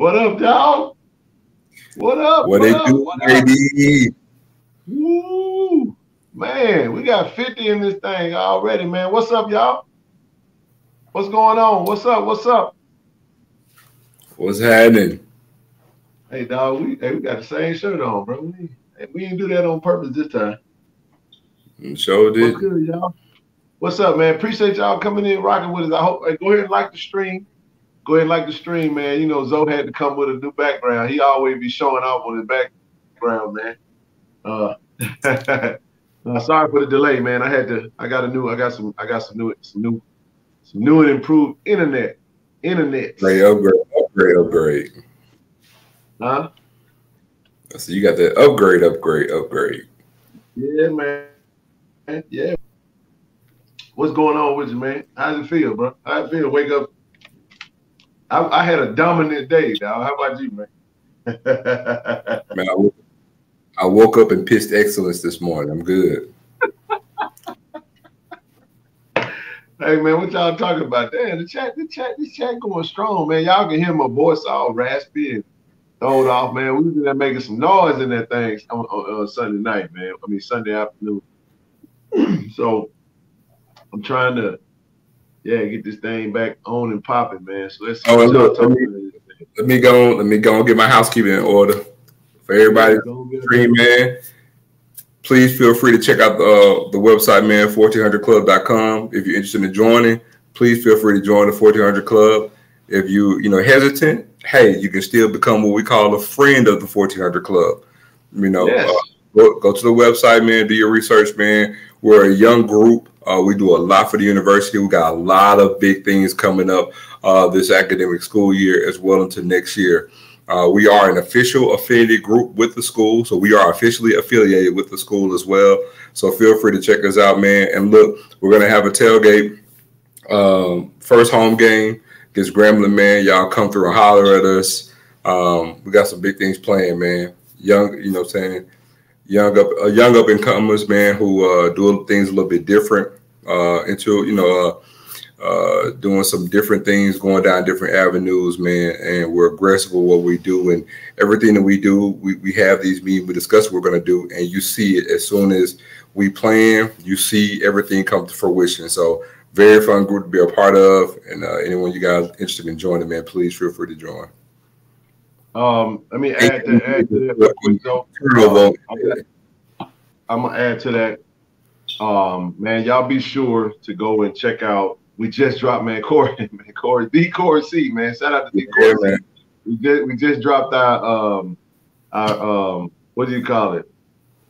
What up, dog? What up? What they do, baby? Woo! Man, we got 50 in this thing already, man. What's up, y'all? What's going on? What's up? What's up? What's happening? Hey, dog, we got the same shirt on, bro. We didn't do that on purpose this time. Sure did. What's good, y'all? What's up, man? Appreciate y'all coming in, rocking with us. I hope. Hey, go ahead and like the stream. Go ahead and like the stream, man. You know, Zoe had to come with a new background. He always be showing off on his background, man. Sorry for the delay, man. I got some new and improved internet. Great upgrade. Huh? So you got that upgrade. Yeah, man. Yeah. What's going on with you, man? How's it feel, bro? How's it feel? Wake up. I had a dominant day, dog. How about you, man? Man, I woke up and pissed excellence this morning. I'm good. Hey, man, what y'all talking about? Damn, this chat going strong, man. Y'all can hear my voice all raspy and thrown off, man. We was in there making some noise in that thing on Sunday night, man. I mean, Sunday afternoon. So I'm trying to, get this thing back on and popping, man. So let's see what y'all talking about. Let me go and get my housekeeping in order for everybody. Stream, man. Please feel free to check out the website, man, 1400club.com. If you're interested in joining, please feel free to join the 1400 Club. If you hesitant, hey, you can still become what we call a friend of the 1400 Club. Yes. Go to the website, man. Do your research, man. We're a young group. We do a lot for the university. We got a lot of big things coming up this academic school year as well into next year. We are an official affiliated group with the school, so we are officially affiliated with the school as well. So feel free to check us out, man. And look, we're going to have a tailgate first home game against Grambling, man. Y'all come through and holler at us. We got some big things playing, man. Young up and comers, man, who do things a little bit different doing some different things, going down different avenues, man, and we're aggressive with what we do, and everything that we do, we have these meetings, we discuss what we're going to do, and you see it as soon as we plan, you see everything come to fruition. So very fun group to be a part of, and anyone you guys interested in joining, man, please feel free to join. Let me add to that. I'm gonna add to that. Man, y'all be sure to go and check out. We just dropped, man, Corey C, man. Shout out to D Corey C. Man. We just dropped our what do you call it?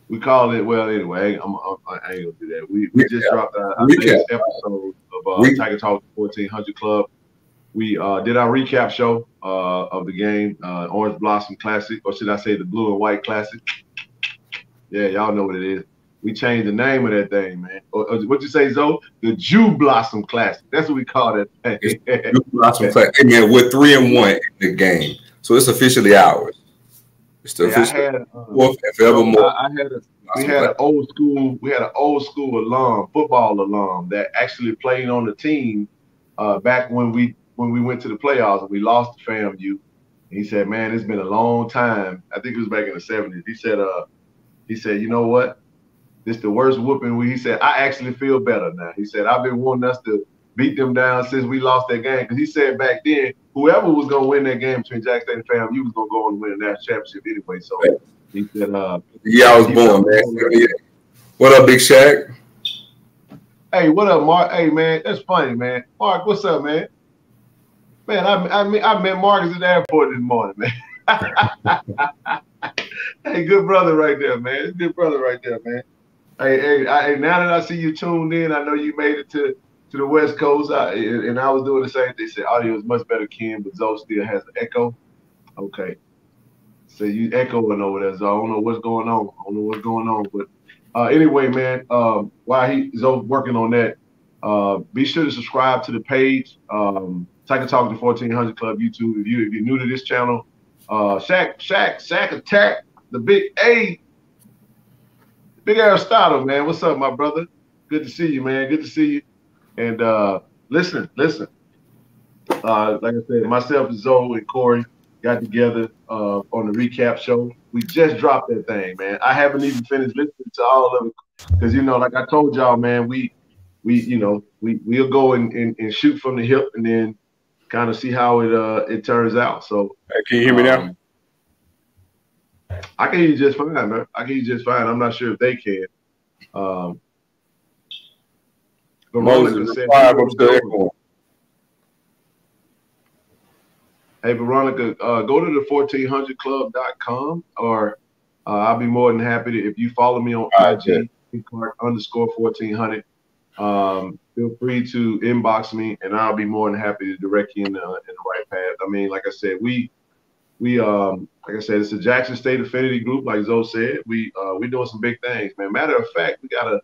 We call it, well, anyway, I ain't gonna do that. We just dropped our latest episode of Tiger Talk 1400 Club. We did our recap show of the game, Orange Blossom Classic, or should I say the Blue and White Classic? Yeah, y'all know what it is. We changed the name of that thing, man. What'd you say, Zoe? The Jew Blossom Classic. That's what we call that thing. Jew Blossom Classic. Hey, man, we're 3-1 in the game, so it's officially ours. It's the official fourth and forevermore. We had an old school football alum that actually played on the team back when we went to the playoffs and we lost to FAMU. He said, "Man, it's been a long time." I think it was back in the 70s. He said, "You know what? This the worst whooping." He said, "I actually feel better now." He said, "I've been wanting us to beat them down since we lost that game." Because he said back then, whoever was going to win that game between Jack State and FAMU was going to go on and win a national championship anyway. So he said, "Yeah, I was born, man." What up, Big Shaq? Hey, what up, Mark? Hey, man, that's funny, man. Mark, what's up, man? Man, I met Marcus at the airport this morning, man. Hey, good brother right there, man. Good brother right there, man. Hey, now that I see you tuned in, I know you made it to the West Coast, and I was doing the same thing. They said audio is much better, Ken, but Zoe still has an echo. Okay. So you echoing over there, so I don't know what's going on. But anyway, man, while Zoe's working on that, be sure to subscribe to the page, Tiger Talk the 1400 Club YouTube. If you're new to this channel, Shaq Attack, the Big A. Big Aristotle, man. What's up, my brother? Good to see you, man. Good to see you. And listen. Like I said, myself, Zoe, and Corey got together on the recap show. We just dropped that thing, man. I haven't even finished listening to all of it because like I told y'all, man, we'll go and shoot from the hip and then kind of see how it turns out. So can you hear me now? I can hear you just fine, man. I can hear you just fine. I'm not sure if they can. Veronica said, hey, Veronica, go to the 1400club.com or I'll be more than happy to, if you follow me on IG, _1400. Feel free to inbox me and I'll be more than happy to direct you in the right path. I mean, like I said, we like I said, it's a Jackson State affinity group, like Zoe said. We doing some big things, man. Matter of fact, we got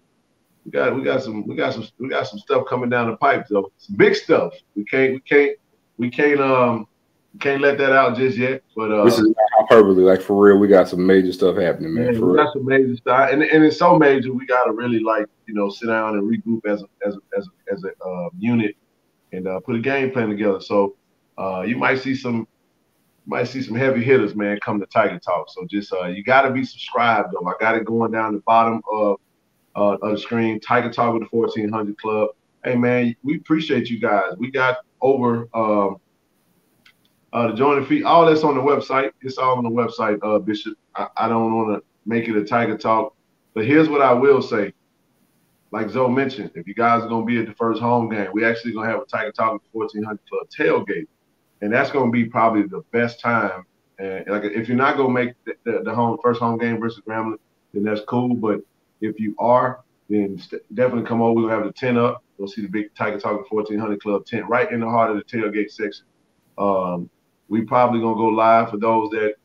some stuff coming down the pipe, though. Some big stuff. We can't let that out just yet. But this is not hyperbole, like for real. We got some major stuff happening, man. We got some major stuff, and it's so major. We got to really sit down and regroup as a unit and put a game plan together. So you might see some heavy hitters, man, come to Tiger Talk. So just you got to be subscribed, though. I got it going down the bottom of the screen. Tiger Talk with the 1400 Club. Hey, man, we appreciate you guys. We got over the joining fee. All that's on the website. It's all on the website, Bishop. I don't want to make it a Tiger Talk, but here's what I will say. Like Zoe mentioned, if you guys are going to be at the first home game, we actually going to have a Tiger Talk with the 1400 Club tailgate. And that's going to be probably the best time. And like, if you're not going to make the first home game versus Grambling, then that's cool. But if you are, then definitely come over. We're going to have the tent up. We'll see the big Tiger Talk 1400 Club tent right in the heart of the tailgate section. We probably going to go live for those that,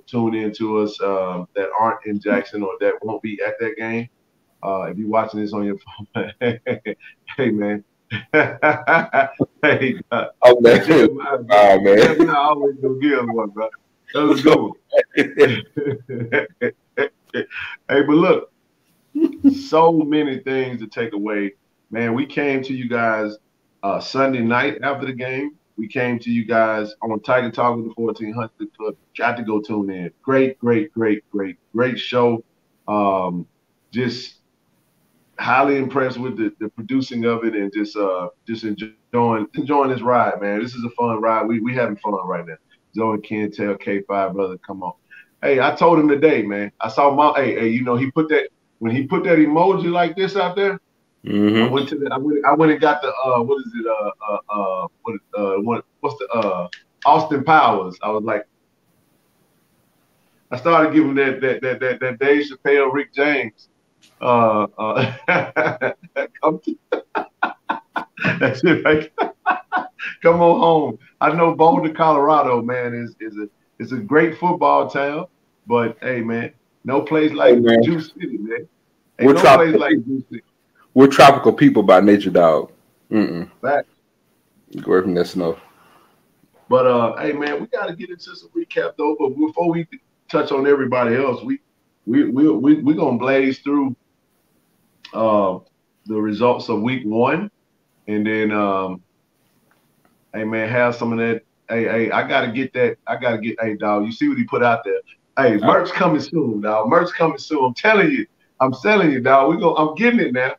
tune in to us that aren't in Jackson or that won't be at that game. If you're watching this on your phone, hey, man. Hey, oh, man. Man. I always gonna give one, bro. That was a good one. Hey, but look, so many things to take away. Man, we came to you guys Sunday night after the game. We came to you guys on Tiger Talk with the 1400 Club. Got to go tune in. Great show. Just highly impressed with the producing of it and just enjoying this ride, man. This is a fun ride. We having fun right now. Zoe and Ken tell K5 brother, come on. Hey, I told him today, man. I saw he put that when he put that emoji like this out there. Mm-hmm. I went and got the what's the Austin Powers. I was like, I started giving that Dave Chappelle, Rick James. That's it, right? Come on home. I know Boulder, Colorado, man, is a great football town, but hey, man, no place like Juice City, man. Ain't no place like Juice City. We're tropical people by nature, dog. Fact. Go away from that snow. But hey, man, we got to get into some recap though. But before we touch on everybody else, we're gonna blaze through the results of week 1, and then hey man, have some of that. Hey, I gotta get that. Hey, dog, you see what he put out there? Hey, merch coming soon, dog. Merch coming soon. I'm telling you, dog. I'm getting it now.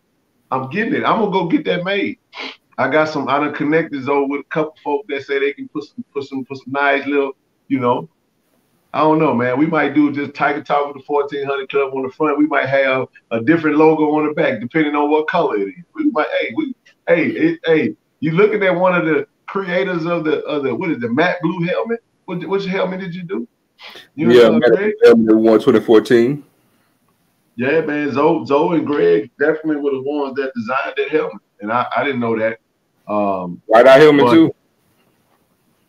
I'm getting it. I'm gonna go get that made. I done connected over with a couple folk that say they can put some nice little, I don't know, man. We might do just Tiger Talk with the 1400 Club on the front. We might have a different logo on the back, depending on what color it is. We might, hey, you looking at one of the creators of the what is the matte blue helmet? Which helmet did you do? Helmet won 2014. Yeah, man. Zoe and Greg definitely were the ones that designed that helmet, and I didn't know that. Whiteout helmet too.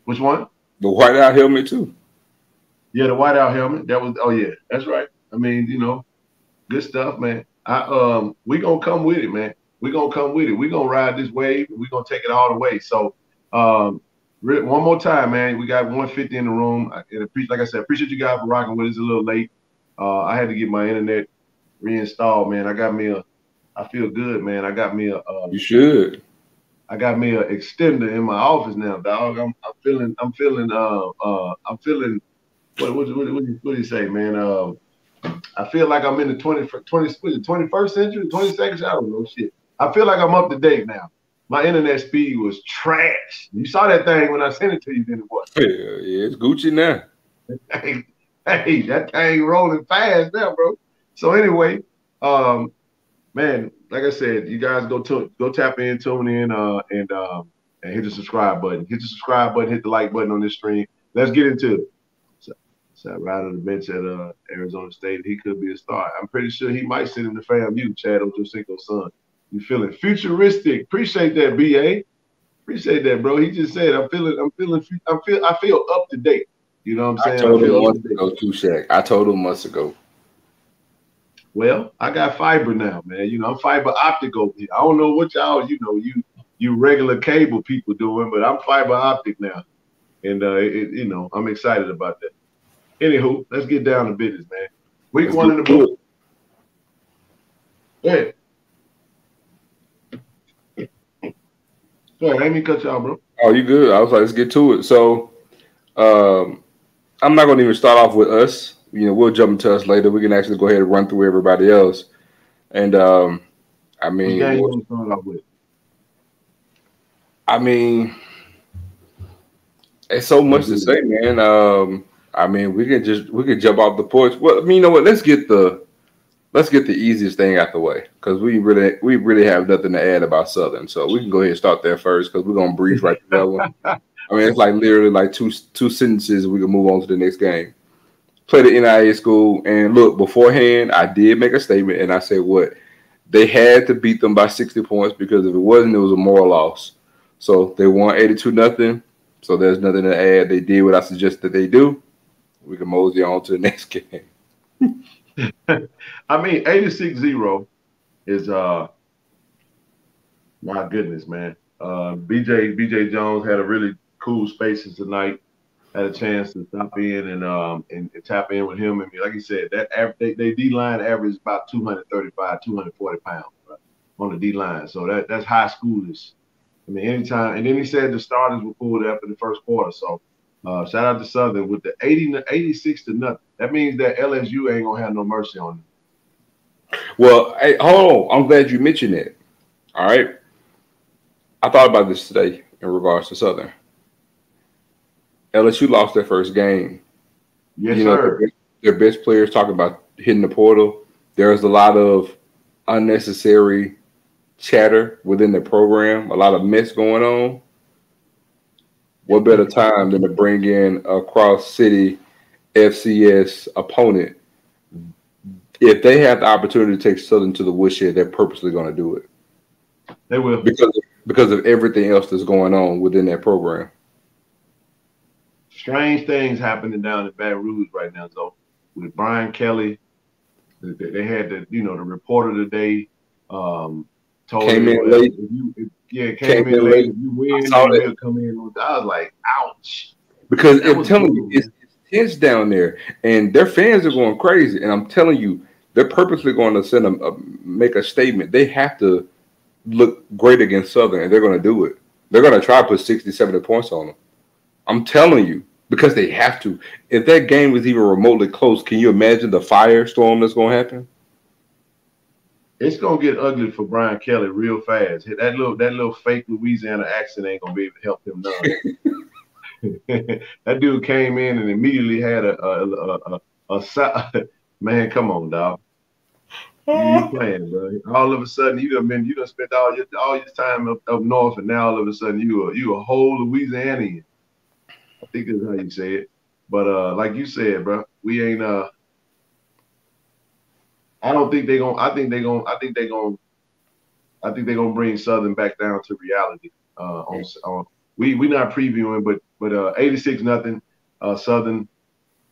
Which one? The whiteout helmet too. Yeah, the whiteout helmet. That was. Oh yeah, that's right. I mean, good stuff, man. We gonna come with it, man. We gonna come with it. We gonna ride this wave. We gonna take it all the way. So, one more time, man. We got 150 in the room. Like I said, appreciate you guys for rocking with us. A little late. I had to get my internet reinstalled, man. I feel good, man. I got me a. You should. I got me an extender in my office now, dog. I'm feeling what do you say, man? I feel like I'm in the 21st century, 22nd century. I don't know shit. I feel like I'm up to date now. My internet speed was trash. You saw that thing when I sent it to you, didn't it? What? Yeah, it's Gucci now. Hey, that thing rolling fast now, bro. So anyway, man, like I said, you guys go tap in, tune in, and hit the subscribe button. Hit the subscribe button, hit the like button on this stream. Let's get into it. Sat right on the bench at Arizona State. He could be a star. I'm pretty sure he might sit in the FAMU, Chad Ochocinco's son. You feeling futuristic? Appreciate that, BA. Appreciate that, bro. He just said, I feel up to date. You know what I'm saying? I told him months ago too, Shaq. I told him months ago. Well, I got fiber now, man. You know, I'm fiber optic over here. I don't know what y'all, you regular cable people doing, but I'm fiber optic now. And, I'm excited about that. Anywho, let's get down to business, man. Week 1 in the book. Hey. Sorry, I didn't mean to cut y'all, bro. Oh, you good? I was like, let's get to it. So, I'm not going to even start off with us. You know, we'll jump into us later. We can actually go ahead and run through everybody else. And I mean, it's so much to say, man. I mean, we could jump off the porch. Well, I mean, you know what? Let's get the easiest thing out the way, because we really have nothing to add about Southern. So we can go ahead and start there first, because we're gonna breeze right through that one. I mean, it's like literally like two sentences. We can move on to the next game. Play the NIA school, and look, beforehand, I did make a statement, and I said what they had to beat them by 60 points, because if it wasn't, it was a moral loss. So they won 82-0. So there's nothing to add. They did what I suggested they do. We can mosey on to the next game. I mean, 86-0 is my goodness, man. BJ Jones had a really cool spaces tonight. Had a chance to stop in and tap in with him. And like you said, they D line average about 235, 240 pounds, right, on the D line. So that's high schoolish. I mean, anytime. And then he said the starters were pulled after the first quarter. So shout out to Southern with the 86-0. That means that LSU ain't gonna have no mercy on them. Well, hey, hold on. I'm glad you mentioned it. All right. I thought about this today in regards to Southern. LSU lost their first game. Yes, sir. Their best players talking about hitting the portal. There's a lot of unnecessary chatter within the program, a lot of mess going on. What better time than to bring in a cross-city FCS opponent? If they have the opportunity to take Southern to the woodshed, they're purposely going to do it. They will. Because of everything else that's going on within that program. Strange things happening down in Baton Rouge right now, though. With Brian Kelly, they had the reporter today told came in late. Came in late. If you win, they'll come in. I was like, ouch. Because I'm telling you, it's tense down there, and their fans are going crazy. And I'm telling you, they're purposely going to make a statement. They have to look great against Southern, and they're going to do it. They're going to try to put 60, 70 points on them. I'm telling you, because they have to. If that game was even remotely close, can you imagine the firestorm that's going to happen? It's gonna get ugly for Brian Kelly real fast. That little fake Louisiana accent ain't gonna be able to help him none. That dude came in and immediately had a man. Come on, dog. You playing, bro? All of a sudden, you done spent all your time up north, and now all of a sudden you a whole Louisianian. I think that's how you say it. But like you said, bro, we ain't I think they're gonna bring Southern back down to reality. We not previewing, but 86-0 Southern.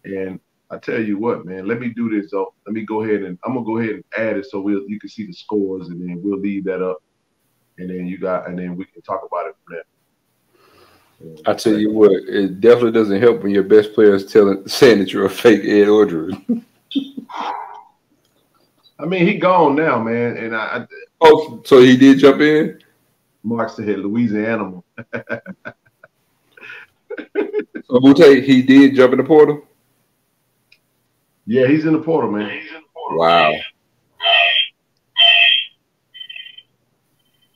And I tell you what, man, let me do this though. Let me go ahead and I'm gonna go ahead and add it so you can see the scores, and then we'll leave that up, and then we can talk about it from there. I tell you what, it definitely doesn't help when your best player is saying that you're a fake Ed Ordru. I mean, he gone now, man. And so he did jump in? Mark said Louisiana. So Boutte, he did jump in the portal? Yeah, he's in the portal, man. Wow.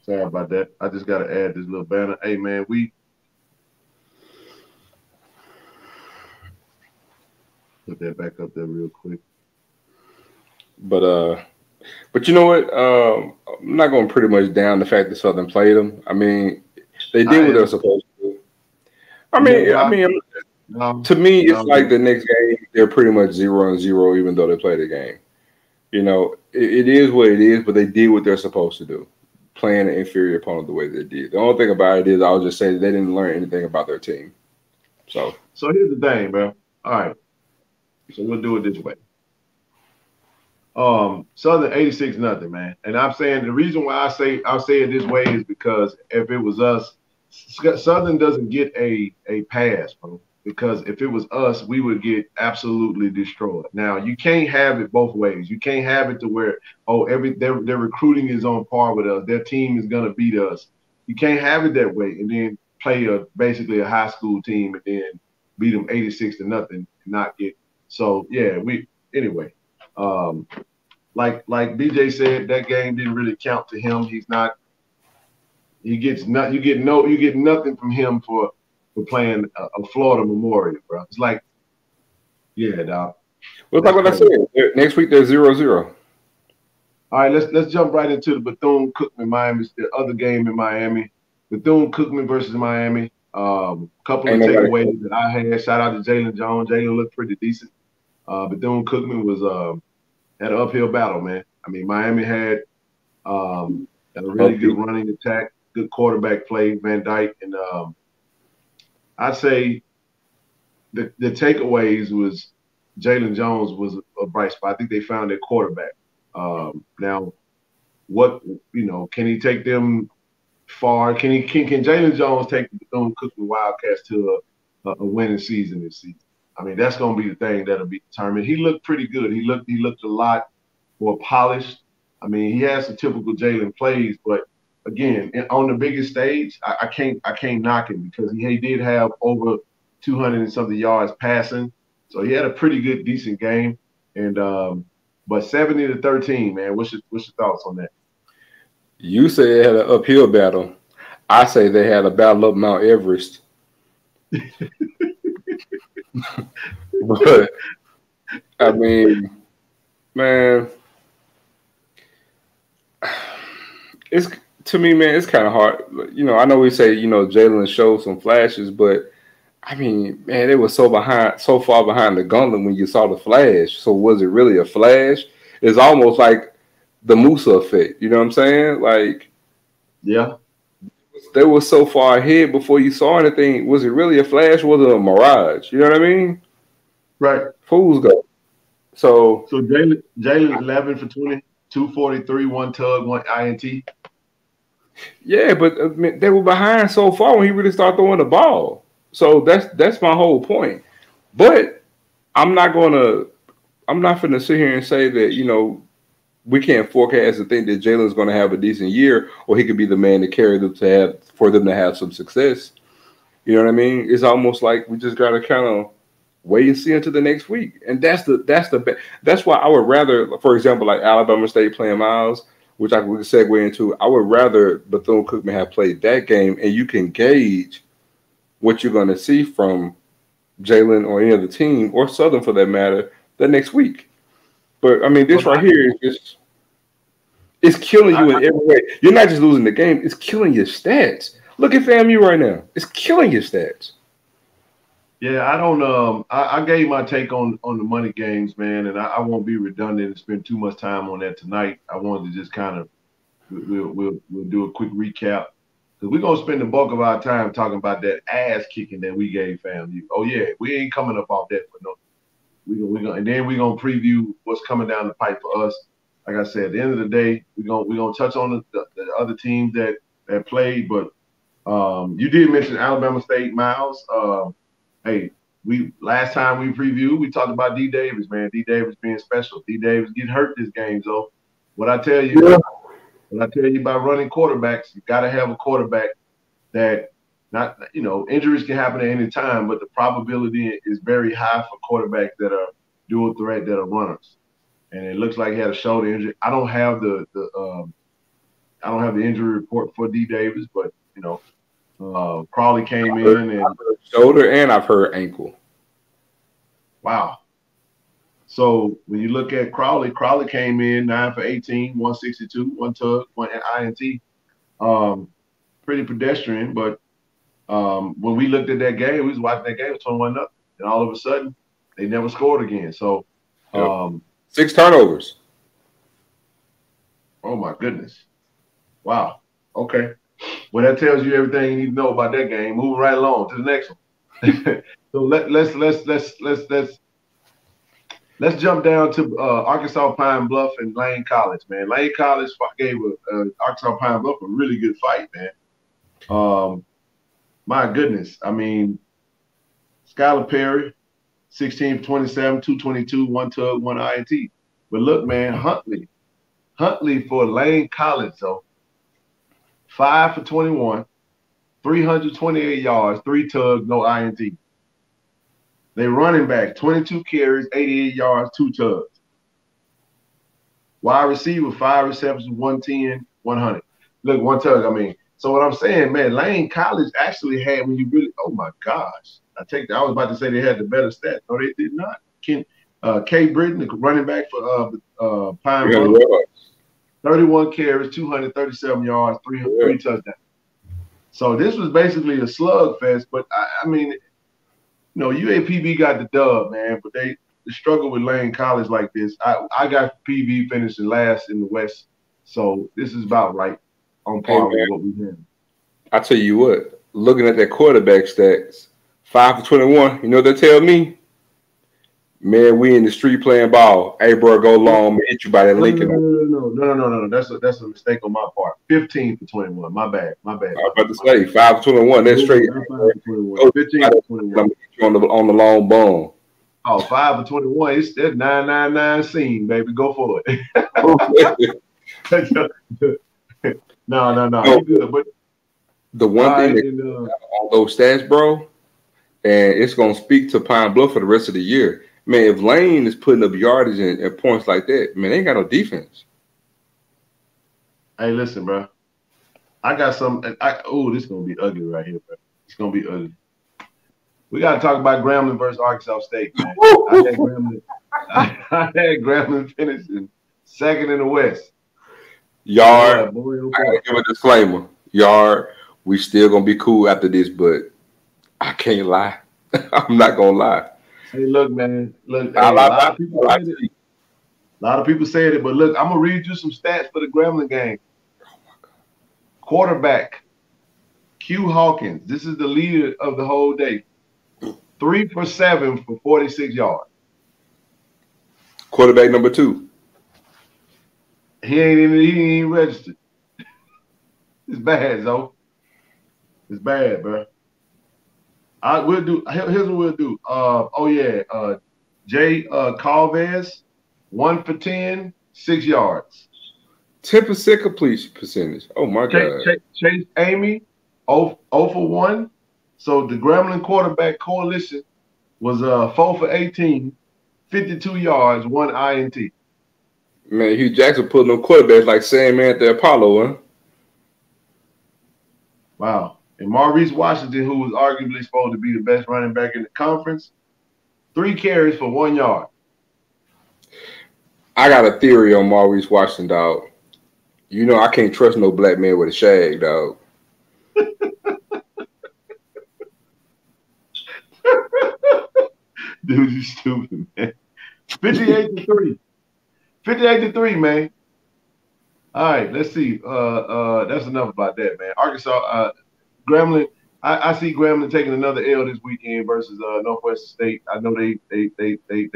Sorry about that. I just got to add this little banner. Hey, man, we put that back up there real quick. But you know what? I'm not going to pretty much down the fact that Southern played them. I mean, they did what they were supposed to do. I mean, to me, it's like the next game, they're pretty much 0-0, even though they played the game. You know, it is what it is, but they did what they're supposed to do, playing an inferior opponent the way they did. The only thing about it is, I'll just say they didn't learn anything about their team. So here's the thing, bro. All right. So we'll do it this way. Southern 86-0, man. And I'm saying the reason why I'll say it this way is because if it was us, Southern doesn't get a pass, bro. Because if it was us, we would get absolutely destroyed. Now you can't have it both ways. You can't have it to where their recruiting is on par with us. Their team is gonna beat us. You can't have it that way and then play basically a high school team and then beat them 86-0 and not get. So yeah, anyway. Like BJ said, that game didn't really count to him. He's not. You get nothing from him for playing a Florida Memorial, bro. It's like, yeah, dog. Well, like what I said. Next week they're 0-0. All right, let's jump right into the Bethune-Cookman Miami. The other game in Miami, Bethune-Cookman versus Miami. Couple of takeaways that I had. Shout out to Jalen Jones. Jalen looked pretty decent. Bethune-Cookman was had an uphill battle, man. I mean, Miami had a really good running attack, good quarterback play, Van Dyke, and I'd say the takeaways was Jalen Jones was a bright spot. I think they found their quarterback. Now, can he take them far? Can Jalen Jones take the Bethune-Cookman Wildcats to a winning season this season? I mean, that's going to be the thing that'll be determined. He looked pretty good. He looked a lot more polished. I mean, he has some typical Jalen plays, but again, on the biggest stage, I can't knock him because he did have over 200 and something yards passing, so he had a pretty good, decent game. And but 70-13, man. What's your thoughts on that? You say they had an uphill battle. I say they had a battle up Mount Everest. But I mean, man, it's to me, man, it's kind of hard. You know, I know we say, Jalen showed some flashes, but I mean, man, they were so far behind the gauntlet when you saw the flash. So was it really a flash? It's almost like the Musa effect. You know what I'm saying? Like, yeah, they were so far ahead before you saw anything. Was it really a flash? Or was it a mirage? You know what I mean? Right. Fools go. So Jalen 11 for 20, 243, one tug, one INT. Yeah, but they were behind so far when he really started throwing the ball. So that's my whole point. But I'm not finna sit here and say that, we can't forecast and think that Jalen's gonna have a decent year or he could be the man to carry them for them to have some success. You know what I mean? It's almost like we just gotta kind of wait and see until the next week. And that's why I would rather, for example, like Alabama State playing Miles, which we can segue into, I would rather Bethune-Cookman have played that game, and you can gauge what you're going to see from Jalen or any other team, or Southern for that matter, the next week. But, I mean, this right here is just – it's killing you in every way. You're not just losing the game. It's killing your stats. Look at FAMU right now. It's killing your stats. Yeah, I don't. I gave my take on the money games, man, and I won't be redundant and spend too much time on that tonight. I wanted to just kind of we'll do a quick recap because we're gonna spend the bulk of our time talking about that ass kicking that we gave FAMU. Oh yeah, we ain't coming up off that for no. We gonna and then we're gonna preview what's coming down the pipe for us. Like I said, at the end of the day, we're gonna touch on the other teams that played, but you did mention Alabama State, Miles. Hey, last time we previewed, we talked about D. Davis, man. D. Davis being special. D. Davis getting hurt this game, so what I tell you, When I tell you about running quarterbacks, you got to have a quarterback that injuries can happen at any time, but the probability is very high for quarterbacks that are dual threat, that are runners. And it looks like he had a shoulder injury. I don't have the injury report for D Davis, but Crawley came in and I've heard shoulder and I've heard ankle. Wow. So when you look at Crawley came in 9 for 18, 162, 1 tug, 1 INT. Pretty pedestrian, but when we looked at that game, we was watching that game, it was 21-0, and all of a sudden they never scored again. So 6 turnovers. Oh my goodness. Wow. Okay. Well, that tells you everything you need to know about that game. Moving right along to the next one. So let's jump down to Arkansas Pine Bluff and Lane College, man. Lane College gave Arkansas Pine Bluff a really good fight, man. My goodness. I mean, Skylar Perry, 16 for 27, 222, 1 tug, 1 INT. But look, man, Huntley for Lane College, though, 5 for 21, 328 yards, 3 tugs, no INT. They running back, 22 carries, 88 yards, 2 tugs. Wide receiver, 5 receptions, 110, 100. Look, 1 tug, I mean. So what I'm saying, man, Lane College actually had, when you really, oh my gosh. I was about to say they had the better stats. No, they did not. K. Britton, the running back for Pine Bluff, 31 carries, 237 yards, 3 touchdowns. So this was basically a slugfest, but I mean, UAPB got the dub, man, but they struggle with Lane College like this. I got PB finishing last in the West, so this is about right on par with what we have. I tell you what, looking at that quarterback stats, 5 for 21, you know what they tell me? Man, we in the street playing ball. Hey, bro, go long, hit you by that Lincoln. No. That's a mistake on my part. 15 for 21. My bad. I was about to say 5 for 21. That's straight. 15 for 21. On the long bone. Oh, 5 for 21. It's that 999 scene, baby. Go for it. No. You good, but the one thing on those stats, bro, and it's gonna speak to Pine Bluff for the rest of the year. Man, if Lane is putting up yardage and points like that, man, they ain't got no defense. Hey, listen, bro. I got some. This is gonna be ugly right here, bro. It's gonna be ugly. We gotta talk about Grambling versus Arkansas State, man. I had Grambling finishing second in the West. Yard. I gotta give a disclaimer. Yard. We still gonna be cool after this, but I can't lie. I'm not gonna lie. Hey, look, man. Look, a lot of people said it, but look, I'm gonna read you some stats for the Grambling game. Oh my God. Quarterback Q Hawkins. This is the leader of the whole day. 3 for 7 for 46 yards. Quarterback number 2. He ain't registered. It's bad, Zoe. It's bad, bro. Here's what we'll do. Jay Calvez, 1 for 10, 6 yards. 10% completion percentage. Oh my God. Chase Amy, 0 for 1. So the Grambling quarterback coalition was 4 for 18, 52 yards, 1 INT. Man, Hugh Jackson putting them quarterbacks like Samantha Apollo, huh? Wow. And Maurice Washington, who was arguably supposed to be the best running back in the conference, 3 carries for 1 yard. I got a theory on Maurice Washington, dog. You know I can't trust no black man with a shag, dog. Dude, you stupid, man. 58-3. 58-3, man. All right, let's see. That's enough about that, man. Arkansas, Grambling. I see Grambling taking another L this weekend versus Northwestern State. I know they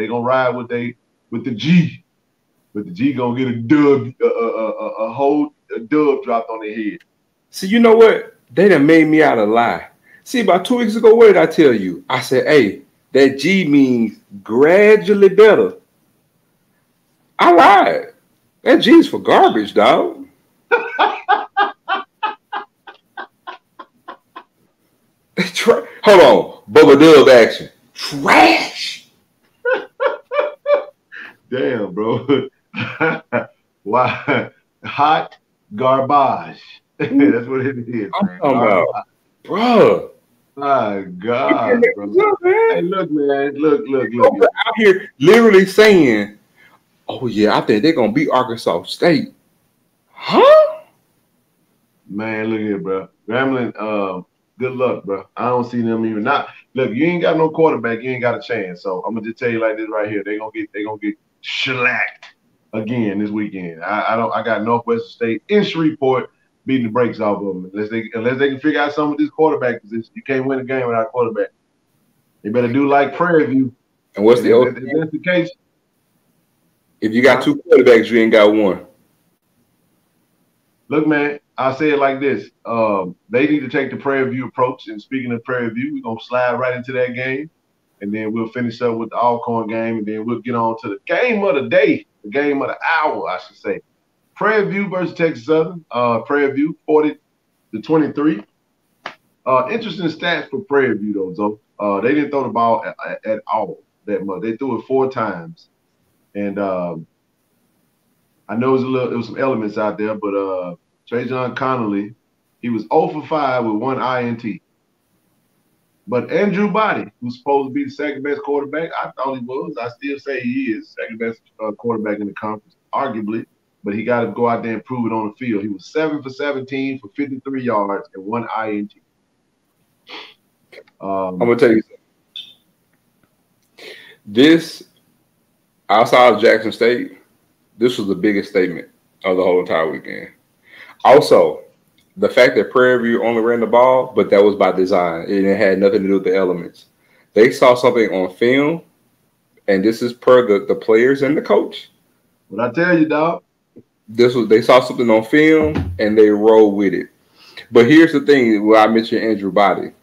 gonna ride with the G, but the G gonna get a dub, a dub dropped on their head. See, you know what? They done made me out a lie. See, about 2 weeks ago, what did I tell you? I said, hey, that G means gradually better. I lied. That G is for garbage, dog. Hold on. Bubba Dub action. Trash. Damn, bro. Why? Hot garbage. That's what it is, I'm man. talking about, bruh. My You can't God, make bro. this up, man. Hey, look, man. Look. Over out here literally saying, oh, yeah, I think they're going to beat Arkansas State. Huh? Man, look here, bro. Grambling, good luck, bro. I don't see them even not. Look, you ain't got no quarterback. You ain't got a chance. So I'm gonna just tell you like this right here. They gonna get shellacked again this weekend. I got Northwestern State in Shreveport beating the brakes off of them. Unless they can figure out something with this quarterback position. You can't win a game without a quarterback. They better do like Prairie View. And what's the if that's the case? If you got two quarterbacks, you ain't got one. Look, man, I'll say it like this. They need to take the Prairie View approach. And speaking of Prairie View, we're going to slide right into that game. And then we'll finish up with the Alcorn game. And then we'll get on to the game of the day, the game of the hour, I should say. Prairie View versus Texas Southern. Prairie View 40-23. Interesting stats for Prairie View, though, Zoe. They didn't throw the ball at all that much. They threw it 4 times. And I know it was some elements out there, but Trajan Connolly, he was 0 for 5 with 1 INT. But Andrew Body, who's supposed to be the second best quarterback, I thought he was. I still say he is second best quarterback in the conference, arguably. But he got to go out there and prove it on the field. He was 7 for 17 for 53 yards and 1 INT. I'm gonna tell you something. This outside of Jackson State, this was the biggest statement of the whole entire weekend. Also, the fact that Prairie View only ran the ball, but that was by design. It had nothing to do with the elements. They saw something on film, and this is per the players and the coach. What I tell you, dog? They saw something on film, and they rolled with it. But here's the thing where I mentioned Andrew Body.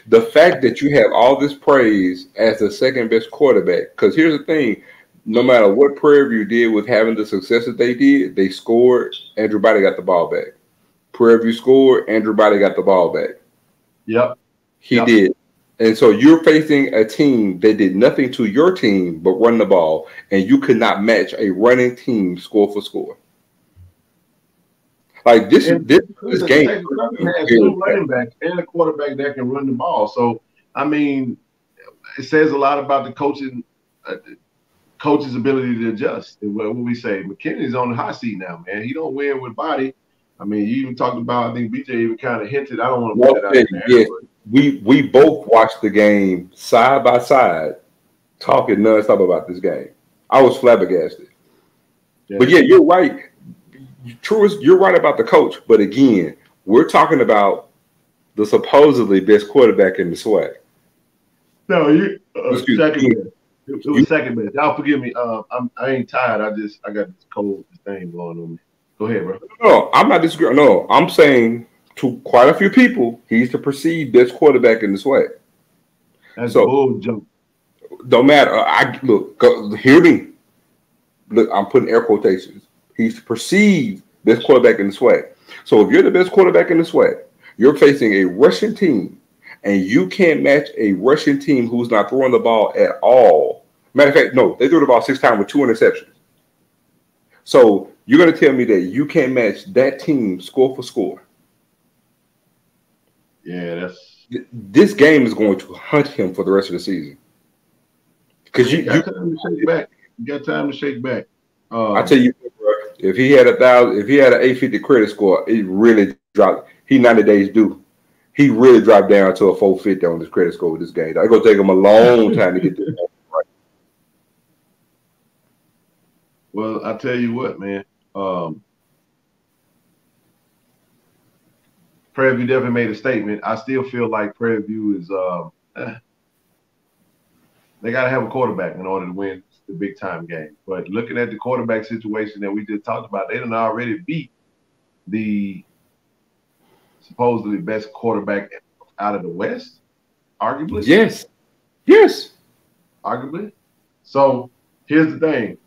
The fact that you have all this praise as the second best quarterback, because here's the thing. No matter what Prairie View did with having the success that they did, they scored. Andrew Body got the ball back. Prairie View scored. Andrew Body got the ball back. Yep. He did. And so you're facing a team that did nothing to your team but run the ball, and you could not match a running team score for score. Like this game. Texas Southern has 2 running backs and a quarterback that can run the ball. So, I mean, it says a lot about the coach's ability to adjust. What we say, McKinney's on the hot seat now, man. He don't win with Body. I mean, you even talked about, I think BJ even kind of hinted. I don't want to put that out there. Yes, we both watched the game side by side, talking nonstop about this game. I was flabbergasted. Yeah. But yeah, you're right. You're right about the coach. But again, we're talking about the supposedly best quarterback in the SWAC. No, second best. It was second best. Y'all forgive me. I ain't tired. I got this cold thing blowing on me. Go ahead, bro. No, I'm not disagreeing. No, I'm saying to quite a few people, he's the perceived best quarterback in the SWAC. That's a bull jump. Don't matter. Hear me. Look, I'm putting air quotations. He's the perceived best quarterback in the SWAC. So if you're the best quarterback in the SWAC, you're facing a Russian team, and you can't match a Russian team who's not throwing the ball at all. Matter of fact, no, they threw the ball 6 times with 2 interceptions. So you're going to tell me that you can't match that team score for score. Yeah, this game is going to hunt him for the rest of the season. Because you got time to shake back. You got time to shake back. I tell you, bro, if he had an 850 credit score, it really dropped. He 90 days due. He really dropped down to a 450 on his credit score with this game. It's going to take him a long time to get this right. Well, I tell you what, man. Prairie View definitely made a statement. I still feel like Prairie View is they got to have a quarterback in order to win the big time game. But looking at the quarterback situation that we just talked about, they done already beat the supposedly best quarterback out of the West, arguably. Yes. Arguably. So here's the thing.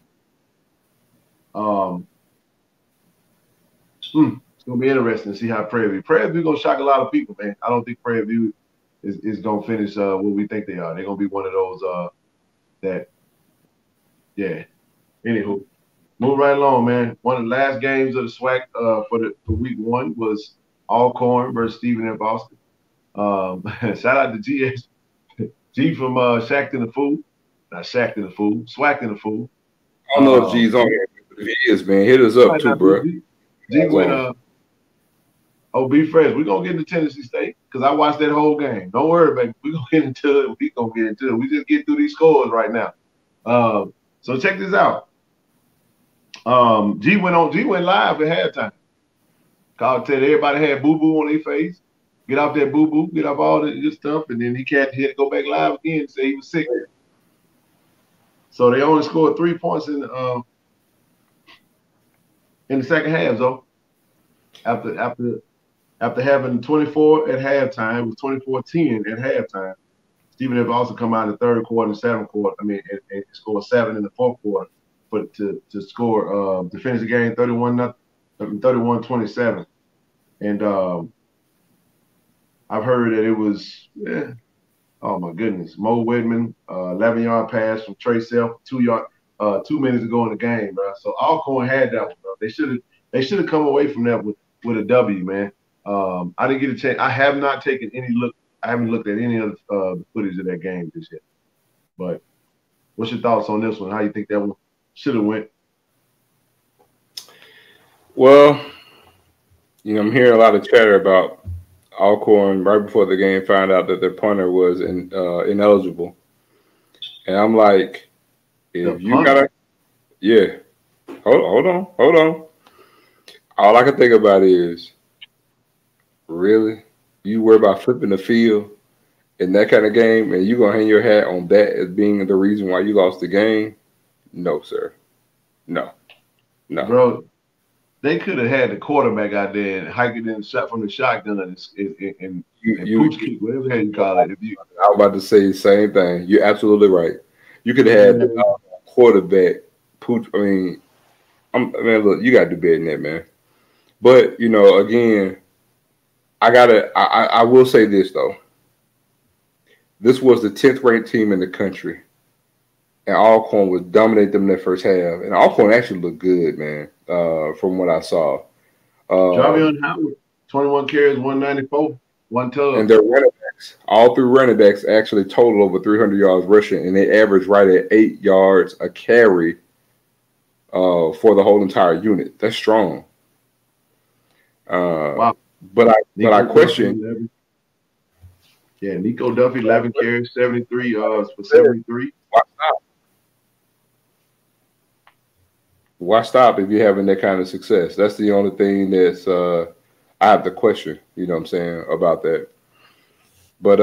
It's gonna be interesting to see how Prairie View gonna shock a lot of people, man. I don't think Prairie View is gonna finish what we think they are. They're gonna be one of those that, yeah. Anywho, move right along, man. One of the last games of the SWAC for week 1 was Alcorn versus Stephen F. Austin. Shout out to G from Shacked the Fool. Not Shacked the Fool, Swacked the Fool. I don't know if G's on here, but if he is, man, hit us up too, bro. G went oh, be fresh. We're gonna get into Tennessee State because I watched that whole game. Don't worry, baby. We're gonna get into it. We're gonna get into it. We just get through these scores right now. So check this out. G went live at halftime. Called, said everybody had boo-boo on their face. Get off that boo-boo, get off all the stuff, and then he had to go back live again and say he was sick. So they only scored 3 points in the second half, though. After having 24 at halftime, it was 24-10 at halftime. Stephen F. also come out in the third quarter and seventh quarter. And scored 7 in the fourth quarter, but to finish the game 31-27. And I've heard that it was, oh my goodness, Mo Whitman, 11-yard pass from Trey Self, 2 minutes ago in the game, bro. So Alcorn had that one, bro. They should have come away from that with a W, man. I didn't get a chance. I have not taken any look. I haven't looked at any of the footage of that game just yet. But what's your thoughts on this one? How you think that one should have went? Well, I'm hearing a lot of chatter about Alcorn right before the game found out that their punter was ineligible. And I'm like, if you gotta, hold on. All I can think about is, really? You worry about flipping the field in that kind of game, and you're going to hang your hat on that as being the reason why you lost the game? No, sir. No. Bro, they could have had the quarterback out there and hike it in shot from the shotgun and pooch kick, whatever the hell you call it. I was about to say the same thing. You're absolutely right. You could have had the quarterback pooch. Look, you got to do better than that, man. But, again, I will say this, though. This was the 10th ranked team in the country. And Alcorn would dominate them in that first half. And Alcorn actually looked good, man, from what I saw. Javion Howard, 21 carries, 194, 1 tug. And their running backs, all 3 running backs actually total over 300 yards rushing. And they averaged right at 8 yards a carry for the whole entire unit. That's strong. Wow. But I question. Yeah, Nico Duffy, 11 carries, 73 yards for 73. Why stop if you're having that kind of success? That's the only thing that's I have to question, what I'm saying, about that. But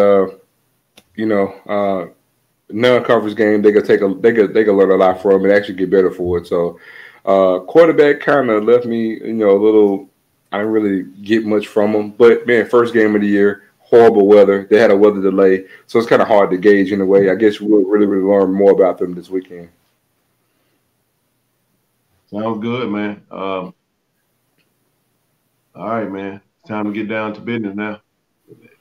non-conference game, they could learn a lot from and actually get better for it. So quarterback kind of left me, a little. I didn't really get much from them. But man, first game of the year, horrible weather. They had a weather delay, so it's kind of hard to gauge in a way. I guess we'll really learn more about them this weekend. Sounds good, man. All right, man. It's time to get down to business now.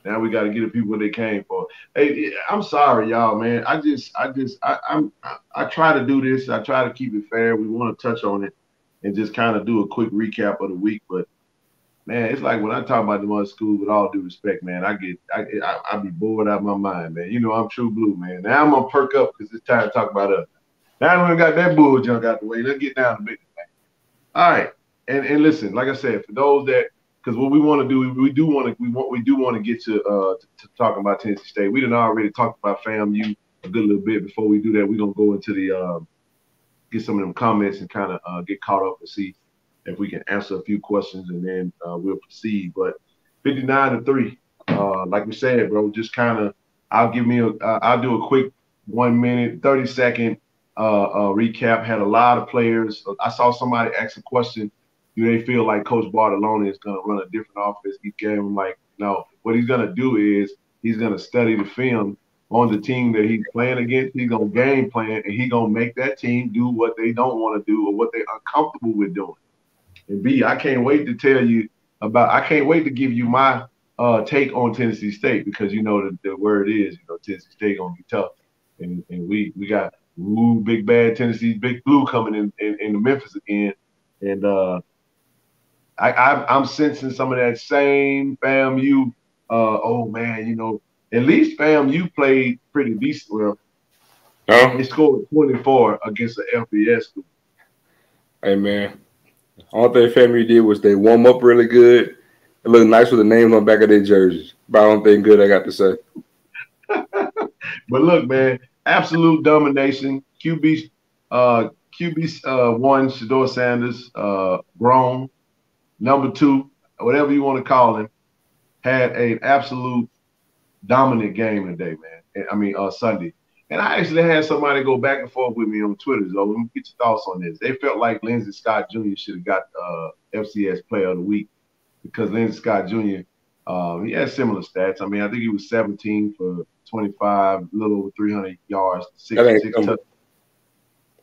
Now we got to get the people what they came for. Hey, I'm sorry, y'all, man. I try to do this. I try to keep it fair. We want to touch on it and just kind of do a quick recap of the week. But man, it's like when I talk about the other school, with all due respect, man, I be bored out of my mind, man. I'm true blue, man. Now I'm gonna perk up because it's time to talk about us. Now we got that bull junk out the way. Let's get down to business, man. All right, and listen, like I said, for those that, because what we want to do, we do want to get to talking about Tennessee State. We done already talked about FAMU a good little bit. Before we do that, we're gonna go into the get some of them comments and kind of get caught up and see if we can answer a few questions, and then we'll proceed. But 59-3, like we said, bro, just kind of, I'll do a quick 1 minute, 30-second recap. Had a lot of players. I saw somebody ask a question, do they feel like Coach Bartolone is going to run a different offense each game? I'm like, no. What he's going to do is he's going to study the film on the team that he's playing against. He's going to game plan, and he's going to make that team do what they don't want to do or what they're uncomfortable with doing. And B, I can't wait to give you my take on Tennessee State because the word is Tennessee State gonna be tough, and we got big bad Tennessee Big Blue coming in Memphis again, and I'm sensing some of that same FAMU. Oh man, at least FAMU played pretty decent. Well, they scored 24 against the FBS school. Hey man, all thing FAMU did was they warm up really good. It looked nice with the names on the back of their jerseys. But I don't think good I got to say. But look, man, absolute domination. QB one, Shedeur Sanders, grown. Number two, whatever you want to call him, had an absolute dominant game today, man. I mean, Sunday. And I actually had somebody go back and forth with me on Twitter. So let me get your thoughts on this. They felt like Lindsey Scott Jr. should have got FCS Player of the Week because Lindsey Scott Jr. He had similar stats. I mean, I think he was 17 for 25, a little over 300 yards, six touchdowns.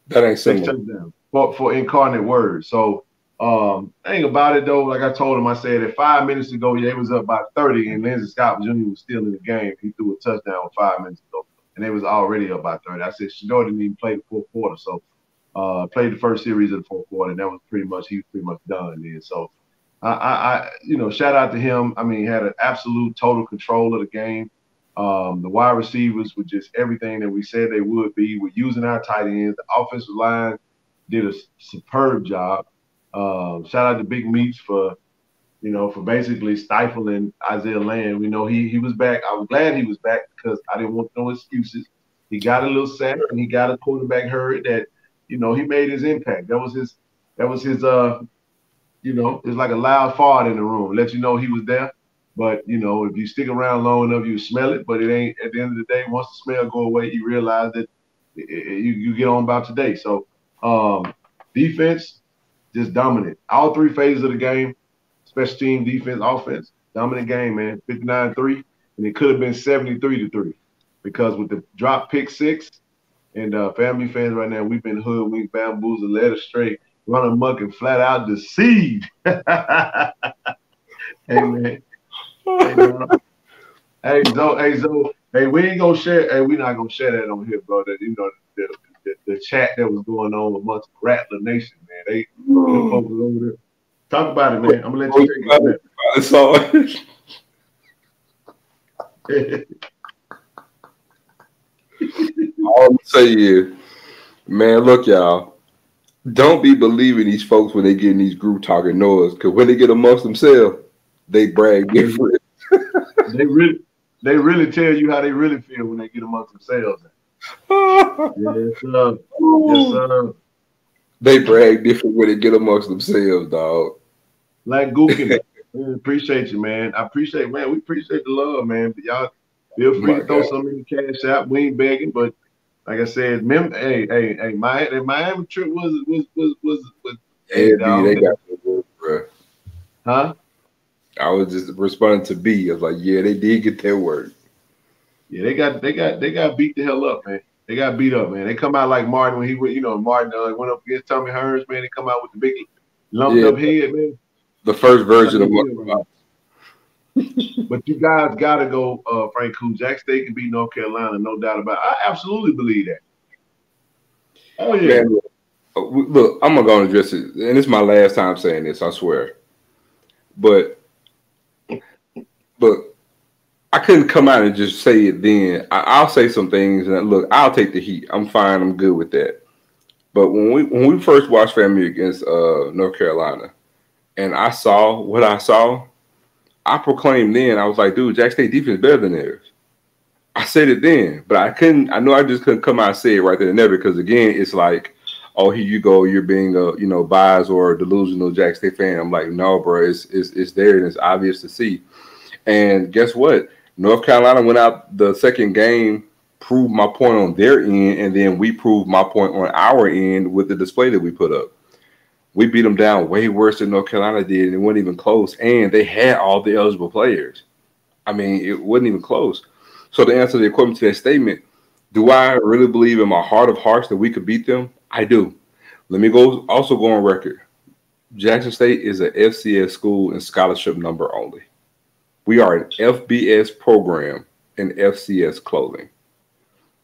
That ain't similar. 6 touchdowns for incarnate word. So thing about it though, like I told him, I said that 5 minutes ago, it was up by 30, and Lindsey Scott Jr. was still in the game. He threw a touchdown 5 minutes ago, and they was already up by 30. I said Shedeur didn't even play the fourth quarter, so played the first series of the fourth quarter, and that was he was pretty much done then. So I shout out to him. I mean, he had an absolute total control of the game. The wide receivers were just everything that we said they would be. We're using our tight ends. The offensive line did a superb job. Shout out to Big Meats for basically stifling Isaiah Land. We know he was back. I was glad he was back because I didn't want no excuses. He got a little sack and he got a quarterback hurt that, he made his impact. That was his it's like a loud fart in the room. Let you know he was there. But, if you stick around long enough, you smell it. But it ain't, at the end of the day, once the smell go away, you realize that you get on about today. So defense, just dominant. All three phases of the game, special team, defense, offense, dominant game, man. 59-3, and it could have been 73-3 because with the drop pick six, and family fans right now, we've been hoodwinked, bamboozled, led astray, run amok, and flat out deceived. Hey, man. Hey, Zo, we ain't gonna share. Hey, we're not gonna share that on here, bro. That the chat that was going on amongst Rattler Nation, man. They folks over there. Talk about it, man. I'm gonna let you take it. All I'm saying is, man, look, y'all. Don't be believing these folks when they get in these group talking noise, because when they get amongst themselves, they brag different. They really tell you how they really feel when they get amongst themselves. Yes, sir. Yes, sir. They brag different when they get amongst themselves, dog. Like Gookin. Appreciate you, man. We appreciate the love, man. But y'all feel free to throw some in the cash out. We ain't begging, but like I said, the Miami trip was they got the word, bro. Huh? I was just responding to B. I was like, yeah, they did get their word. Yeah, they got beat the hell up, man. They got beat up, man. They come out like Martin when he went, Martin went up against Tommy Hearns, man. They come out with the big lumped up head, man. The first version of what. But you guys got to go, Frank Koo. Jack State can beat North Carolina, no doubt about it. I absolutely believe that. Oh, yeah. Man, look, I'm going to go and address it. And this is my last time saying this, I swear. But I couldn't come out and just say it then. I'll say some things, and look, I'll take the heat. I'm fine. I'm good with that. But when we first watched FAMU against North Carolina, and I saw what I saw, I proclaimed then, I was like, dude, Jack State defense is better than theirs. I said it then, but I just couldn't come out and say it right there and there because, again, it's like, oh, here you go, you're being a, biased or delusional Jack State fan. I'm like, no, bro, it's there and it's obvious to see. And guess what? North Carolina went out the second game, proved my point on their end, and then we proved my point on our end with the display that we put up. We beat them down way worse than North Carolina did, and it wasn't even close. And they had all the eligible players. I mean, it wasn't even close. So to answer the equipment to that statement, do I really believe in my heart of hearts that we could beat them? I do. Let me also go on record. Jackson State is a FCS school and scholarship number only. We are an FBS program in FCS clothing.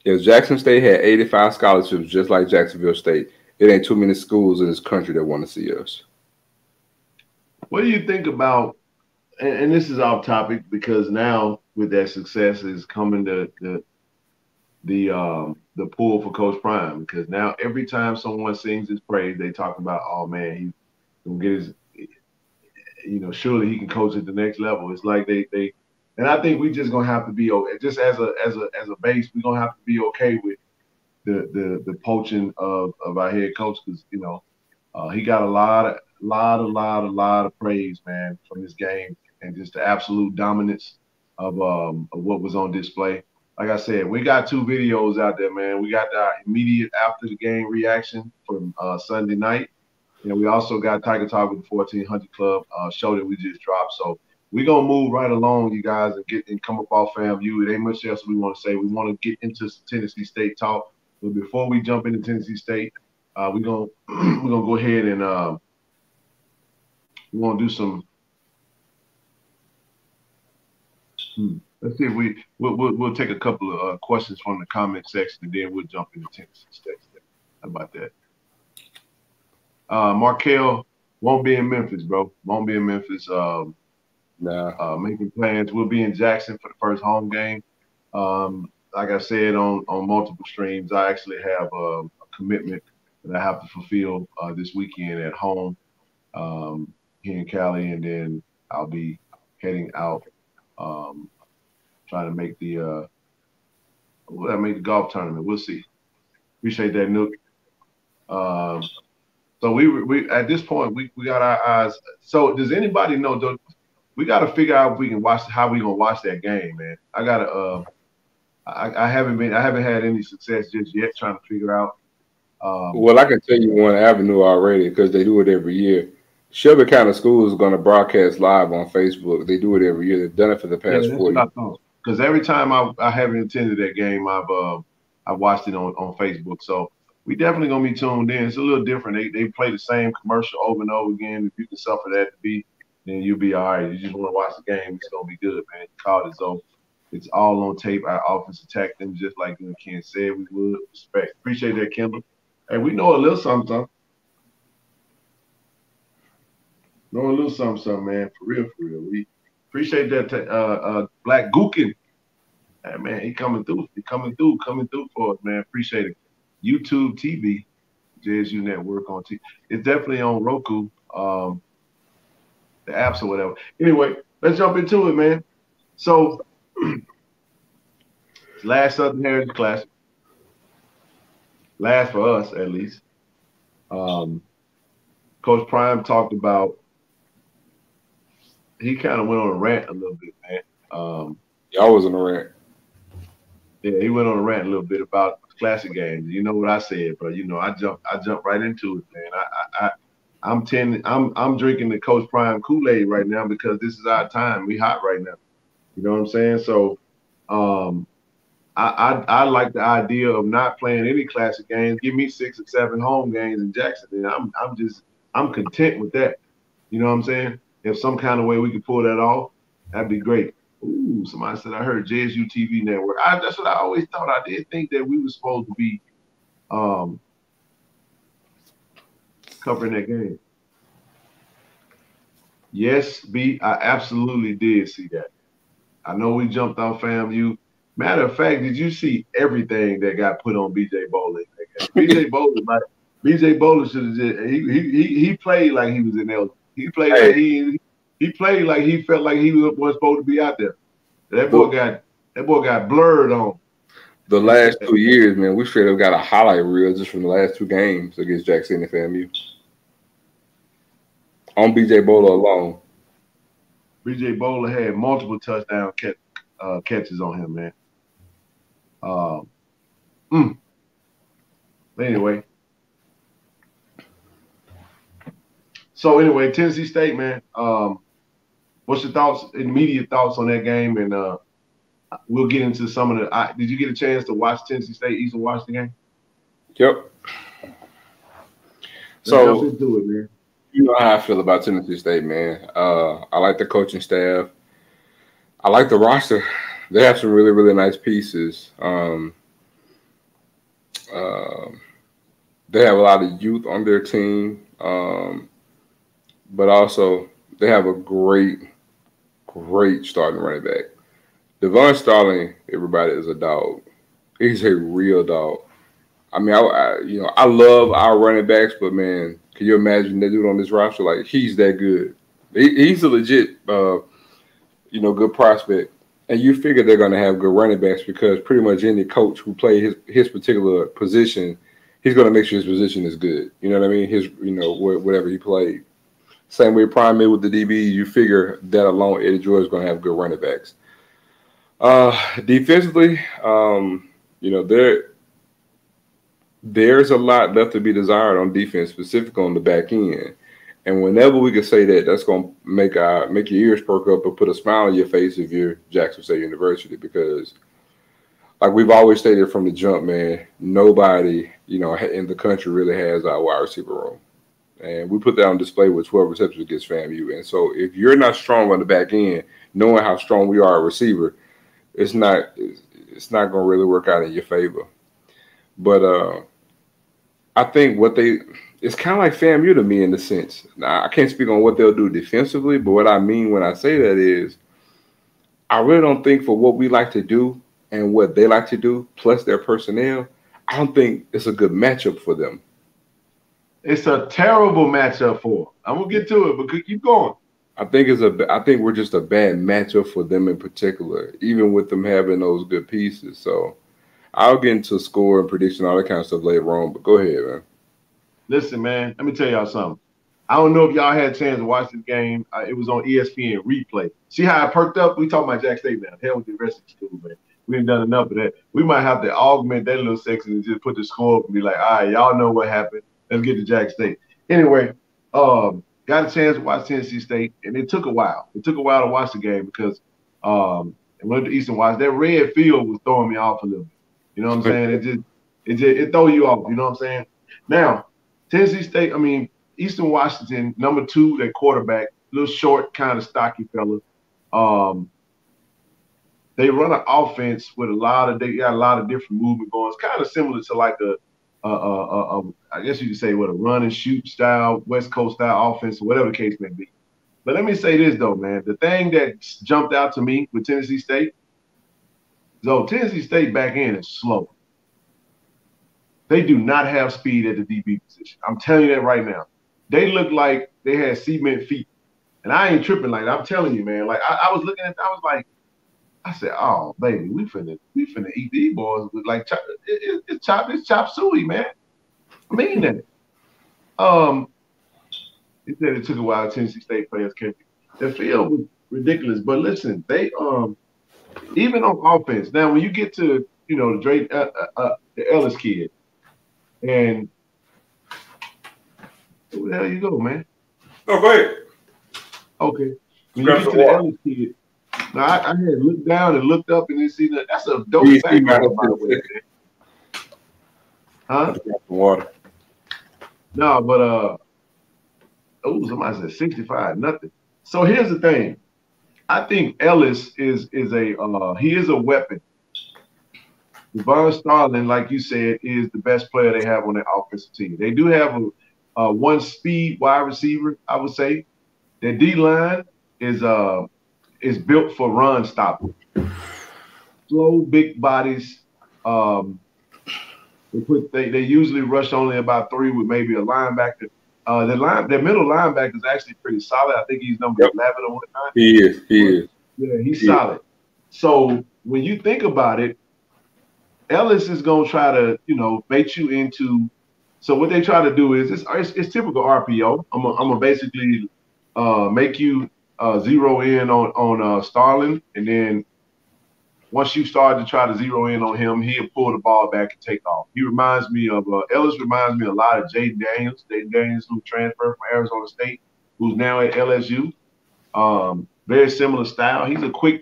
If Jackson State had 85 scholarships just like Jacksonville State, it ain't too many schools in this country that want to see us. What do you think about, and this is off topic because now with that success is coming the pull for Coach Prime, because now every time someone sings his praise, they talk about, oh man, he's gonna get his, surely he can coach at the next level. It's like they and I think we just gonna have to be okay, just as a base, we're gonna have to be okay with the poaching of our head coach, because he got a lot of praise, man, from this game and just the absolute dominance of what was on display. Like I said, we got 2 videos out there, man. We got the immediate after the game reaction from Sunday night. And we also got Tiger Talk with the 1400 Club show that we just dropped. So we're going to move right along, you guys, and come up off FAMU. There ain't much else we want to say. We want to get into Tennessee State talk. But before we jump into Tennessee State, we're gonna go ahead and we're gonna do some. Let's see if we'll take a couple of questions from the comment section, and then we'll jump into Tennessee State. How about that? Markel won't be in Memphis, bro. Won't be in Memphis. Making plans. We'll be in Jackson for the first home game. Like I said on multiple streams, I actually have a commitment that I have to fulfill this weekend at home here in Cali, and then I'll be heading out trying to make the golf tournament. We'll see. Appreciate that, Nook. So we at this point we got our eyes. So does anybody know? We got to figure out if we can how we gonna watch that game, man. I gotta. I haven't had any success just yet trying to figure out. Well, I can tell you one avenue already because they do it every year. Shelby County School is going to broadcast live on Facebook. They do it every year. They've done it for the past 4 years. Because every time I haven't attended that game, I've watched it on Facebook. So we definitely gonna be tuned in. It's a little different. They play the same commercial over and over again. If you can suffer that to be, then you'll be all right. You just want to watch the game. It's gonna be good, man. Call it so. It's all on tape. Our offense attacked them just like Ken said we would. Respect. Appreciate that, Kendall. Hey, we know a little something. Know a little something, man. For real. We appreciate that. Black Gookin. Hey, man, he coming through. Coming through for us, man. Appreciate it. YouTube TV, JSU Network on TV. It's definitely on Roku, the apps or whatever. Anyway, let's jump into it, man. So, last Southern Heritage Classic. Last for us, at least. Coach Prime talked about, he kind of went on a rant a little bit, man. Y'all was on a rant. Yeah, he went on a rant a little bit about classic games. You know what I said, bro. I jumped right into it, man. I'm drinking the Coach Prime Kool-Aid right now because this is our time. We hot right now. You know what I'm saying? So I like the idea of not playing any classic games. Give me 6 or 7 home games in Jackson. And I'm content with that. You know what I'm saying? If some kind of way we could pull that off, that'd be great. Ooh, somebody said I heard JSU TV Network. That's what I always thought. I did think that we were supposed to be covering that game. Yes, B, I absolutely did see that. I know we jumped on FAMU. Matter of fact, did you see everything that got put on BJ Bowler? BJ Bowler should have just he played like he was in Ellis. He played like he played like he felt like he was supposed to be out there. That boy got blurred on. The last 2 years, man, we straight up got a highlight reel just from the last 2 games against Jackson and FAMU. On BJ Bowler alone. BJ Bowler had multiple touchdown catches on him, man. Anyway. So anyway, Tennessee State, man. What's your immediate thoughts on that game? And we'll get into some of the. Did you get a chance to watch Tennessee State Eastern Washington game? Yep. Let's jump into it, man. You know how I feel about Tennessee State, man. I like the coaching staff. I like the roster. They have some really, really nice pieces. They have a lot of youth on their team, but also they have a great starting running back. Devon Starling, everybody, is a dog. He's a real dog. I mean, I love our running backs, but man, can you imagine that dude on this roster? Like, he's that good. He's a legit, good prospect. And you figure they're going to have good running backs because pretty much any coach who plays his particular position, he's going to make sure his position is good. You know what I mean? Whatever he played. Same way Prime made with the DB, you figure that alone, Eddie George is going to have good running backs. Defensively, there's a lot left to be desired on defense, specifically on the back end. And whenever we can say that, that's going to make your ears perk up and put a smile on your face if you're Jackson State University, because like we've always stated from the jump, man, nobody, in the country really has our wide receiver room. And we put that on display with 12 receptions against FAMU. And so if you're not strong on the back end, knowing how strong we are at receiver, it's not going to really work out in your favor. But I think it's kind of like FAMU to me in the sense. Now, I can't speak on what they'll do defensively, but what I mean when I say that is I really don't think for what we like to do and what they like to do, plus their personnel, I don't think it's a good matchup for them. It's a terrible matchup for them. I'm going to get to it, but keep going. I think we're just a bad matchup for them in particular, even with them having those good pieces. So I'll get into score and prediction, all that kind of stuff later on, but go ahead, man. Listen, man, let me tell y'all something. I don't know if y'all had a chance to watch this game. It was on ESPN replay. See how I perked up? We talking about Jack State now. Hell with the rest of the school, man. We ain't done enough of that. We might have to augment that little section and just put the score up and be like, all right, y'all know what happened. Let's get to Jack State. Anyway, got a chance to watch Tennessee State, and it took a while. It took a while to watch the game because I went to Eastern Watch. That red field was throwing me off a little bit. You know what I'm saying? It throw you off. You know what I'm saying? Now, Tennessee State, Eastern Washington, number 2, their quarterback, little short, kind of stocky fella. They run an offense with they got a lot of different movement going. It's kind of similar to like I guess you could say what a run and shoot style, West Coast style offense, or whatever the case may be. But let me say this though, man. The thing that jumped out to me with Tennessee State, Tennessee State back end is slow. They do not have speed at the DB position. I'm telling you that right now. They look like they had cement feet. And I ain't tripping like that. I'm telling you, man. Like I was looking at that, I said, oh baby, we finna eat these boys with like it's chop suey, man. I mean that. It said it took a while. Tennessee State players came. The field was ridiculous, but listen, they even on offense. Now, when you get to the Drake, the Ellis kid, and where the hell you go, man? Oh, go ahead. Okay. When you get to the Ellis kid, now I had looked down and looked up and then see that that's a dope background, by the way, man. Huh? Water. No, but somebody said 65, nothing. So here's the thing. I think Ellis is a weapon. Devon Starling, like you said, is the best player they have on their offensive team. They do have a one speed wide receiver, I would say. Their D line is built for run stopping. Slow, big bodies. They usually rush only about 3 with maybe a linebacker. Their middle linebacker is actually pretty solid. I think he's number 11 or whatnot. He is. Yeah, he's solid. So when you think about it, Ellis is gonna try to, bait you into. So what they try to do is it's typical RPO. I'm gonna basically make you zero in on Starling, and then once you start to try to zero in on him, he'll pull the ball back and take off. Ellis reminds me a lot of Jaden Daniels. Jaden Daniels, who transferred from Arizona State, who's now at LSU. Very similar style. He's a quick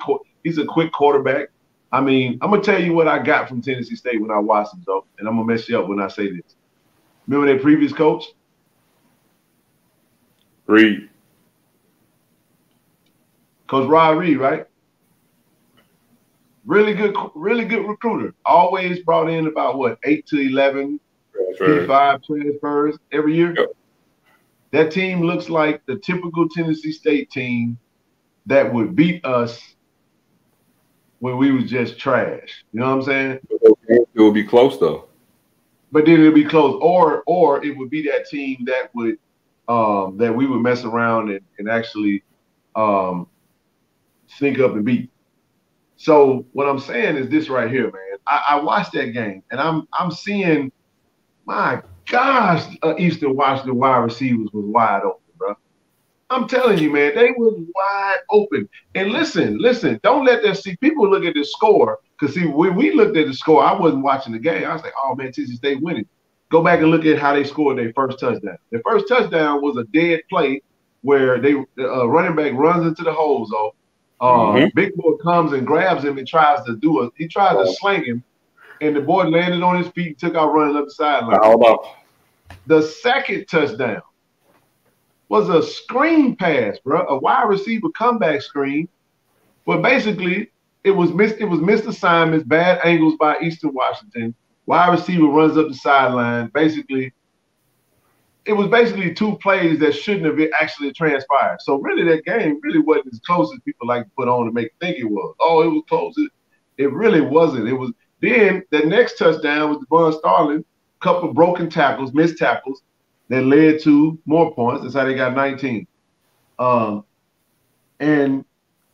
quarterback. I'm gonna tell you what I got from Tennessee State when I watched them, though, and I'm gonna mess you up when I say this. Remember their previous coach? Reed. Coach Rod Reed, right? Really good recruiter. Always brought in about what 8 to 11 P5 transfers every year. Yep. That team looks like the typical Tennessee State team that would beat us when we was just trash. You know what I'm saying? It will be close though. But then it'll be close, or it would be that team that would that we would mess around and actually sneak up and beat. So what I'm saying is this right here, man. I watched that game and I'm seeing, my gosh, Eastern Washington wide receivers was wide open, bro. I'm telling you, man, they was wide open. And listen, don't let that see. People look at the score, because see, when we looked at the score, I wasn't watching the game. I was like, oh man, Tennessee State winning. Go back and look at how they scored their first touchdown. Their first touchdown was a dead play where they running back runs into the hole zone. Big boy comes and grabs him and tries to sling him, and the boy landed on his feet and took out running up the sideline. The second touchdown was a screen pass, bro, a wide receiver comeback screen. But basically, it was missed assignments, bad angles by Eastern Washington. Wide receiver runs up the sideline. Basically, it was basically two plays that shouldn't have actually transpired. So really, that game really wasn't as close as people like to put on to make it think it was. Oh, it was close. It really wasn't. It was. Then the next touchdown was Devon Starling, couple of broken tackles, missed tackles, that led to more points. That's how they got 19. And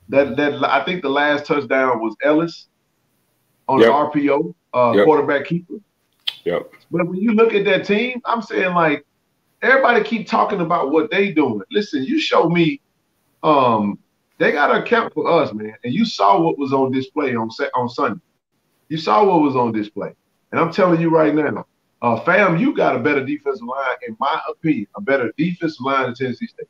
that I think the last touchdown was Ellis on the RPO, quarterback keeper. Yep. But when you look at that team, I'm saying, like, everybody keep talking about what they doing. Listen, you show me, they got to account for us, man. And you saw what was on display on Sunday. You saw what was on display. And I'm telling you right now, fam, you got a better defensive line, in my opinion, a better defensive line than Tennessee State.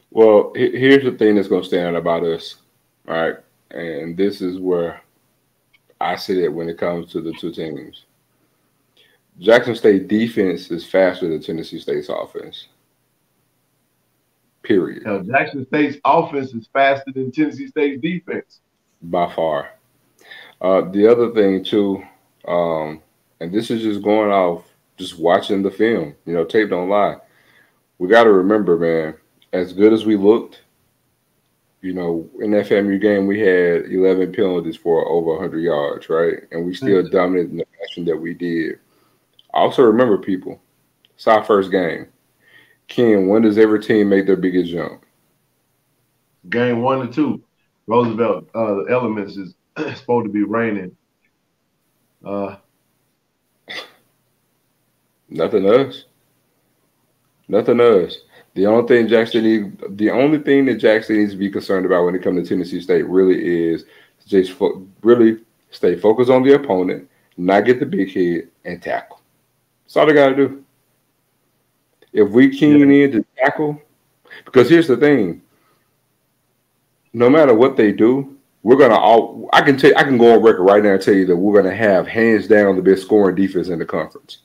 Well, here's the thing that's going to stand out about us, all right? And this is where I see it when it comes to the two teams. Jackson State defense is faster than Tennessee State's offense. Period. Now, Jackson State's offense is faster than Tennessee State's defense. By far. The other thing, too, and this is just going off, just watching the film. You know, tape don't lie. We got to remember, man, as good as we looked, you know, in that FAMU game, we had 11 penalties for over 100 yards, right? And we still dominated in the fashion that we did. Also remember, people, it's our first game. Ken, when does every team make their biggest jump? Game 1 and 2. Roosevelt, the elements is supposed to be raining. Nothing else. Nothing else. The only thing that Jackson needs to be concerned about when it comes to Tennessee State really is just really stay focused on the opponent, not get the big hit, and tackle. That's all they got to do. If we keen in to tackle, because here's the thing, no matter what they do, we're gonna I can go on record right now and tell you that we're gonna have hands down the best scoring defense in the conference.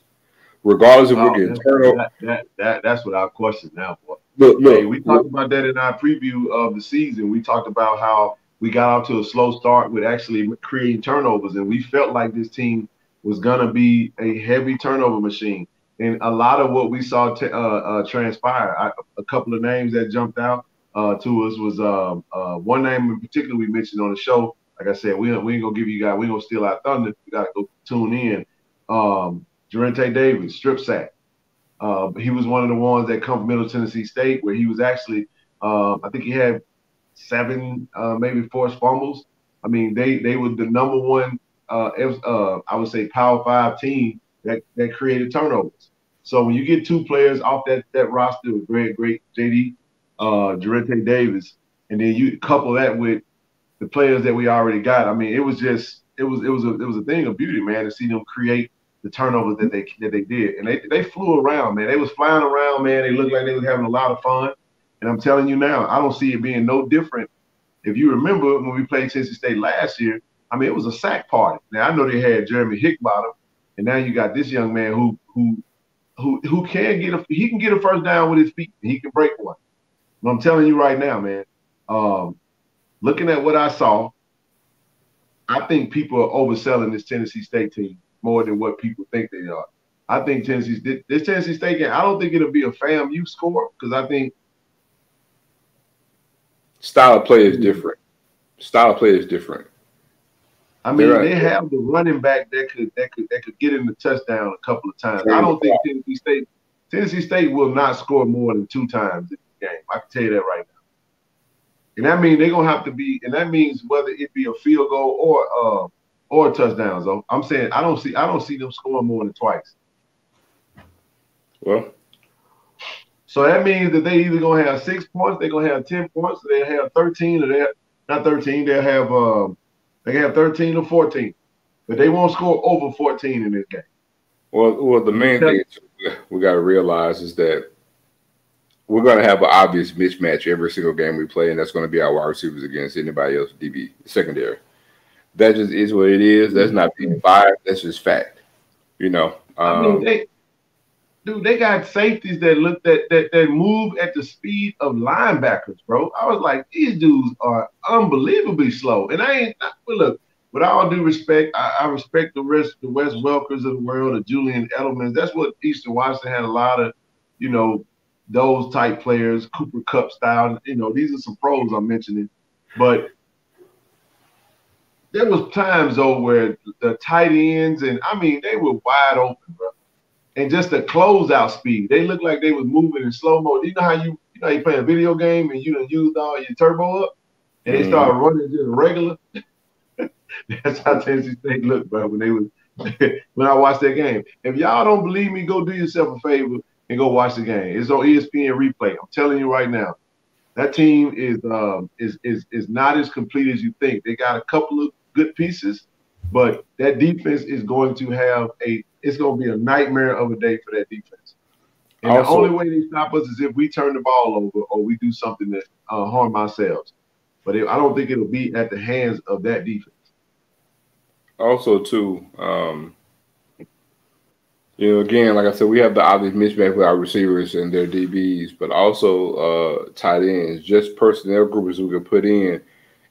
Regardless if we're getting turnover. That's without question now, boy. Look, hey, we talked about that in our preview of the season. We talked about how we got off to a slow start with actually creating turnovers, and we felt like this team was going to be a heavy turnover machine. And a lot of what we saw transpire, a couple of names that jumped out to us was one name in particular we mentioned on the show. Like I said, we ain't going to give you guys, we ain't going to steal our thunder. You got to go tune in. Jarente Davis, strip sack. He was one of the ones that come from Middle Tennessee State, where he was actually, I think he had 7, maybe forced fumbles. I mean, they were the number one, I would say, Power 5 team that created turnovers. So when you get 2 players off that roster with great JD, Jarente Davis, and then you couple that with the players that we already got, I mean, it was a thing of beauty, man, to see them create the turnovers that they did. And they flew around, man. They was flying around, man. They looked like they was having a lot of fun. And I'm telling you now, I don't see it being no different. If you remember when we played Tennessee State last year, I mean, it was a sack party. Now, I know they had Jeremy Hickbottom, and now you got this young man who can get a first down with his feet, and he can break one. And I'm telling you right now, man, looking at what I saw, I think people are overselling this Tennessee State team more than what people think they are. I think this Tennessee State game, I don't think it'll be a FAMU score because I think style of play is different. Style of play is different. I mean, they have the running back that could get in the touchdown a couple of times. I don't think Tennessee State will not score more than 2 times in the game. I can tell you that right now. And that means they're gonna have to be, and that means whether it be a field goal or touchdowns. So I'm saying I don't see them scoring more than twice. Well, so that means that they either gonna have 6 points, they're gonna have 10 points, or they have 13, or they not 13. They'll have they can have 13 or 14, but they won't score over 14 in this game. Well, the main thing we got to realize is that we're going to have an obvious mismatch every single game we play, and that's going to be our wide receivers against anybody else DB secondary. That just is what it is. That's not being biased. That's just fact. You know. I mean, they got safeties that move at the speed of linebackers, bro. I was like, these dudes are unbelievably slow. And look, with all due respect, I respect the Wes Welkers of the world, the Julian Edelmans. That's what Eastern Washington had a lot of, those type players, Cooper Kupp style. These are some pros I'm mentioning. But there was times, though, where the tight ends, and, they were wide open, bro. And just the closeout speed. They looked like they was moving in slow-mo. You know how you play a video game and you done used all your turbo up? And they started running just regular? That's how Tennessee State looked, bro, when I watched that game. If y'all don't believe me, go do yourself a favor and go watch the game. It's on ESPN replay. I'm telling you right now. That team is not as complete as you think. They got a couple of good pieces, but that defense is going to have it's going to be a nightmare of a day for that defense. And the only way they stop us is if we turn the ball over or we do something that harm ourselves. But I don't think it'll be at the hands of that defense. Also, too, again, like I said, we have the obvious mismatch with our receivers and their DBs, but also tight ends, just personnel groupers we could put in.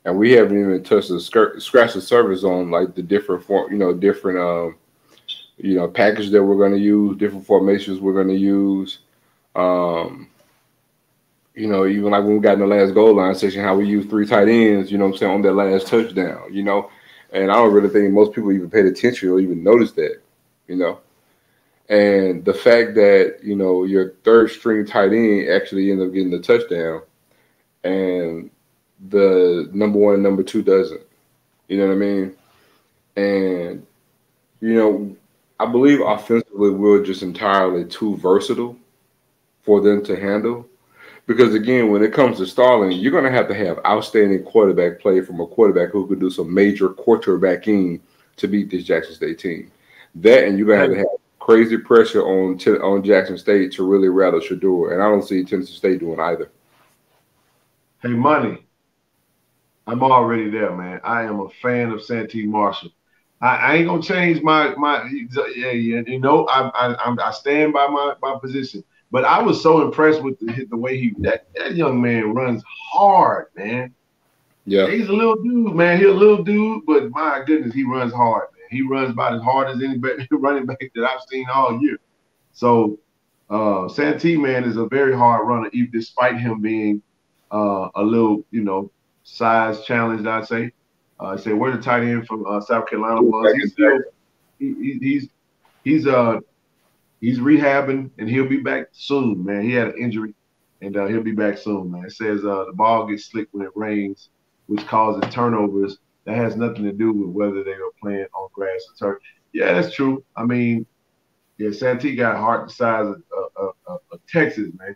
And we haven't even touched scratched the surface on like the different package that we're going to use, different formations we're going to use. Even like when we got in the last goal line section, how we use 3 tight ends, on that last touchdown, And I don't really think most people even paid attention or even noticed that, And the fact that, your third string tight end actually ended up getting the touchdown and the number 1 and number 2 doesn't. You know what I mean? And, I believe offensively we're just entirely too versatile for them to handle. Because, again, when it comes to stalling, you're going to have outstanding quarterback play from a quarterback who could do some major quarterbacking to beat this Jackson State team. That, and you're going to have crazy pressure on Jackson State to really rattle Shedeur. And I don't see Tennessee State doing either. Hey, Money, I'm already there, man. I am a fan of Santee Marshall. I ain't gonna change my I stand by my position. But I was so impressed with the way that young man runs hard, man. Yeah, he's a little dude, man. He's a little dude, but my goodness, he runs hard, man. He runs about as hard as any running back that I've seen all year. So Santee, man, is a very hard runner, even despite him being a little, size challenged, I'd say. I say where the tight end from South Carolina was. He's rehabbing and he'll be back soon, man. He had an injury and he'll be back soon, man. It says the ball gets slick when it rains, which causes turnovers. That has nothing to do with whether they are playing on grass or turf. Yeah, that's true. Santee got a heart the size of Texas, man.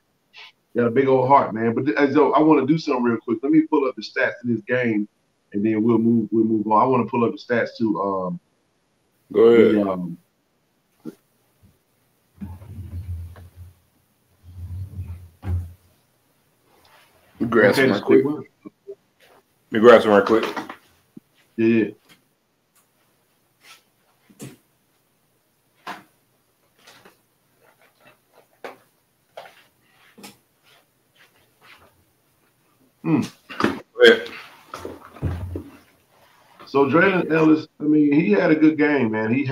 Got a big old heart, man. But I want to do something real quick. Let me pull up the stats of this game. And then we'll move on. I want to pull up the stats too. Go ahead. Let me grab some right quick. Yeah. So Draylon Ellis, I mean, he had a good game, man. He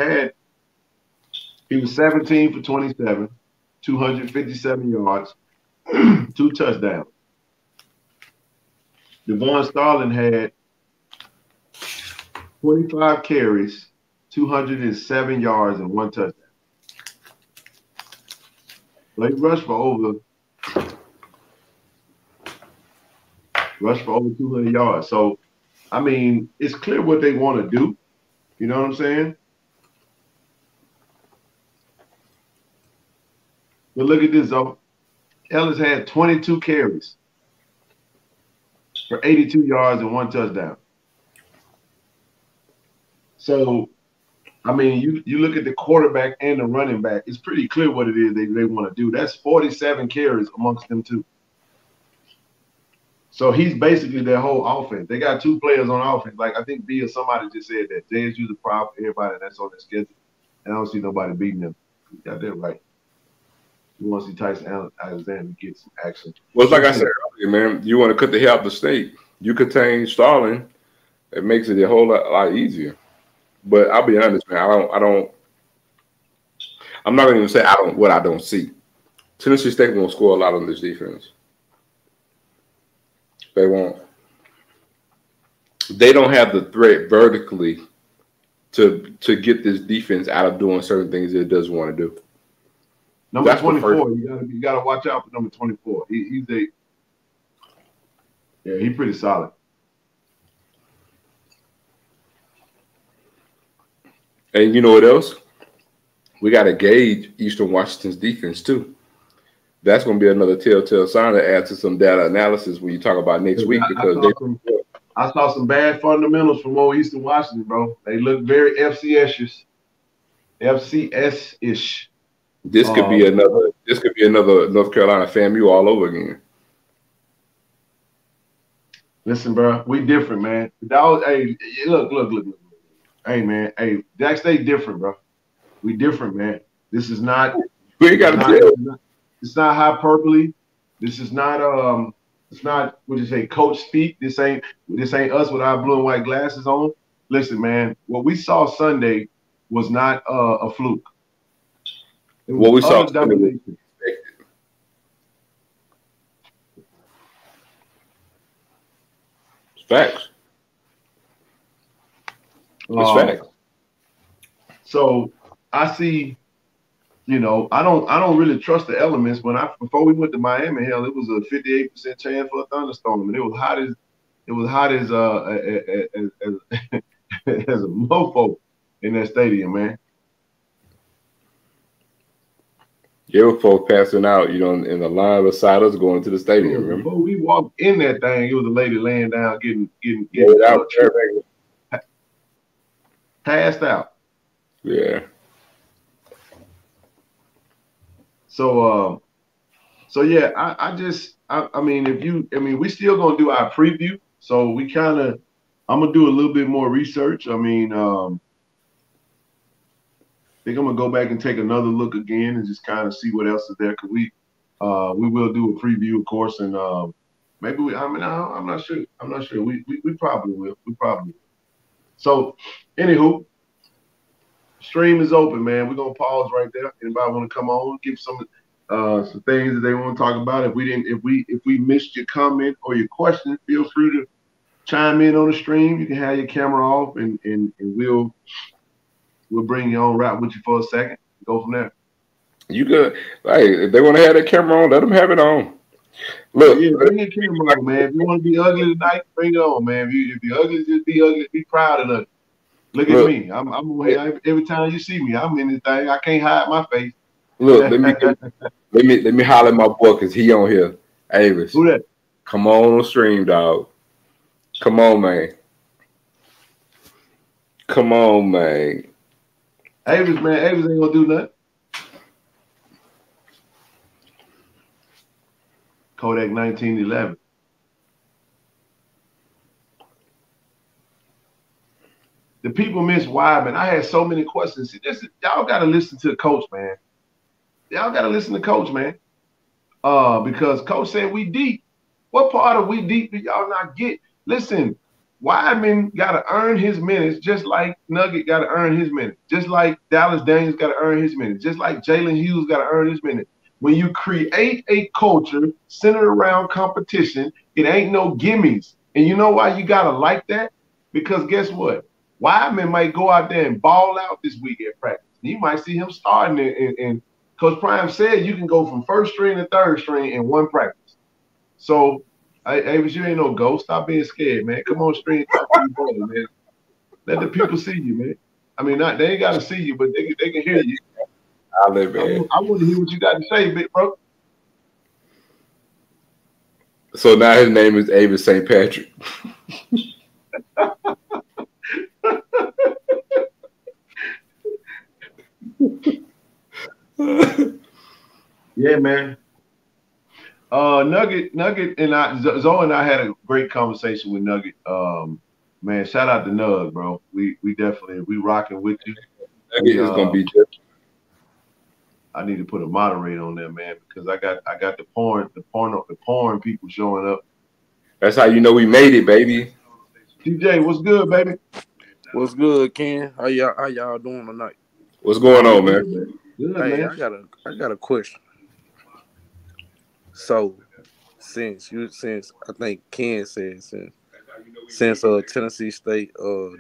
was 17 for 27, 257 yards, 2 touchdowns. Devon Starling had 25 carries, 207 yards, and 1 touchdown. So he rushed for over 200 yards. So, I mean, it's clear what they want to do. You know what I'm saying? But look at this, though. Ellis had 22 carries for 82 yards and 1 touchdown. So, I mean, you look at the quarterback and the running back, it's pretty clear what it is they want to do. That's 47 carries amongst them two. So he's basically their whole offense. They got 2 players on offense. Like I think B or somebody just said that. JSU's a prop for everybody that's on their schedule. And I don't see nobody beating them. You got that right. You want to see Tyson Alexander get some action. Well, it's like I said earlier, man, you want to cut the hair off the snake. You contain Starling, it makes it a whole lot easier. But I'll be honest, man, I'm not going to say what I don't see. Tennessee State won't score a lot on this defense. They won't. They don't have the threat vertically to get this defense out of doing certain things it doesn't want to do. Number 24, you gotta watch out for number 24. He's pretty solid. And you know what else? We got to gauge Eastern Washington's defense too. That's going to be another telltale sign to add to some data analysis when you talk about next week because I saw some bad fundamentals from old Eastern Washington, bro. They look very FCS-ish. This could be another North Carolina FAMU all over again. Listen, bro, we different, man. Hey, look. Hey, man. Hey, Jack State different, bro. We different, man. This is not. We ain't got to tell. It's not hyperbole. This is not it's not what you say, coach speak. This ain't us with our blue and white glasses on. Listen, man, what we saw Sunday was not a fluke. What we saw Sunday was expected. Facts. It's facts. So I see. You know, I don't really trust the elements. Before we went to Miami, hell, it was a 58% chance for a thunderstorm, and it was hot as as a mofo in that stadium, man. Yeah, folks passing out, you know, in the line beside us going to the stadium. Remember? Before we walked in that thing, it was a lady laying down, getting out passed out. Yeah. So yeah, I mean, we still gonna do our preview. So I'm gonna do a little bit more research. I mean, I think I'm gonna go back and take another look again and just kind of see what else is there. Cause we will do a preview, of course, and maybe I'm not sure. We probably will. So, anywho. Stream is open, man. We're gonna pause right there. Anybody want to come on, give some things that they want to talk about? If we missed your comment or your question, feel free to chime in on the stream. You can have your camera off, and we'll bring you on right with you for a second. Go from there. You good? Hey, if they want to have their camera on, let them have it on. Look, yeah, bring your camera on, man. If you want to be ugly tonight, bring it on, man. If you're ugly, just be ugly. Be proud of it. Look at me. I'm here. Every time you see me, I'm in this thing. I can't hide my face. Look, let me holler at my boy because he on here. Avis. Who that? Come on the stream, dog. Come on, man. Come on, man. Avis ain't gonna do nothing. Kodak 1911. The people miss Wyman. I had so many questions. See, y'all got to listen to the coach, man. Y'all got to listen to coach, man. Because coach said we deep. What part of we deep do y'all not get? Listen, Wyman got to earn his minutes, just like Nugget got to earn his minutes, just like Dallas Daniels got to earn his minutes, just like Jalen Hughes got to earn his minutes. When you create a culture centered around competition, it ain't no gimmies. And you know why you got to like that? Because guess what? Wyman might go out there and ball out this week at practice. You might see him starting, and Coach Prime said you can go from first string to third string in one practice. So, Avis, you ain't no ghost. Stop being scared, man. Come on, string, talk to you, brother, man. Let the people see you, man. I mean, they ain't got to see you, but they can hear you. I want to hear what you got to say, big bro. So now his name is Avis St. Patrick. Yeah, man. Nugget, and Zoe and I had a great conversation with Nugget. Man, shout out to Nug, bro. We definitely rocking with you. Nugget is gonna be different. I need to put a moderator on there, man, because I got the porn people showing up. That's how you know we made it, baby. TJ, what's good, baby? What's good, Ken? How y'all doing tonight? What's going on, man? Good, Hey, man. I got a question. So, since I think Ken said since Tennessee State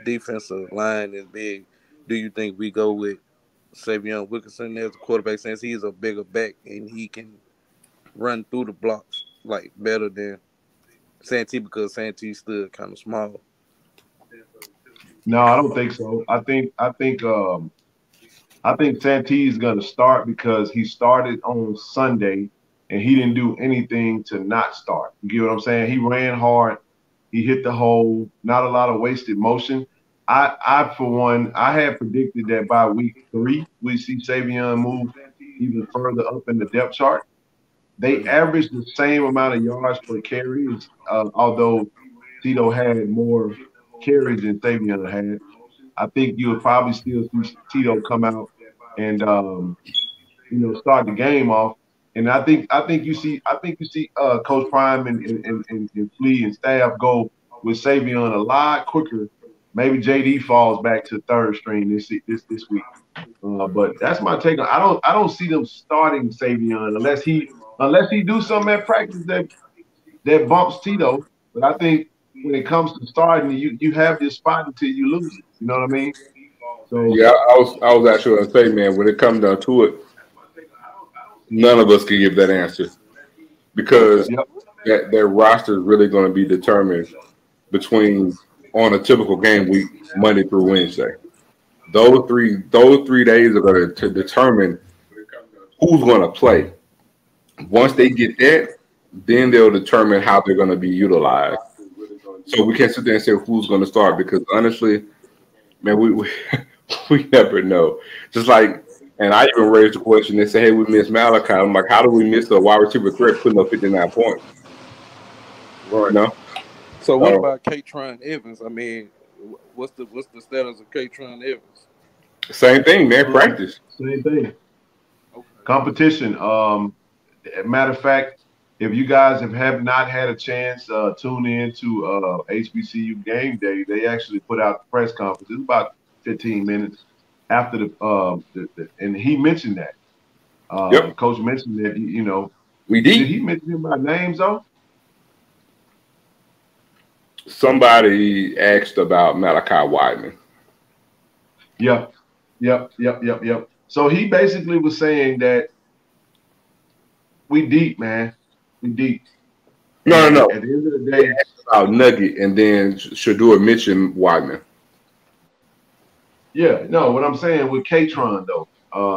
defensive line is big, do you think we go with Savion Wilkinson as a quarterback since he's a bigger back and he can run through the blocks like better than Santee because Santee's still kind of small? No, I don't think so. I think Santee's gonna start because he started on Sunday and he didn't do anything to not start. You get what I'm saying? He ran hard, he hit the hole, not a lot of wasted motion. I for one, I had predicted that by week 3 we see Savion move even further up in the depth chart. They averaged the same amount of yards per carry, although Tito had more carries than Savion had. I think you'll probably still see Tito come out and start the game off. And I think you see Coach Prime and Flea and staff go with Savion a lot quicker. Maybe JD falls back to third string this week. But that's my take on. I don't see them starting Savion unless he do something at practice that bumps Tito. But I think when it comes to starting, you have this spot until you lose it. You know what I mean? So yeah, I was actually gonna say, man, when it comes down to it, none of us can give that answer because that roster is really going to be determined between on a typical game week, Monday through Wednesday. Those three days are going to determine who's going to play. Once they get that, then they'll determine how they're going to be utilized. So we can't sit there and say who's going to start because honestly, man, we never know. Just like, and I even raised the question. They say, "Hey, we missed Malachi." I'm like, "How do we miss a wide receiver threat putting up 59 points?" Right. No. So what about Katron Evans? I mean, what's the status of Katron Evans? Same thing, man. Practice. Same thing. Okay. Competition. Matter of fact, if you guys have not had a chance, tune in to HBCU Game Day. They actually put out the press conference. It's about 15 minutes after the and he mentioned that. Coach mentioned that. We did. Did he mention him by names though? Somebody asked about Malachi Wideman. Yep. So he basically was saying that we deep, man. We deep. No. At the end of the day, about Nugget, and then Shador mentioned Wideman. Yeah, no. What I'm saying with Katron though,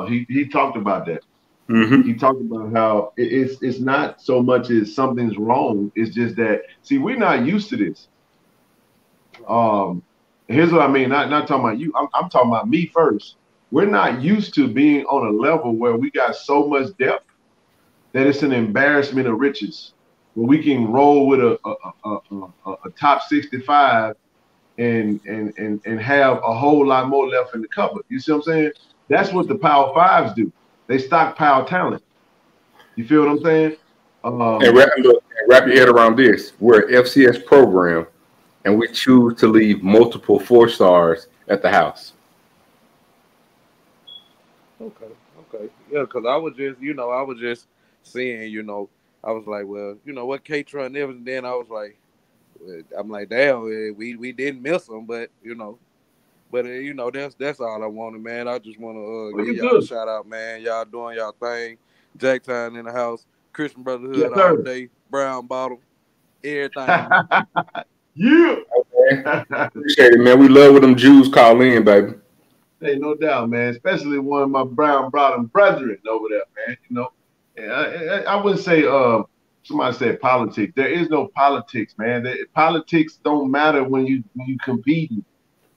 he talked about that. Mm-hmm. He talked about how it's not so much as something's wrong. It's just that we're not used to this. Here's what I mean. Not talking about you. I'm talking about me first. We're not used to being on a level where we got so much depth that it's an embarrassment of riches, where we can roll with a top 65 and have a whole lot more left in the cupboard. You see what I'm saying? That's what the Power Fives do. They stockpile talent. You feel what I'm saying? And wrap your head around this. We're an FCS program, and we choose to leave multiple 4 stars at the house. Okay, okay, yeah, because I was just, I was just seeing, I was like, well, what K-Tron Evans, and then I was like, I'm like, damn, we didn't miss him, but that's all I wanted, man. I just want to Oh, give you y'all a good? shout out, man. Y'all doing y'all thing. Jack Time in the house, Christian Yes, Brotherhood all sir. day, Brown Bottom, everything. Yeah. Okay. Appreciate it, man. We love when them Jews call in, baby. Hey, no doubt, man. Especially one of my brown bottom brethren over there, man. And I wouldn't say somebody said politics. There is no politics, man. Politics don't matter when you competing.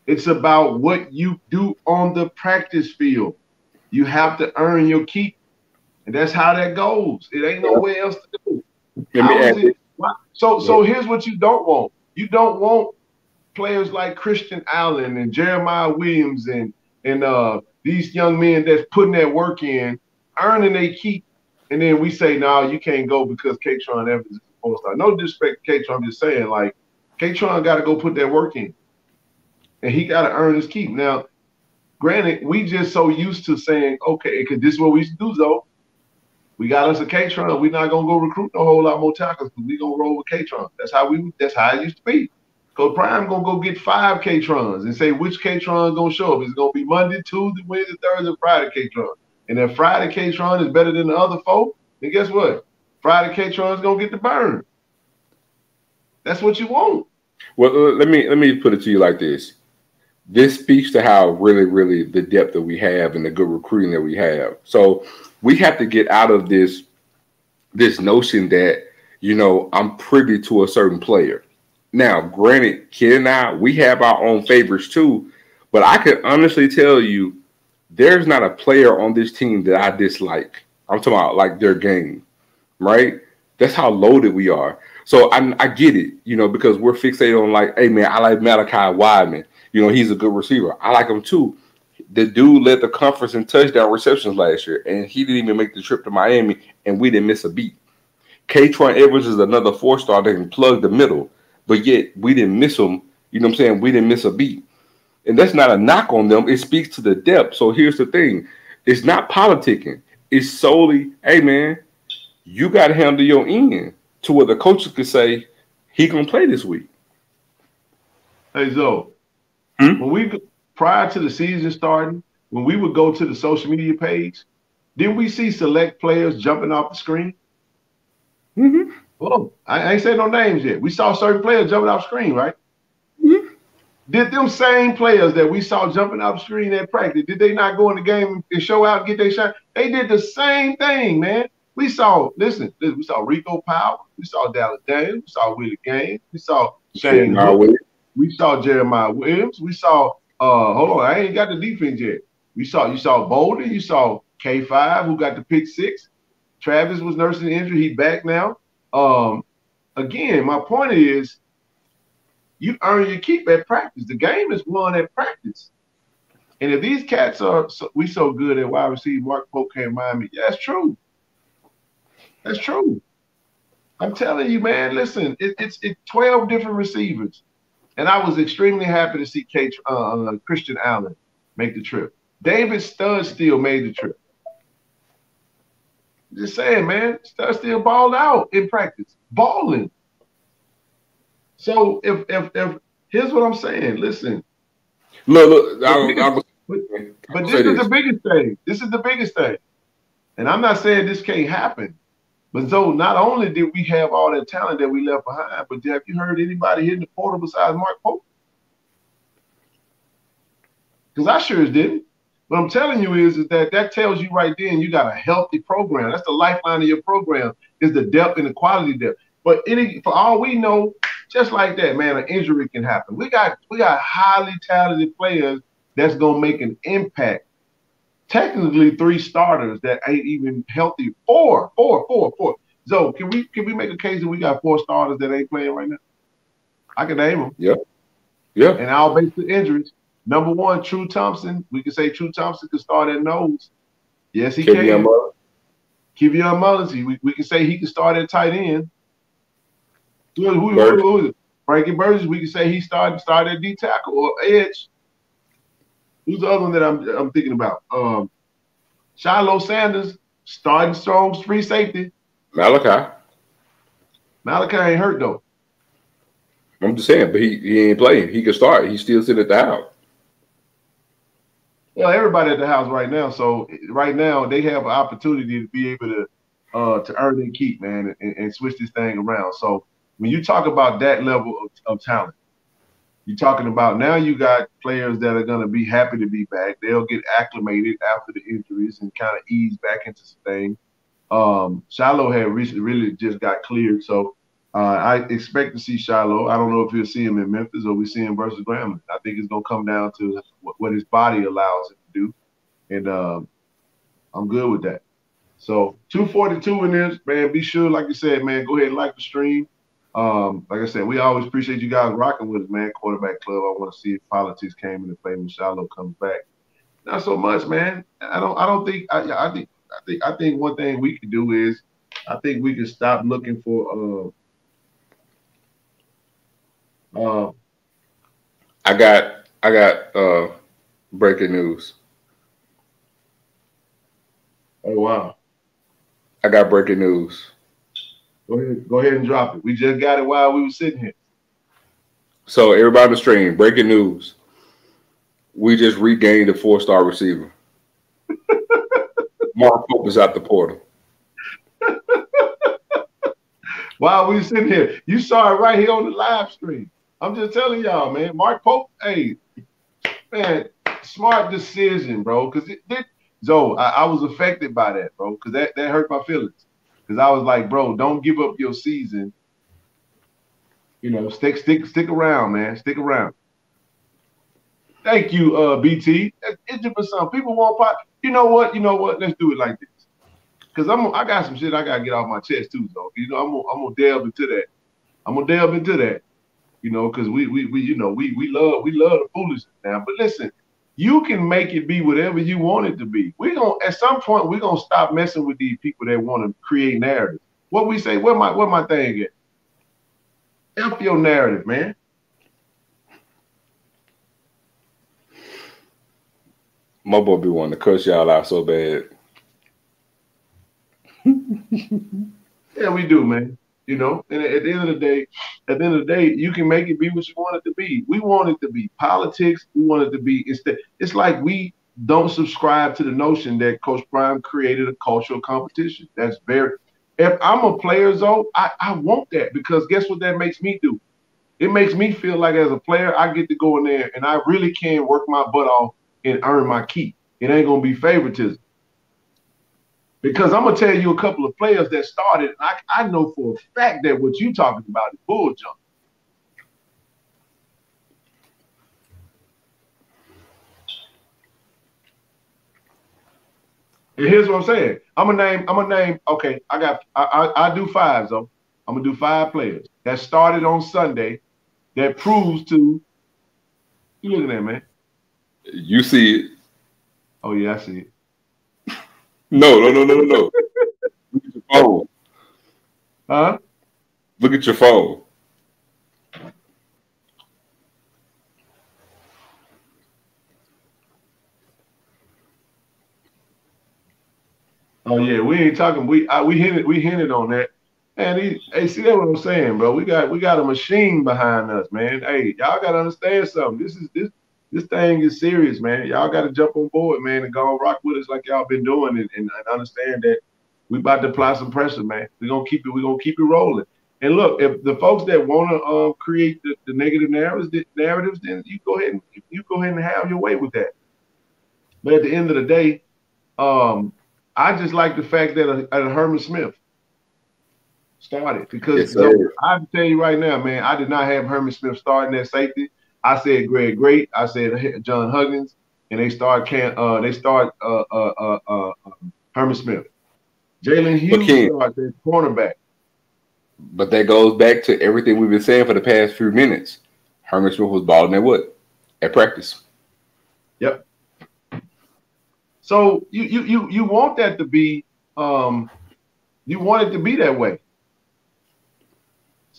It's about what you do on the practice field. You have to earn your keep, and that's how that goes. It ain't nowhere else to go. Let me How is add it? this. So here's what you don't want. You don't want players like Christian Allen and Jeremiah Williams and these young men that's putting that work in, earning they keep, and then we say, no, you can't go because K-Tron Evans is a four-star. No disrespect to K-Tron, I'm just saying, like, K-Tron got to go put that work in, and he got to earn his keep. Now, granted, we just so used to saying, okay, because this is what we used to do, though. We got us a K-Tron. We're not gonna go recruit a whole lot more tackles because we gonna roll with K-Tron. That's how it used to be. Coach Prime gonna go get 5 K-Trons and say which K-Tron gonna show up. It's gonna be Monday, Tuesday, Wednesday, Thursday, Friday K-Tron. And if Friday K-Tron is better than the other 4, then guess what? Friday K-Tron is gonna get the burn. That's what you want. Well, let me put it to you like this. This speaks to how really, really the depth that we have and the good recruiting that we have. So we have to get out of this notion that, I'm privy to a certain player. Now, granted, Kid and I, we have our own favorites too, but I can honestly tell you there's not a player on this team that I dislike. I'm talking about like their game, right? That's how loaded we are. So I get it, because we're fixated on like, hey, man, I like Malachi Wideman. He's a good receiver. I like him too. The dude led the conference in touchdown receptions last year, and he didn't even make the trip to Miami, and we didn't miss a beat. K-Tron Evans is another 4-star that can plug the middle, but yet we didn't miss him. You know what I'm saying? We didn't miss a beat. And that's not a knock on them. It speaks to the depth. So here's the thing. It's not politicking. It's solely, hey, man, you got to handle your end to where the coaches can say, he going to play this week. Hey, Zoe, when prior to the season starting, when we would go to the social media page, didn't we see select players jumping off the screen? Mm-hmm. Well, I ain't saying no names yet. We saw certain players jumping off screen, right? Mm-hmm. Did them same players that we saw jumping off screen at practice, did they not go in the game and show out and get their shot? They did the same thing, man. We saw Rico Powell, we saw Dallas Daniels, we saw Willie Gaines, we saw Shane Hook, we saw Jeremiah Williams, we saw hold on, I ain't got the defense yet. You saw Bolden, you saw K5 who got the pick 6. Travis was nursing the injury, he back now. Again, my point is you earn your keep at practice. The game is won at practice. And if these cats are we so good at wide receiver, Mark Pope can't remind me. Yeah, that's true. That's true. I'm telling you, man, listen, it's 12 different receivers. And I was extremely happy to see Christian Allen make the trip. David Studstill made the trip. Just saying, man, Studstill balled out in practice. Balling. So if here's what I'm saying, listen. Look, but this is the biggest thing. This is the biggest thing. And I'm not saying this can't happen. But so not only did we have all that talent that we left behind, but have you heard anybody hitting the portal besides Mark Pope? Because I sure didn't. What I'm telling you is that tells you right then you got a healthy program. That's the lifeline of your program is the depth and the quality depth. But for all we know, just like that, man, an injury can happen. We got highly talented players that's gonna make an impact. Technically 3 starters that ain't even healthy. Four. So can we make a case that we got 4 starters that ain't playing right now? I can name them. Yeah. And I'll base the injuries. Number 1, True Thompson. We can say True Thompson can start at nose. Yes, he can. Kevion Mullins. We can say he can start at tight end. Who is it? Frankie Burgess, we can say he started at D tackle or edge. Who's the other one that I'm thinking about? Shiloh Sanders starting strong free safety. Malachi ain't hurt though. I'm just saying, but he ain't playing. He can start. He's still sitting at the house. Well, everybody at the house right now. So right now they have an opportunity to be able to earn their keep, man, and switch this thing around. So when you talk about that level of talent, you're talking about now you got players that are going to be happy to be back. They'll get acclimated after the injuries and kind of ease back into some things. Shiloh had recently really just got cleared, so I expect to see Shiloh. I don't know if you'll see him in Memphis or we see him versus Grambling. I think it's going to come down to what his body allows him to do, and I'm good with that. So 242 in this, man. Be sure, like you said, man, go ahead and like the stream. Like I said, we always appreciate you guys rocking with us, man. Quarterback Club. I want to see if politics came into play when Shiloh comes back. Not so much, man. I think one thing we can do is I think we can stop looking for I got breaking news. Oh wow. I got breaking news. Go ahead and drop it. We just got it while we were sitting here. So everybody on the stream, breaking news. We just regained a 4-star receiver. Mark Pope is out the portal. While we were sitting here, you saw it right here on the live stream. I'm just telling y'all, man. Mark Pope, hey, man, smart decision, bro. Because I was affected by that, bro. Because that hurt my feelings. Because I was like, bro, don't give up your season. You know, stick around, man. Stick around. Thank you, BT. It's just for some people want pop. You know what? Let's do it like this. Because I got some shit I gotta get off my chest too, though. You know, I'm gonna delve into that. You know, because we love the foolishness now. But listen, you can make it be whatever you want it to be. At some point we're gonna stop messing with these people that want to create narratives. What we say, where my thing at? F your narrative, man. My boy be wanting to cuss y'all out so bad. Yeah, we do, man. You know, and at the end of the day, you can make it be what you want it to be. We want it to be politics. We want it to be instead. It's like we don't subscribe to the notion that Coach Prime created a cultural competition. That's very. If I'm a player, though, I want that because guess what that makes me do? It makes me feel like as a player, I get to go in there and I really can work my butt off and earn my keep. It ain't gonna be favoritism. Because I'm gonna tell you a couple of players that started. I know for a fact that what you talking about is bull jump. And here's what I'm saying. I'm gonna name. Okay, I do 5 though. I'm gonna do 5 players that started on Sunday that proves to. You looking at, man? You see it. Oh yeah, I see it. No. Look at your phone. Huh? Look at your phone. Oh yeah, we ain't talking. We hinted on that. And hey, see that what I'm saying, bro? We got a machine behind us, man. Hey, y'all gotta understand something. This thing is serious, man. Y'all gotta jump on board, man, and go and rock with us like y'all been doing, and understand that we about to apply some pressure, man. We're gonna keep it rolling. And look, if the folks that wanna create the negative narratives, then you go ahead and have your way with that. But at the end of the day, I just like the fact that Herman Smith started because I can tell you right now, man, I did not have Herman Smith starting at safety. I said Greg Great, I said John Huggins, and they start Herman Smith. Jalen Hughes starts at cornerback. But that goes back to everything we've been saying for the past few minutes. Herman Smith was balling at what? At practice. Yep. So you want that to be you want it to be that way.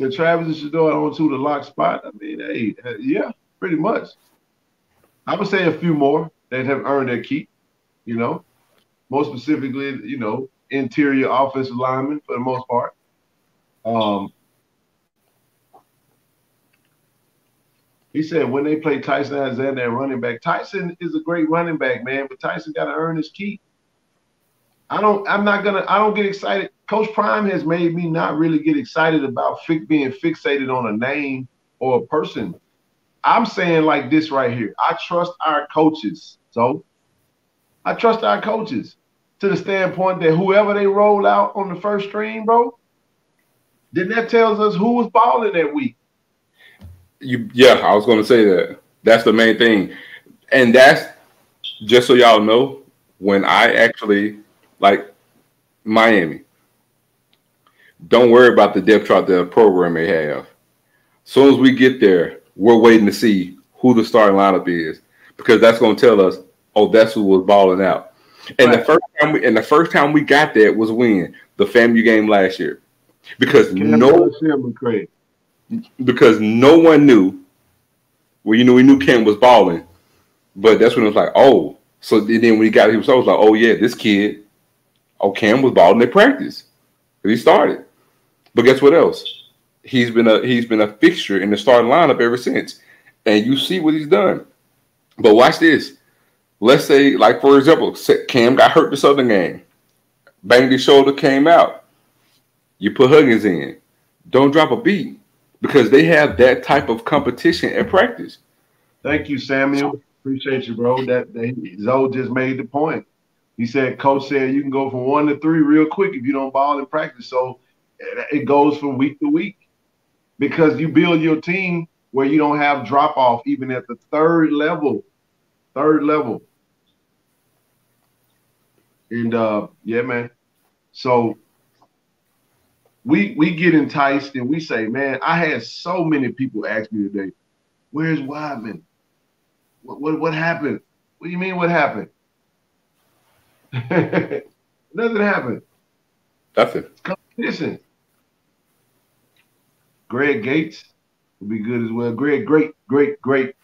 So Travis and Shador onto the lock spot. I mean, hey, yeah, pretty much. I would say a few more that have earned their keep, you know, more specifically, you know, interior offensive linemen for the most part. He said when they play Tyson Alexander at running back, Tyson is a great running back, man, but Tyson got to earn his keep. I don't get excited. Coach Prime has made me not really get excited about being fixated on a name or a person. I'm saying like this right here. I trust our coaches. So I trust our coaches to the standpoint that whoever they roll out on the first string, bro, then that tells us who was balling that week. Yeah, I was going to say that. That's the main thing. And that's, just so y'all know, when I actually, like Miami, don't worry about the depth chart the program may have. As soon as we get there, we're waiting to see who the starting lineup is, because that's going to tell us, oh, that's who was balling out. And right. the first time we got that was when the FAMU game last year, because no one knew. Well, you know, we knew Cam was balling, but that's when it was like, oh. So then when he got it, he was like, oh yeah, this kid, Cam was balling at practice. He started, but guess what else? He's been a fixture in the starting lineup ever since, and you see what he's done. But watch this. Let's say, like for example, Cam got hurt the Southern game, banged his shoulder, came out. You put Huggins in. Don't drop a beat, because they have that type of competition at practice. Thank you, Samuel. Appreciate you, bro. Zoe just made the point. He said, Coach said you can go from 1 to 3 real quick if you don't ball in practice. So it goes from week to week, because you build your team where you don't have drop off even at the third level. And yeah, man. So we get enticed and we say, man, I had so many people ask me today, where's Weidman? What happened? What do you mean what happened? Nothing happened. Nothing. It's competition. Greg Gates would be good as well. Greg, great. Grate.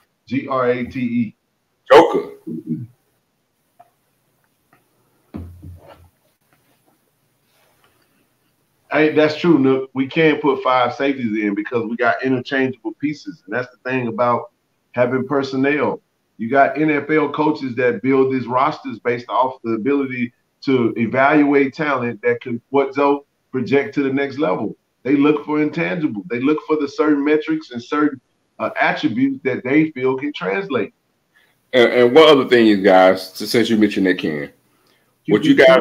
Joker. Hey, that's true, Nook. We can't put 5 safeties in because we got interchangeable pieces. And that's the thing about having personnel. You got NFL coaches that build these rosters based off the ability to evaluate talent that can project to the next level. They look for intangible. They look for the certain metrics and certain attributes that they feel can translate. And one other thing, you guys, since you mentioned that, Ken, what you guys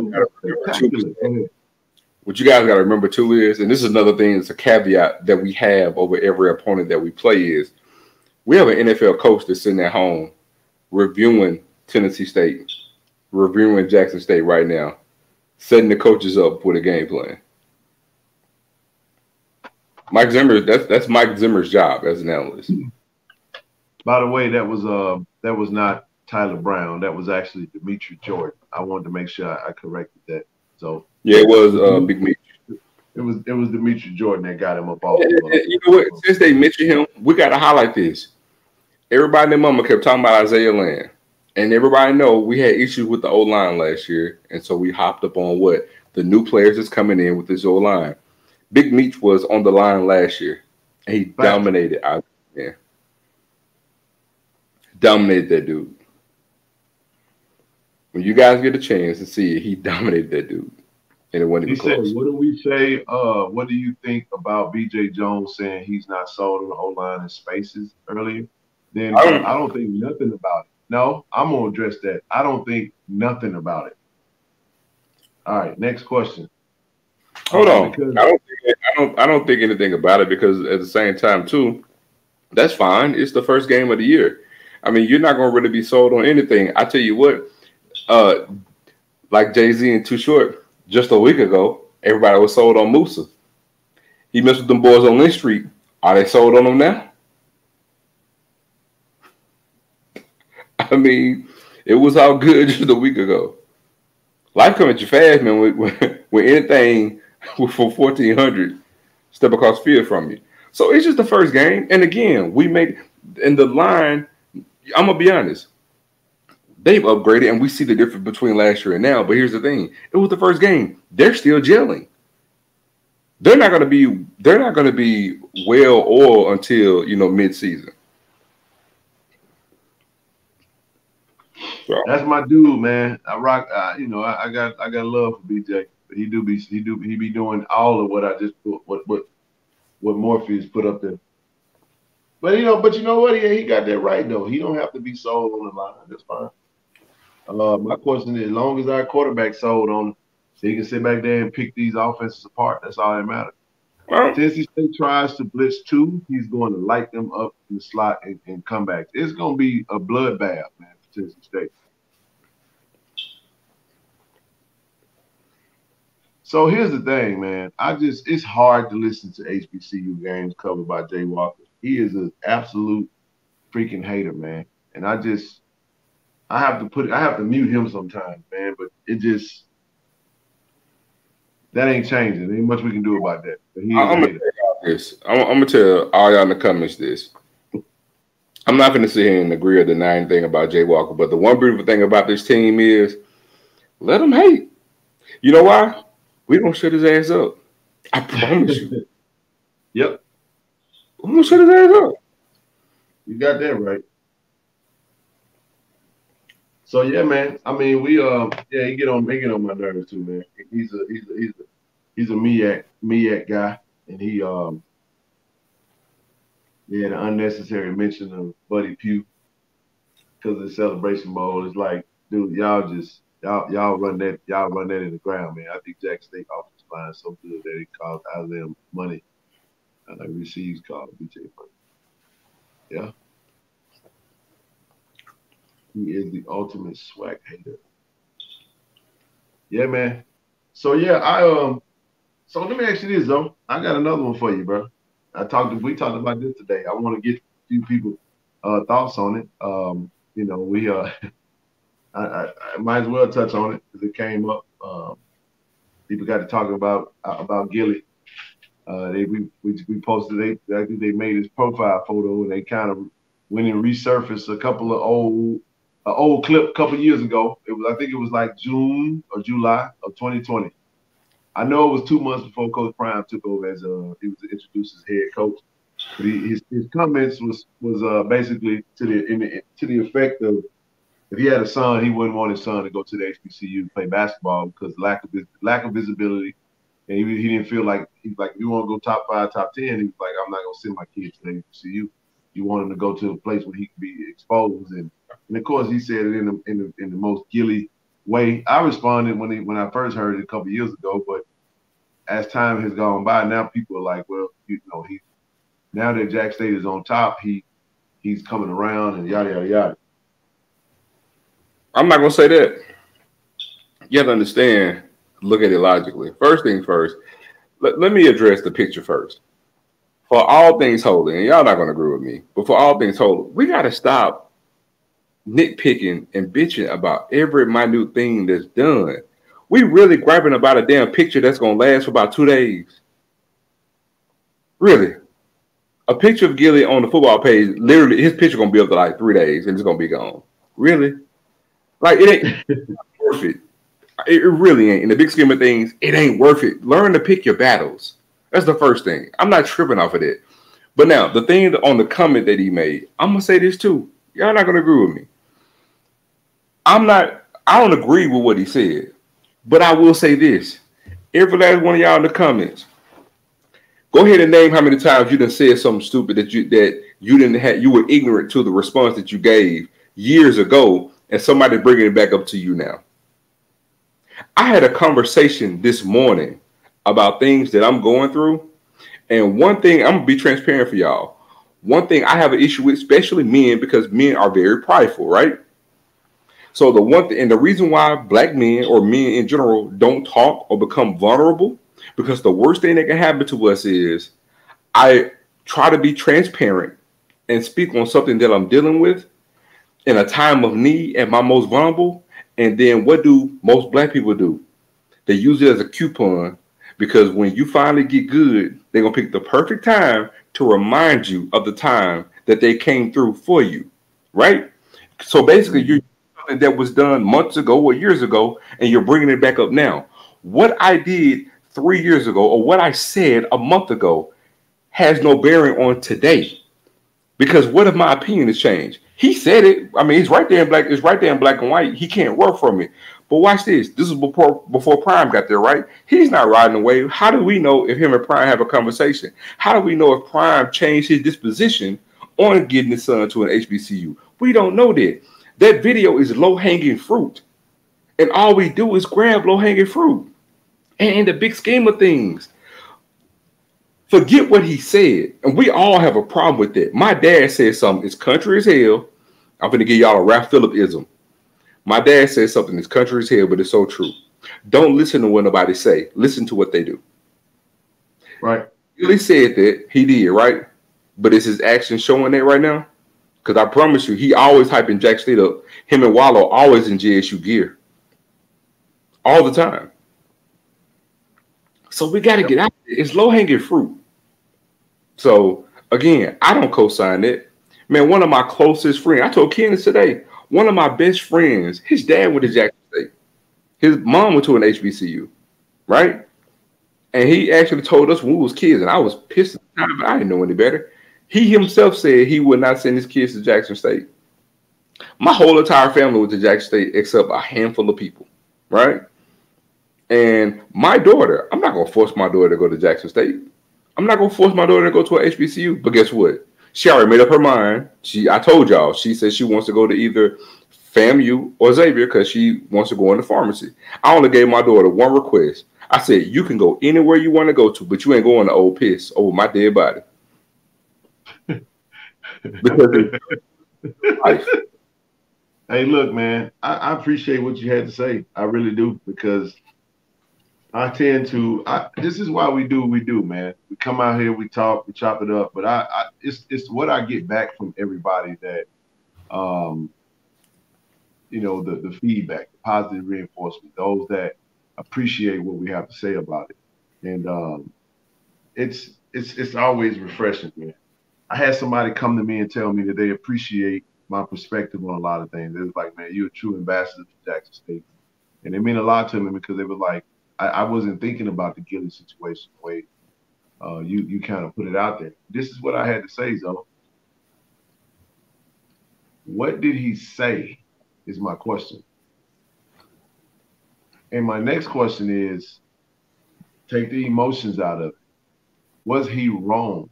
got to remember too is, and this is another thing, it's a caveat that we have over every opponent that we play, is we have an NFL coach that's sitting at home reviewing Tennessee State, reviewing Jackson State right now, setting the coaches up with a game plan. Mike Zimmer, that's Mike Zimmer's job as an analyst. By the way, that was not Tyler Brown. That was actually Demetri Jordan. I wanted to make sure I corrected that. So yeah, it was Big Meech. It was Demetri Jordan that got him up off. You know what? Since they mentioned him, we got to highlight this. Everybody and their mama kept talking about Isaiah Land, and everybody know we had issues with the O-line last year, and so we hopped up on what the new players that's coming in with this O-line. Big Meech was on the line last year, and he dominated out there. Dominated that dude. When you guys get a chance to see it, he dominated that dude. And it wasn't even close. Said, what do we say? What do you think about BJ Jones saying he's not sold on the O-line in spaces earlier? Then I don't think nothing about it. No, I'm gonna address that. I don't think nothing about it. All right, next question. Hold on. I don't think anything about it, because at the same time too, that's fine. It's the first game of the year. I mean, you're not gonna really be sold on anything. I tell you what, like Jay-Z and Too Short, just a week ago, everybody was sold on Musa. He messed with them boys on Lynch Street. Are they sold on him now? I mean, it was all good just a week ago. Life coming at you fast, man. When anything for 1,400, step across the field from you. So it's just the first game. And again, we made in the line, I'm gonna be honest, they've upgraded and we see the difference between last year and now. But here's the thing. It was the first game. They're still gelling. They're not gonna be well oiled until mid-season. So. That's my dude, man. I rock. I got love for BJ. He be doing all of what I just put, what Morpheus put up there. But you know what? He got that right though. He don't have to be sold on the line. That's fine. My question is, as long as our quarterback sold on him, so he can sit back there and pick these offenses apart, that's all that matters. Tennessee State tries to blitz 2, he's going to light them up in the slot and come back. It's going to be a bloodbath, man, for Tennessee State. So here's the thing, man. It's hard to listen to HBCU games covered by Jay Walker. He is an absolute freaking hater, man. And I have to mute him sometimes, man. But that ain't changing. There ain't much we can do about that. But I'm gonna tell all y'all in the comments this. I'm not gonna sit here and agree or deny anything about Jay Walker, but the one beautiful thing about this team is let him hate. You know why? We don't shut his ass up. I promise you. Yep. We don't shut his ass up. You got that right. So yeah, man. I mean, he get on my nerves too, man. He's a MEAC guy, and he had an unnecessary mention of Buddy Pugh because of the Celebration Bowl. It's like, dude, y'all run that in the ground, man. I think Jack State offensive line is so good that it costs out of them money. And like receives called BJ money. Yeah. He is the ultimate SWAC hater. Yeah, man. So yeah, so let me ask you this though. I got another one for you, bro. We talked about this today. I want to get a few people thoughts on it. I might as well touch on it because it came up. People got to talk about Gilly. We posted. I think they made his profile photo and they kind of went and resurfaced a couple of old clip a couple years ago. I think it was like June or July of 2020. I know it was 2 months before Coach Prime took over as he was introduced as head coach. But his comments was basically to the effect of, if he had a son, he wouldn't want his son to go to the HBCU to play basketball because lack of visibility, and he didn't feel like he's like, if you want to go top 5, top 10, he was like, I'm not gonna send my kid to the HBCU. You want him to go to a place where he can be exposed, and of course he said it in the most Gilly way. I responded when I first heard it a couple years ago, but as time has gone by, now people are like, well, now that Jack State is on top, he's coming around and yada yada yada. I'm not gonna say that. You have to understand, look at it logically. First things first, let me address the picture first. For all things holy, and y'all not gonna agree with me, but for all things holy, we gotta stop nitpicking and bitching about every minute thing that's done. We really griping about a damn picture that's gonna last for about 2 days. Really. A picture of Gilly on the football page, literally his picture gonna be up to like 3 days and it's gonna be gone. Really? Like, it ain't worth it. It really ain't. In the big scheme of things, it ain't worth it. Learn to pick your battles. That's the first thing. I'm not tripping off of that. But now, the thing on the comment that he made, I'm going to say this too. Y'all not going to agree with me. I don't agree with what he said. But I will say this. Every last one of y'all in the comments, go ahead and name how many times you done said something stupid that you were ignorant to the response that you gave years ago, and somebody bringing it back up to you now. I had a conversation this morning about things that I'm going through. And one thing, I'm going to be transparent for y'all. One thing I have an issue with, especially men, because men are very prideful, right? So the one thing, and the reason why black men or men in general don't talk or become vulnerable, because the worst thing that can happen to us is I try to be transparent and speak on something that I'm dealing with in a time of need at my most vulnerable. And then what do most black people do? They use it as a coupon Because when you finally get good, they're gonna pick the perfect time to remind you of the time that they came through for you, right? So basically, you're something that was done months ago or years ago, and you're bringing it back up now. What I did 3 years ago, or what I said a month ago, has no bearing on today. Because what if my opinion has changed? He said it. I mean, it's right there in black. It's right there in black and white. He can't run from it. But watch this. This is before Prime got there, right? He's not riding away. How do we know if him and Prime have a conversation? How do we know if Prime changed his disposition on getting his son to an HBCU? We don't know that. That video is low hanging fruit, and all we do is grab low hanging fruit. And in the big scheme of things, forget what he said. And we all have a problem with that. My dad said something. It's country as hell. I'm going to give y'all a Ralph Phillip-ism. My dad said something. It's country as hell, but it's so true. Don't listen to what nobody say. Listen to what they do. Right. He said that. He did, right? But is his action showing that right now? Because I promise you, he always hyping Jack State up. Him and Wallow always in JSU gear. All the time. So we got to get out of it. It's low-hanging fruit. So, again, I don't co-sign it. Man, one of my closest friends, I told Kenneth today, one of my best friends, his dad went to Jackson State. His mom went to an HBCU, right? And he actually told us when we was kids, and I was pissed at the time, but I didn't know any better. He himself said he would not send his kids to Jackson State. My whole entire family went to Jackson State except a handful of people, right? And my daughter, I'm not going to force my daughter to go to Jackson State. I'm not going to force my daughter to go to an HBCU. But guess what? She already made up her mind. I told y'all, she said she wants to go to either FAMU or Xavier because she wants to go into pharmacy. I only gave my daughter one request. I said, you can go anywhere you want to go to, but you ain't going to Old Piss over my dead body. Because it's life. Hey, look, man, I appreciate what you had to say. I really do, because I tend to. This is why we do what we do, man. We come out here, we talk, we chop it up. But it's what I get back from everybody that, the feedback, the positive reinforcement, those that appreciate what we have to say about it, and it's always refreshing, man. I had somebody come to me and tell me that they appreciate my perspective on a lot of things. It was like, man, you're a true ambassador for Jackson State, and it meant a lot to me because they were like, I wasn't thinking about the Gilly situation the way you kind of put it out there. This is what I had to say, Zoe. What did he say is my question. And my next question is, take the emotions out of it. Was he wrong?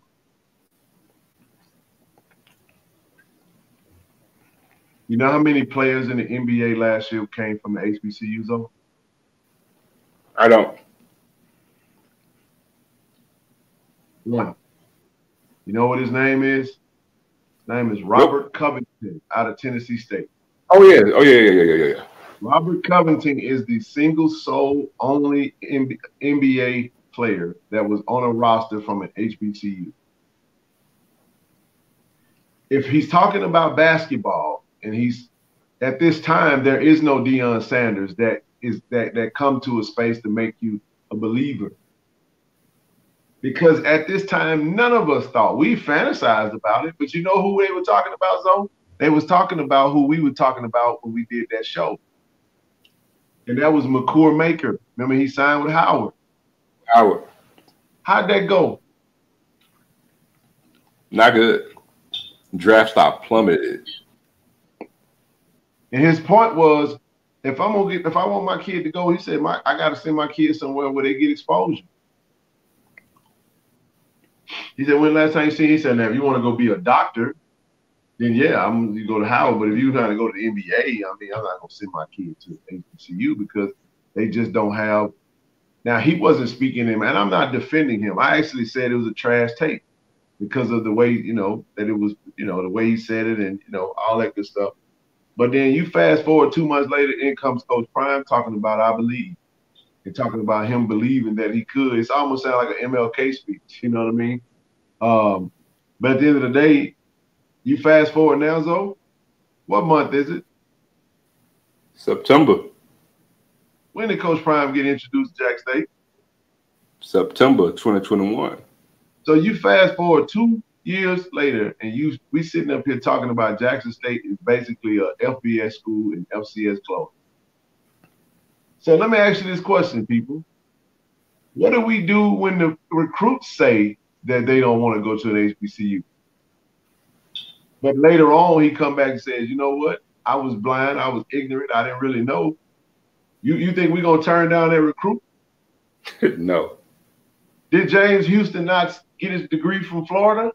You know how many players in the NBA last year came from the HBCUs, though? I don't. One. You know what his name is? His name is Robert Covington out of Tennessee State. Oh, yeah. Oh, yeah. Robert Covington is the single sole only NBA player that was on a roster from an HBCU. If he's talking about basketball, and he's at this time, there is no Deion Sanders that come to a space to make you a believer. Because at this time, none of us thought. We fantasized about it, but you know who they were talking about, Zoe? They was talking about who we were talking about when we did that show. And that was McCour Maker. Remember, he signed with Howard. How'd that go? Not good. Draft stock plummeted. And his point was, if I want my kid to go, he said, I got to send my kid somewhere where they get exposure. He said, when last time you seen? He said, now if you want to go be a doctor, then yeah, you go to Howard. But if you're trying to go to the NBA, I mean, I'm not gonna send my kid to HBCU because they just don't have. Now he wasn't speaking him, and I'm not defending him. I actually said it was a trash tape because of the way that it was, the way he said it, and all that good stuff. But then you fast forward 2 months later, in comes Coach Prime talking about I believe, and talking about him believing that he could. It's almost sound like an MLK speech. You know what I mean? But at the end of the day, you fast forward now, Zoe. What month is it? September. When did Coach Prime get introduced to Jack State? September 2021. So you fast forward 2 years later, and we sitting up here talking about Jackson State is basically a FBS school and FCS close. So let me ask you this question, people. What do we do when the recruits say that they don't want to go to an HBCU? But later on, he come back and says, you know what? I was blind. I was ignorant. I didn't really know. You think we're going to turn down that recruit? No. Did James Houston not get his degree from Florida?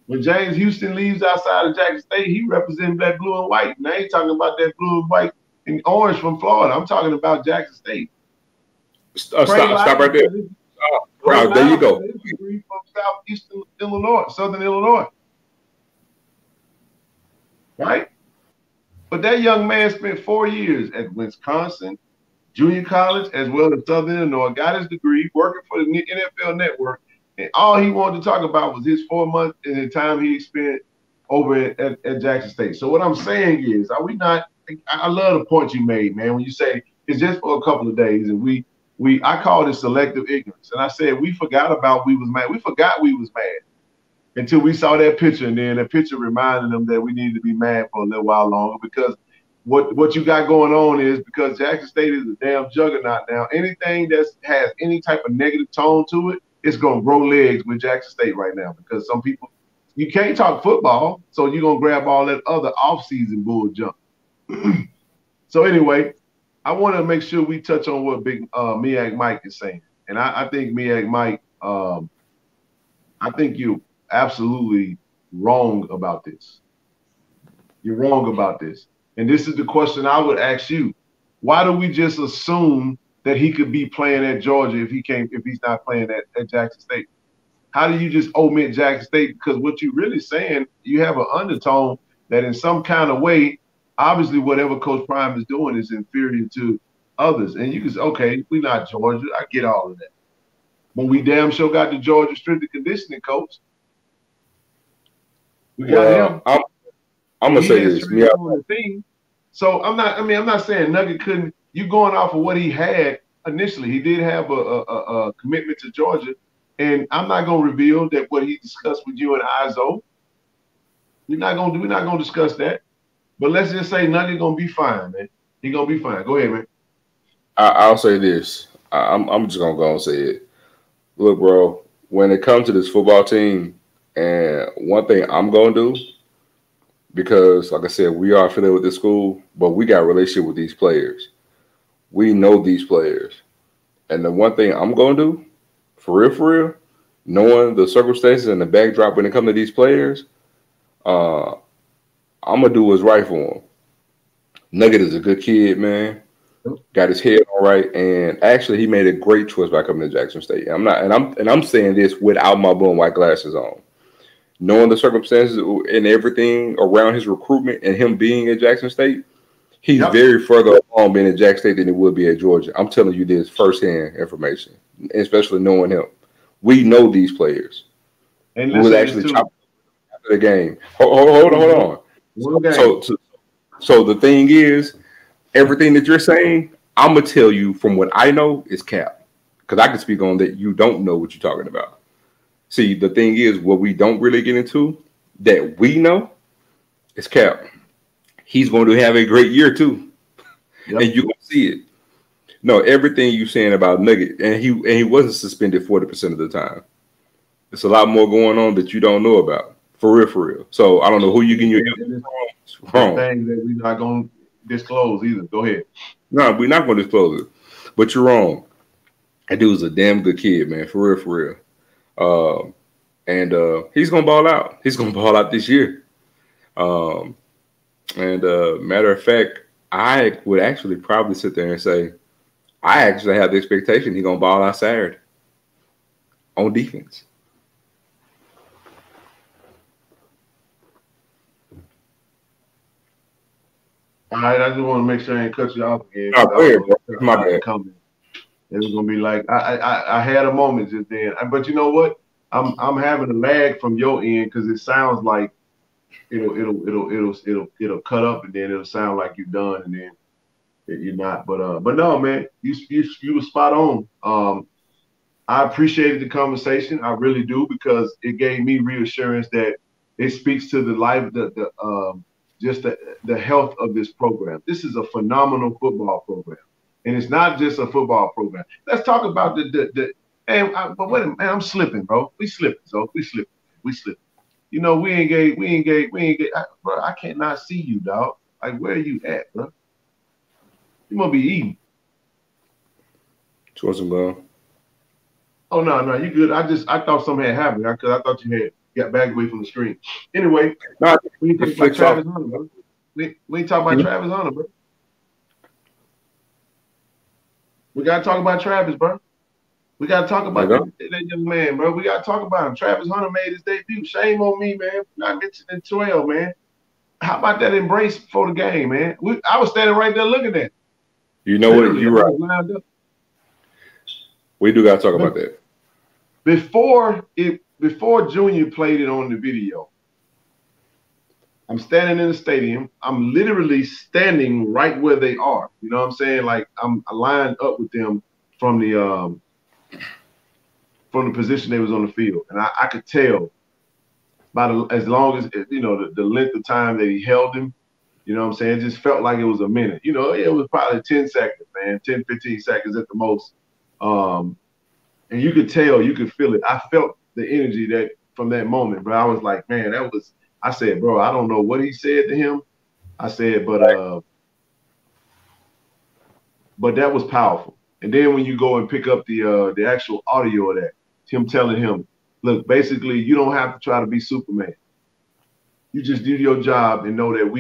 When James Houston leaves outside of Jackson State, he represents that blue and white. And I ain't talking about that blue and white and orange from Florida. I'm talking about Jackson State. Stop right there. Wow, there you go. Degree from Southeastern Illinois, Southern Illinois. Right? But that young man spent 4 years at Wisconsin, junior college, as well as Southern Illinois, got his degree, working for the NFL Network, and all he wanted to talk about was his 4 months and the time he spent over at Jackson State. So what I'm saying is, are we not? I love the point you made, man, when you say it's just for a couple of days, and I call it selective ignorance, and I said we forgot about we was mad. We forgot we was mad until we saw that picture, and then that picture reminded them that we needed to be mad for a little while longer, because what you got going on is, because Jackson State is a damn juggernaut now, anything that has any type of negative tone to it, it's going to grow legs with Jackson State right now, because some people, you can't talk football, so you're going to grab all that other offseason bull junk. So anyway, I want to make sure we touch on what Big Miak Mike is saying. And I think Miak Mike, I think you're absolutely wrong about this. You're wrong about this. And this is the question I would ask you. Why do we just assume that he could be playing at Georgia if he's not playing at Jackson State? How do you just omit Jackson State? Because what you're really saying, you have an undertone that in some kind of way, obviously whatever Coach Prime is doing is inferior to others. And you can say, okay, we're not Georgia. I get all of that. But we damn sure got the Georgia strength and conditioning coach. We got him. I'm gonna say this. Yeah. So I'm not saying Nugget couldn't. You going off of what he had initially. He did have a commitment to Georgia, and I'm not gonna reveal that what he discussed with you and Izzo. We're not gonna discuss that. But let's just say Nugget gonna be fine, man. He gonna be fine. Go ahead, man. I'll say this. I'm just gonna go and say it. Look, bro. When it comes to this football team, and one thing I'm gonna do, because like I said, we are affiliated with this school, but we got a relationship with these players. We know these players, and the one thing I'm gonna do, for real, knowing the circumstances and the backdrop when it comes to these players, I'm gonna do what's right for him. Nugget is a good kid, man. Got his head all right, and actually, he made a great choice by coming to Jackson State. I'm saying this without my blue and white glasses on, knowing the circumstances and everything around his recruitment and him being at Jackson State. He's very further along being at Jackson State than he would be at Georgia. I'm telling you this firsthand information, especially knowing him. We know these players. And we was actually chopping after the game. Hold on. So the thing is, everything that you're saying, I'm gonna tell you from what I know is cap, because I can speak on that. You don't know what you're talking about. See, the thing is, what we don't really get into that we know is cap. He's going to have a great year too, and you're gonna see it. No, everything you're saying about Nugget, and he wasn't suspended 40% of the time. It's a lot more going on that you don't know about. For real. So I don't know who you can use. Wrong. Things that we're not going to disclose either. Go ahead. No, we're not going to disclose it. But you're wrong. That dude was a damn good kid, man. For real. And he's gonna ball out. He's gonna ball out this year. Matter of fact, I would actually probably sit there and say, I actually have the expectation he's gonna ball out Saturday on defense. All right, I just want to make sure I ain't cut you off again. No, go ahead, bro. My bad. It was gonna be like I had a moment just then, but you know what? I'm having a lag from your end because it sounds like it'll cut up and then it'll sound like you're done and then you're not. But no, man, you were spot on. I appreciated the conversation. I really do, because it gave me reassurance that it speaks to the life, just the health of this program. This is a phenomenal football program, and it's not just a football program. Let's talk about the. But wait a minute, man, I'm slipping, bro. We slipping, so we slipping. We slipping. You know, we ain't get. Bro, I can't not see you, dog. Like, where are you at, bro? You must be eating. Chosen ball. Oh no, you good. I thought something had happened because I thought you had got back away from the screen. Anyway, no, we ain't talking about Travis Hunter, bro. We ain't talking about Travis Hunter, bro. We gotta talk about Travis, bro. We gotta talk about that young man, bro. We gotta talk about him. Travis Hunter made his debut. Shame on me, man. Not mentioning 12, man. How about that embrace before the game, man? I was standing right there looking at it. You know what? You're right. We do gotta talk about that. Before Junior played it on the video, I'm standing in the stadium. I'm literally standing right where they are. You know what I'm saying? Like, I'm lined up with them from the position they was on the field, and I could tell as long as the length of time that he held him. You know what I'm saying? It just felt like it was a minute. You know, it was probably 10 seconds, man, 10, 15 seconds at the most. And you could tell, you could feel it. I felt the energy that from that moment, bro. I was like, man, I said, bro, I don't know what he said to him. I said, but that was powerful. And then when you go and pick up the actual audio of that, him telling him, look, basically, you don't have to try to be Superman. You just do your job and know that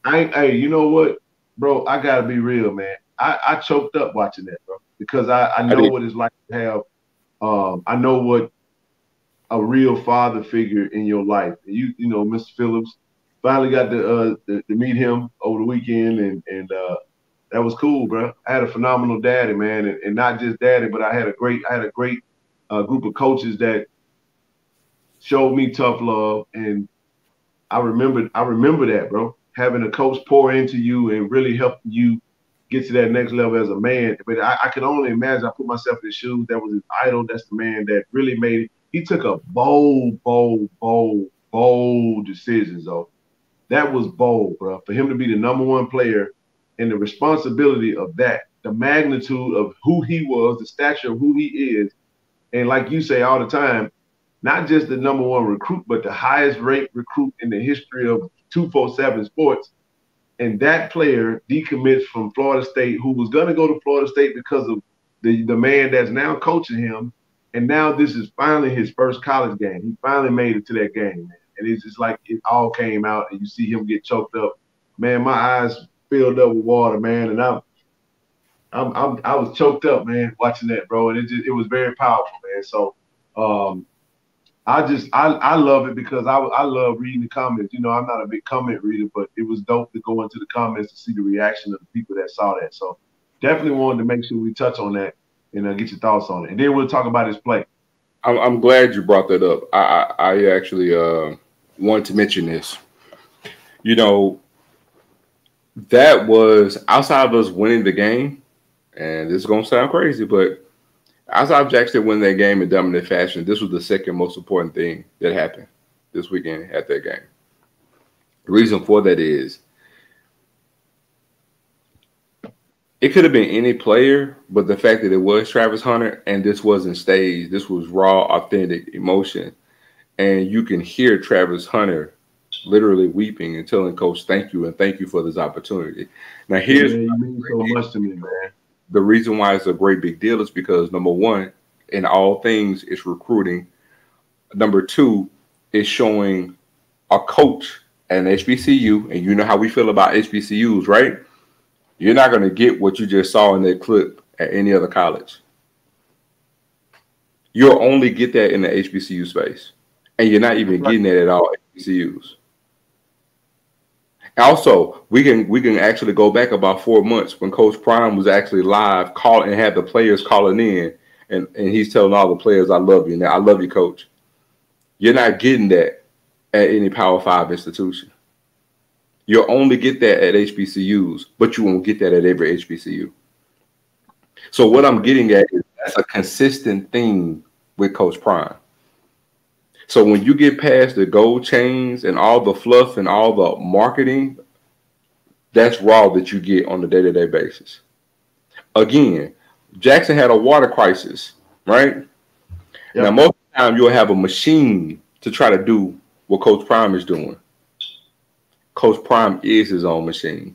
hey, you know what, bro? I gotta be real, man. I choked up watching that, bro, because I know what it's like to have. I know what a real father figure in your life. You know, Mr. Phillips, finally got to meet him over the weekend, and that was cool, bro. I had a phenomenal daddy, man, and not just daddy, but I had a great group of coaches that showed me tough love, and I remember that, bro. Having a coach pour into you and really helping you get to that next level as a man. But I could only imagine. I put myself in his shoes. That was his idol. That's the man that really made it. He took a bold decisions, though. That was bold, bro. For him to be the #1 player, and the responsibility of that, the magnitude of who he was, the stature of who he is, and like you say all the time, not just the #1 recruit, but the highest rate recruit in the history of 247 sports. And that player decommits from Florida State, who was going to go to Florida State because of the man that's now coaching him. And now this is finally his first college game. He finally made it to that game, man. And it's just like it all came out, and you see him get choked up. Man, my eyes filled up with water, man. And I was choked up, man, watching that, bro. And it was very powerful, man. So I love it because I love reading the comments. You know, I'm not a big comment reader, but it was dope to go into the comments to see the reaction of the people that saw that. So definitely wanted to make sure we touch on that and get your thoughts on it. And then we'll talk about his play. I'm glad you brought that up. I actually wanted to mention this. You know, that was outside of us winning the game, and this is going to sound crazy, but outside of Jackson winning that game in dominant fashion, this was the second most important thing that happened this weekend at that game. The reason for that is it could have been any player, but the fact that it was Travis Hunter and this wasn't staged, this was raw, authentic emotion. And you can hear Travis Hunter literally weeping and telling Coach, thank you, and thank you for this opportunity. Now, here's you mean so much to me, man. The reason why it's a great big deal is because, #1, in all things, it's recruiting. #2, it's showing a coach at an HBCU, and you know how we feel about HBCUs, right? You're not going to get what you just saw in that clip at any other college. You'll only get that in the HBCU space, and you're not even getting that at all HBCUs. Also, we can actually go back about 4 months when Coach Prime was actually live calling and had the players calling in, and he's telling all the players, I love you. Now, I love you, Coach. You're not getting that at any Power 5 institution. You'll only get that at HBCUs, but you won't get that at every HBCU. So what I'm getting at is That's a consistent thing with Coach Prime. So when you get past the gold chains and all the fluff and all the marketing, that's raw that you get on a day-to-day basis. Again, Jackson had a water crisis, right? Yep. Now, most of the time, you'll have a machine to try to do what Coach Prime is doing. Coach Prime is his own machine.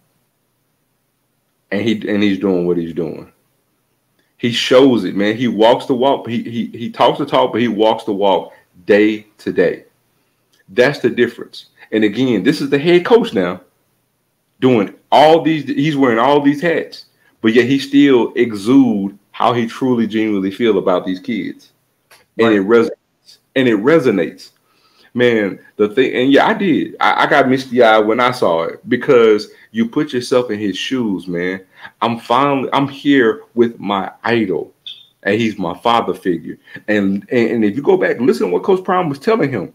And he's doing what he's doing. He shows it, man. He walks the walk. He talks the talk, but he walks the walk day to day. That's the difference. And again, this is the head coach now doing all these. He's wearing all these hats, but yet he still exudes how he truly, genuinely feel about these kids. And right. It resonates. Man, the thing, and yeah, I did. I got misty-eyed when I saw it because you put yourself in his shoes, man. I'm here with my idol, and he's my father figure. And if you go back and listen to what Coach Prime was telling him,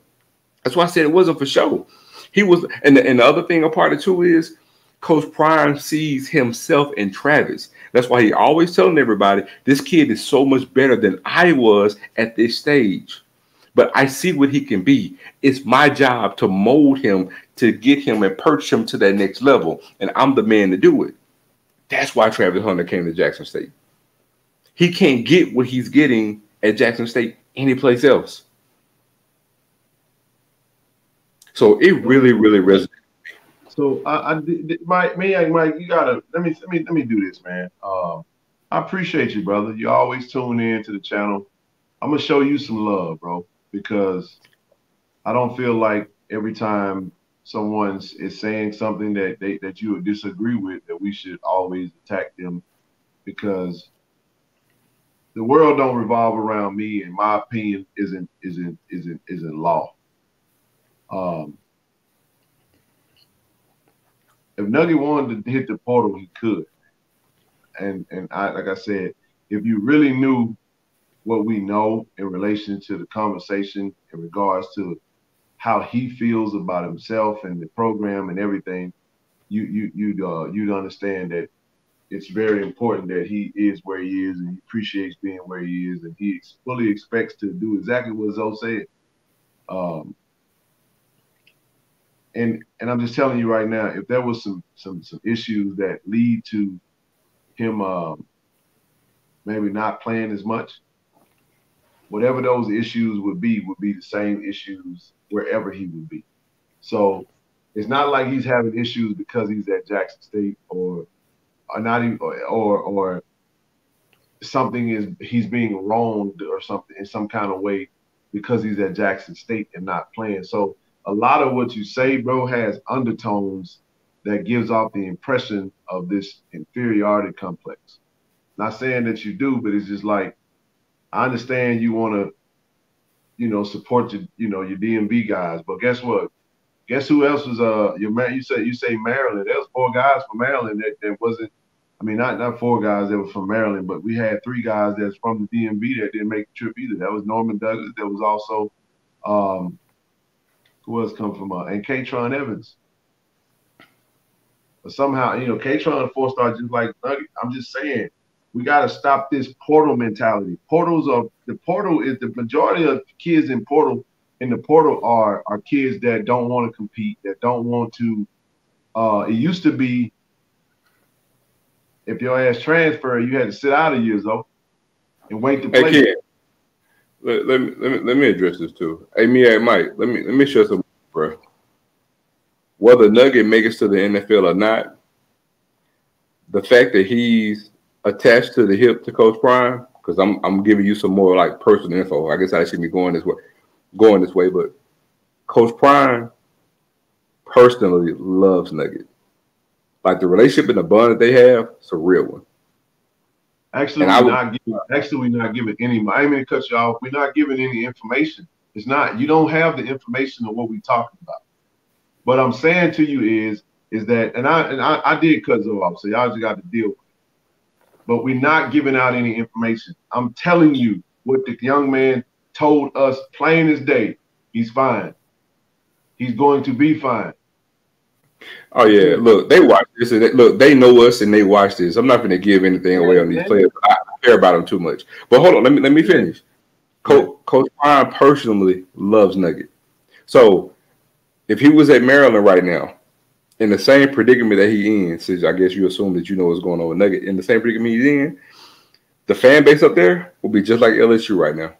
that's why I said it wasn't for show. He was, and the other thing a part of too is Coach Prime sees himself in Travis. That's why he always telling everybody, this kid is so much better than I was at this stage. But I see what he can be. It's my job to mold him, to get him and perch him to that next level. And I'm the man to do it. That's why Travis Hunter came to Jackson State. He can't get what he's getting at Jackson State anyplace else. So it really, really resonates. So Mike, you gotta let me do this, man. I appreciate you, brother. You always tune in to the channel. I'm gonna show you some love, bro, because I don't feel like every time someone is saying something that you would disagree with, that we should always attack them, because the world don't revolve around me, and my opinion isn't law. If Nugget wanted to hit the portal, he could. And like I said, if you really knew what we know in relation to the conversation in regards to how he feels about himself and the program and everything, you'd understand that it's very important that he is where he is, and he appreciates being where he is, and he fully expects to do exactly what Zoe said. And I'm just telling you right now, if there was some issues that lead to him maybe not playing as much, whatever those issues would be the same issues wherever he would be. So it's not like he's having issues because he's at Jackson State or not even or something is he's being wronged or something in some kind of way because he's at Jackson State and not playing. So a lot of what you say, bro, has undertones that gives off the impression of this inferiority complex. Not saying that you do, but it's just like, I understand you want to, support your DMV guys, but guess what? Guess who else was your man? You say Maryland. There was 4 guys from Maryland that wasn't. I mean, not 4 guys that were from Maryland, but we had 3 guys that's from the DMV that didn't make the trip either. That was Norman Douglas. There was also who else come from and Katron Evans. But somehow, Katron a 4-star just like Nugget. I'm just saying, we got to stop this portal mentality. The portal is the majority of kids in the portal are kids that don't want to compete, that don't want to. It used to be, if your ass transferred, you had to sit out a year, though, and wait to play. Hey, let me address this too. Hey, Mike, let me share some, bro. Whether Nugget makes it to the NFL or not, the fact that he's attached to the hip to Coach Prime, because I'm giving you some more like personal info. I guess I should be going this way, but Coach Prime personally loves Nugget. Like the relationship and the bond that they have, it's a real one. Actually, we're not giving any. I didn't mean to cut you off. We're not giving any information. It's not. You don't have the information of what we're talking about. What I'm saying to you is that, and I did cut Zoe off, so y'all just got to deal with it. But we're not giving out any information. I'm telling you what the young man told us plain as day. He's fine. He's going to be fine. Oh yeah, look, they watch this. And look, they know us and they watch this. I'm not going to give anything away on these players. I care about him too much. But hold on, let me finish. Coach Prime personally loves Nugget. So if he was at Maryland right now, in the same predicament that he in, since I guess you assume that you know what's going on with Nugget, in the same predicament he's in, the fan base up there will be just like LSU right now.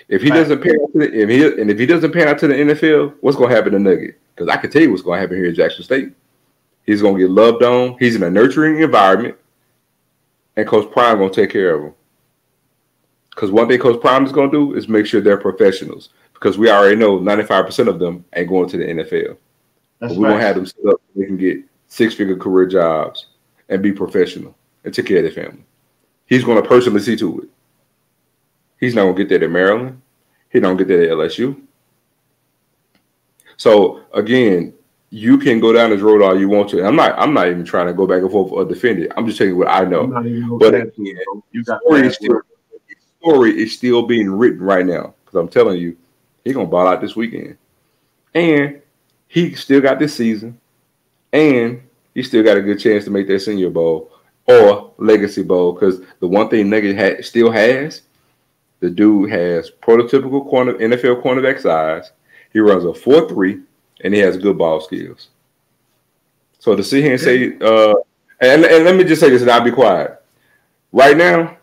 If he doesn't pan out to if he doesn't pan out to the NFL, what's going to happen to Nugget? Because I can tell you what's going to happen here at Jackson State. He's going to get loved on. He's in a nurturing environment, and Coach Prime going to take care of him. Because one thing Coach Prime is going to do is make sure they're professionals. Because we already know 95% of them ain't going to the NFL. We're going to have them set up so they can get six-figure career jobs and be professional and take care of their family. He's going to personally see to it. He's not going to get that at Maryland. He don't get that at LSU. So, again, you can go down this road all you want to. I'm not even trying to go back and forth or defend it. I'm just telling you what I know. But again, the story is still being written right now. Because I'm telling you, he's going to ball out this weekend. And he still got this season. And he still got a good chance to make that Senior Bowl or Legacy Bowl. Because the one thing Nugget still has, the dude has prototypical NFL cornerback size. He runs a 4.3, and he has good ball skills. So to sit here and say, and let me just say this, and I'll be quiet. Right now,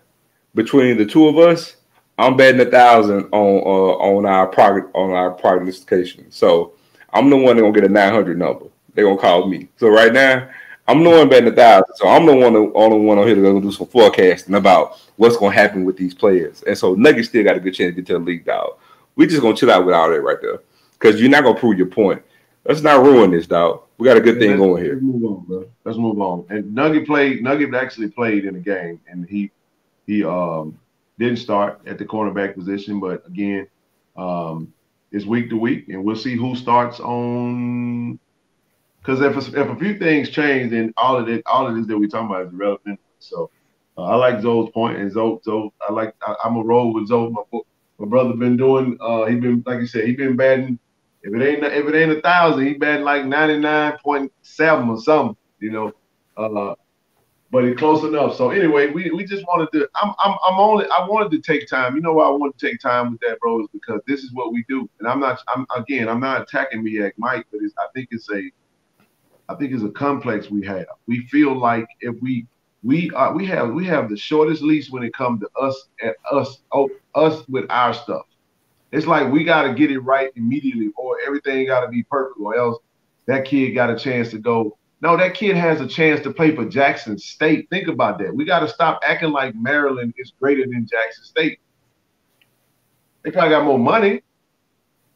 between the two of us, I'm betting 1,000 on our prognostication. So I'm the one that's gonna get a 900 number. They're gonna call me. So right now, I'm the one betting 1,000. So I'm the only one on here that's gonna do some forecasting about what's gonna happen with these players. And so Nuggets still got a good chance to get to the league, dog. We just gonna chill out with all that right there, because you're not gonna prove your point. Let's not ruin this, dog. We got a good thing going here. Let's move on, bro. Let's move on. And Nugget actually played in the game, and he didn't start at the cornerback position, but again, it's week to week, and we'll see who starts on. Because if a few things change, then all of this that we're talking about is irrelevant. So I like Zoe's point, and Zoe, I'm a roll with Zoe. My brother been doing. He been, like you said, he been batting. If it ain't 1,000, he batting like 99.7 or something, you know. But he's close enough. So anyway, we just wanted to. I wanted to take time. You know why I wanted to take time with that, bro? Is because this is what we do. And I'm not attacking MEAC Mike, but I think it's a complex we have. We feel like if we have the shortest leash when it comes to us with our stuff. It's like we got to get it right immediately, or everything got to be perfect, or else that kid got a chance to go. No, that kid has a chance to play for Jackson State. Think about that. We got to stop acting like Maryland is greater than Jackson State. They probably got more money,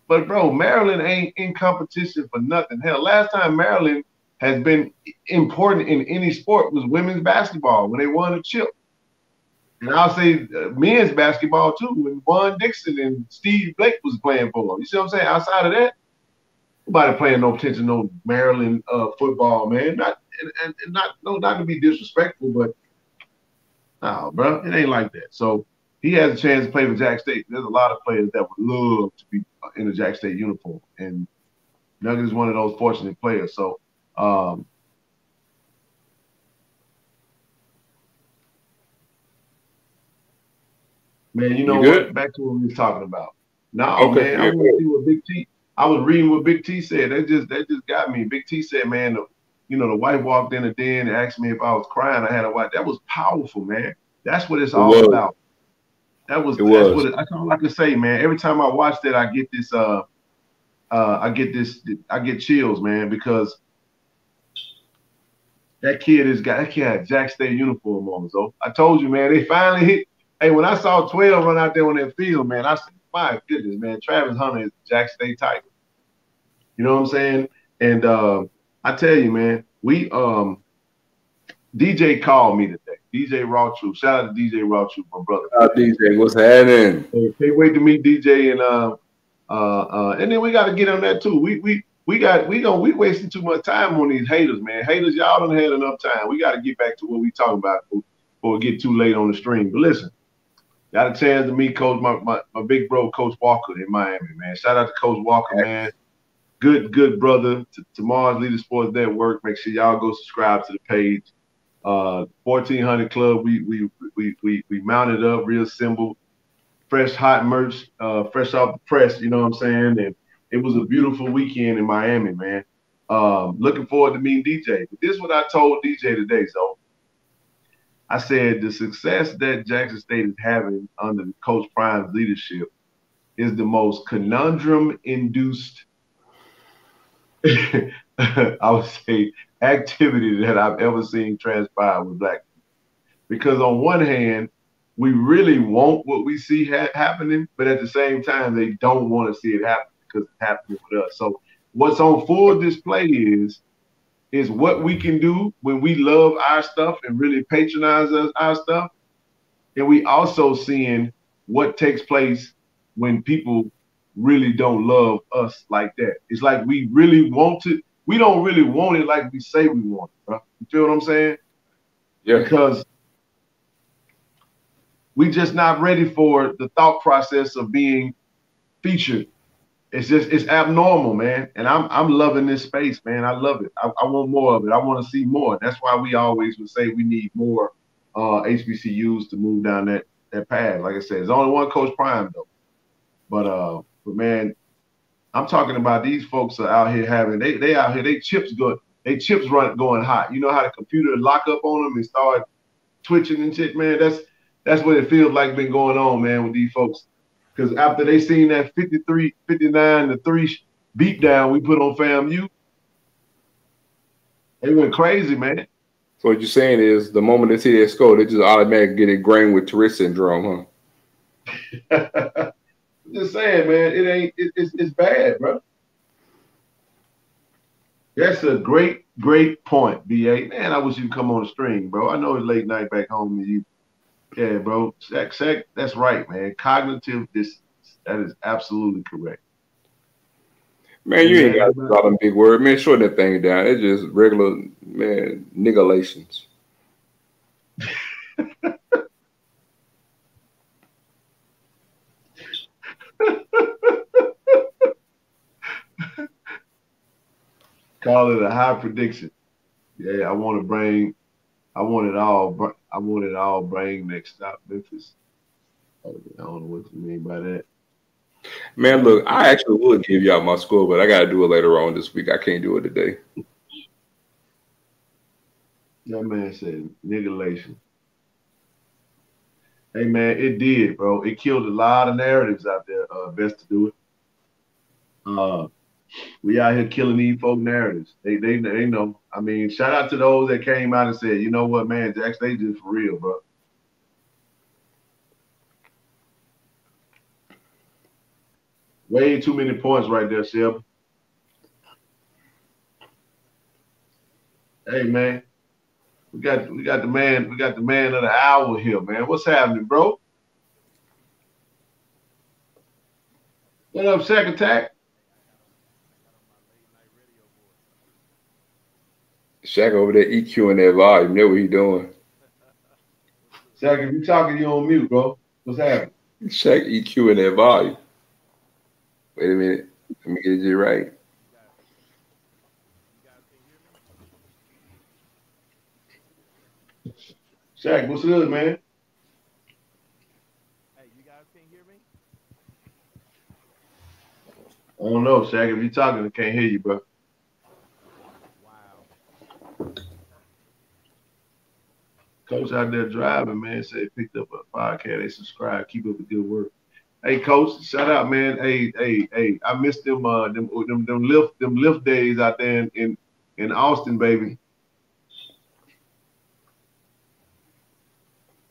but bro, Maryland ain't in competition for nothing. Hell, last time Maryland has been important in any sport was women's basketball when they won a chip. And I'll say men's basketball too, when Vaughn Dixon and Steve Blake was playing for them. You see what I'm saying? Outside of that, nobody paying no attention to no Maryland football, man. Not to be disrespectful, but no, bro, it ain't like that. So he has a chance to play for Jack State. There's a lot of players that would love to be in a Jack State uniform, and Nugget is one of those fortunate players. So. Man, you know what? Back to what we was talking about. No, okay, man, I want to see what Big T. I was reading what Big T said. That just got me. Big T said, man, the wife walked in the den and asked me if I was crying. I had a wife. That was powerful, man. That's what it's all about. That's all I can say, man. Every time I watch that, I get this. I get chills, man, because that kid had Jack State uniform on. So I told you, man, they finally hit. Hey, when I saw 12 run out there on that field, man, I said, my goodness, man, Travis Hunter is Jack State Tiger. You know what I'm saying? And I tell you, man, DJ called me today. DJ Raw Troop. Shout out to DJ Raw Troop, my brother. DJ, what's happening? Hey, can't wait to meet DJ and then we got to get on that too. We wasting too much time on these haters, man. Haters, y'all done had enough time. We got to get back to what we talking about before we get too late on the stream. But listen. Got a chance to meet Coach, my big bro, Coach Walker in Miami, man. Shout out to Coach Walker, man. Good brother. To Mars Leader Sports Network. Make sure y'all go subscribe to the page. 1400 Club. We mounted up, real simple, fresh hot merch, fresh off the press. You know what I'm saying? And it was a beautiful weekend in Miami, man. Looking forward to meeting DJ. But this is what I told DJ today. So I said the success that Jackson State is having under Coach Prime's leadership is the most conundrum-induced, I would say, activity that I've ever seen transpire with Black people. Because on one hand, we really want what we see happening, but at the same time, they don't want to see it happen because it's happening with us. So what's on full display is what we can do when we love our stuff and really patronize our stuff. And we also seeing what takes place when people really don't love us like that. It's like we really want it. We don't really want it like we say we want it, bro. You feel what I'm saying? Yeah. Because we just not ready for the thought process of being featured. It's abnormal, man. And I'm loving this space, man. I love it. I want more of it. I want to see more. That's why we always would say we need more HBCUs to move down that path. Like I said, there's only one Coach Prime though. But man, I'm talking about these folks are out here having they out here, they chips going hot. You know how the computer lock up on them and start twitching and shit, man. That's what it feels like been going on, man, with these folks. Because after they seen that 59-3 beatdown we put on FAMU, they went crazy, man. So what you're saying is the moment they see that score, they just automatically get ingrained with Tourette syndrome, huh? I'm just saying, man, it's bad, bro. That's a great point, BA. Man, I wish you'd come on the stream, bro. I know it's late night back home and you. Yeah, bro. SWAC, that's right, man. Cognitive dissonance. That is absolutely correct. Man, you ain't got to use all them big words. Man, shorten that thing down. It's just regular, man, niggalations. Call it a high prediction. Yeah, I want it all. Bring next stop Memphis. I don't know what you mean by that. Man, look, I actually would give y'all my score, but I got to do it later on this week. I can't do it today. That man said niggalation. Hey, man, it did, bro. It killed a lot of narratives out there. Best to do it. We out here killing these folk narratives. They know. I mean, shout out to those that came out and said, you know what, man, Jax, they just for real, bro. Way too many points right there, Shep. Hey, man, we got the man of the hour here, man. What's happening, bro? What up, Shack Attack? Shaq over there EQing that volume. You know what he doing? Shaq, if you talking, you on mute, bro. What's happening? Shaq EQing that volume. Wait a minute. Let me get it right. Shaq, what's good, man? Hey, you guys can't hear me? I don't know, Shaq. If you talking, I can't hear you, bro. Coach out there driving, man, said he picked up a podcast. They subscribe. Keep up the good work. Hey, Coach, shout out, man. Hey, I missed them lift days out there in Austin, baby.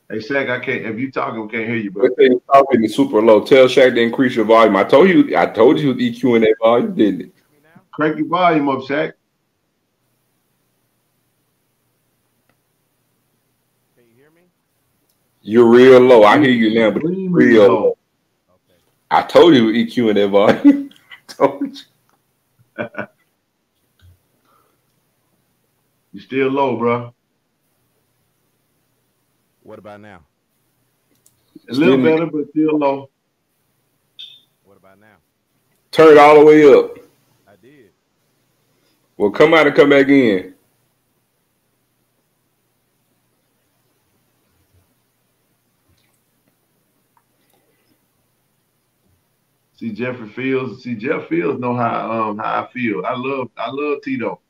Hey, Shaq, I can't. If you talking, we can't hear you, bro. You're talking super low. Tell Shaq to increase your volume. I told you EQing that volume, didn't it? Crank your volume up, Shaq. You're real low. I hear you now, but it's real low. Okay. I told you EQ in that volume. I told you. You still low, bro. What about now? A little better, but still low. What about now? Turn it all the way up. I did. Well, come out and come back in. See Jeffrey Fields. See Jeff Fields know how I feel. I love Tito,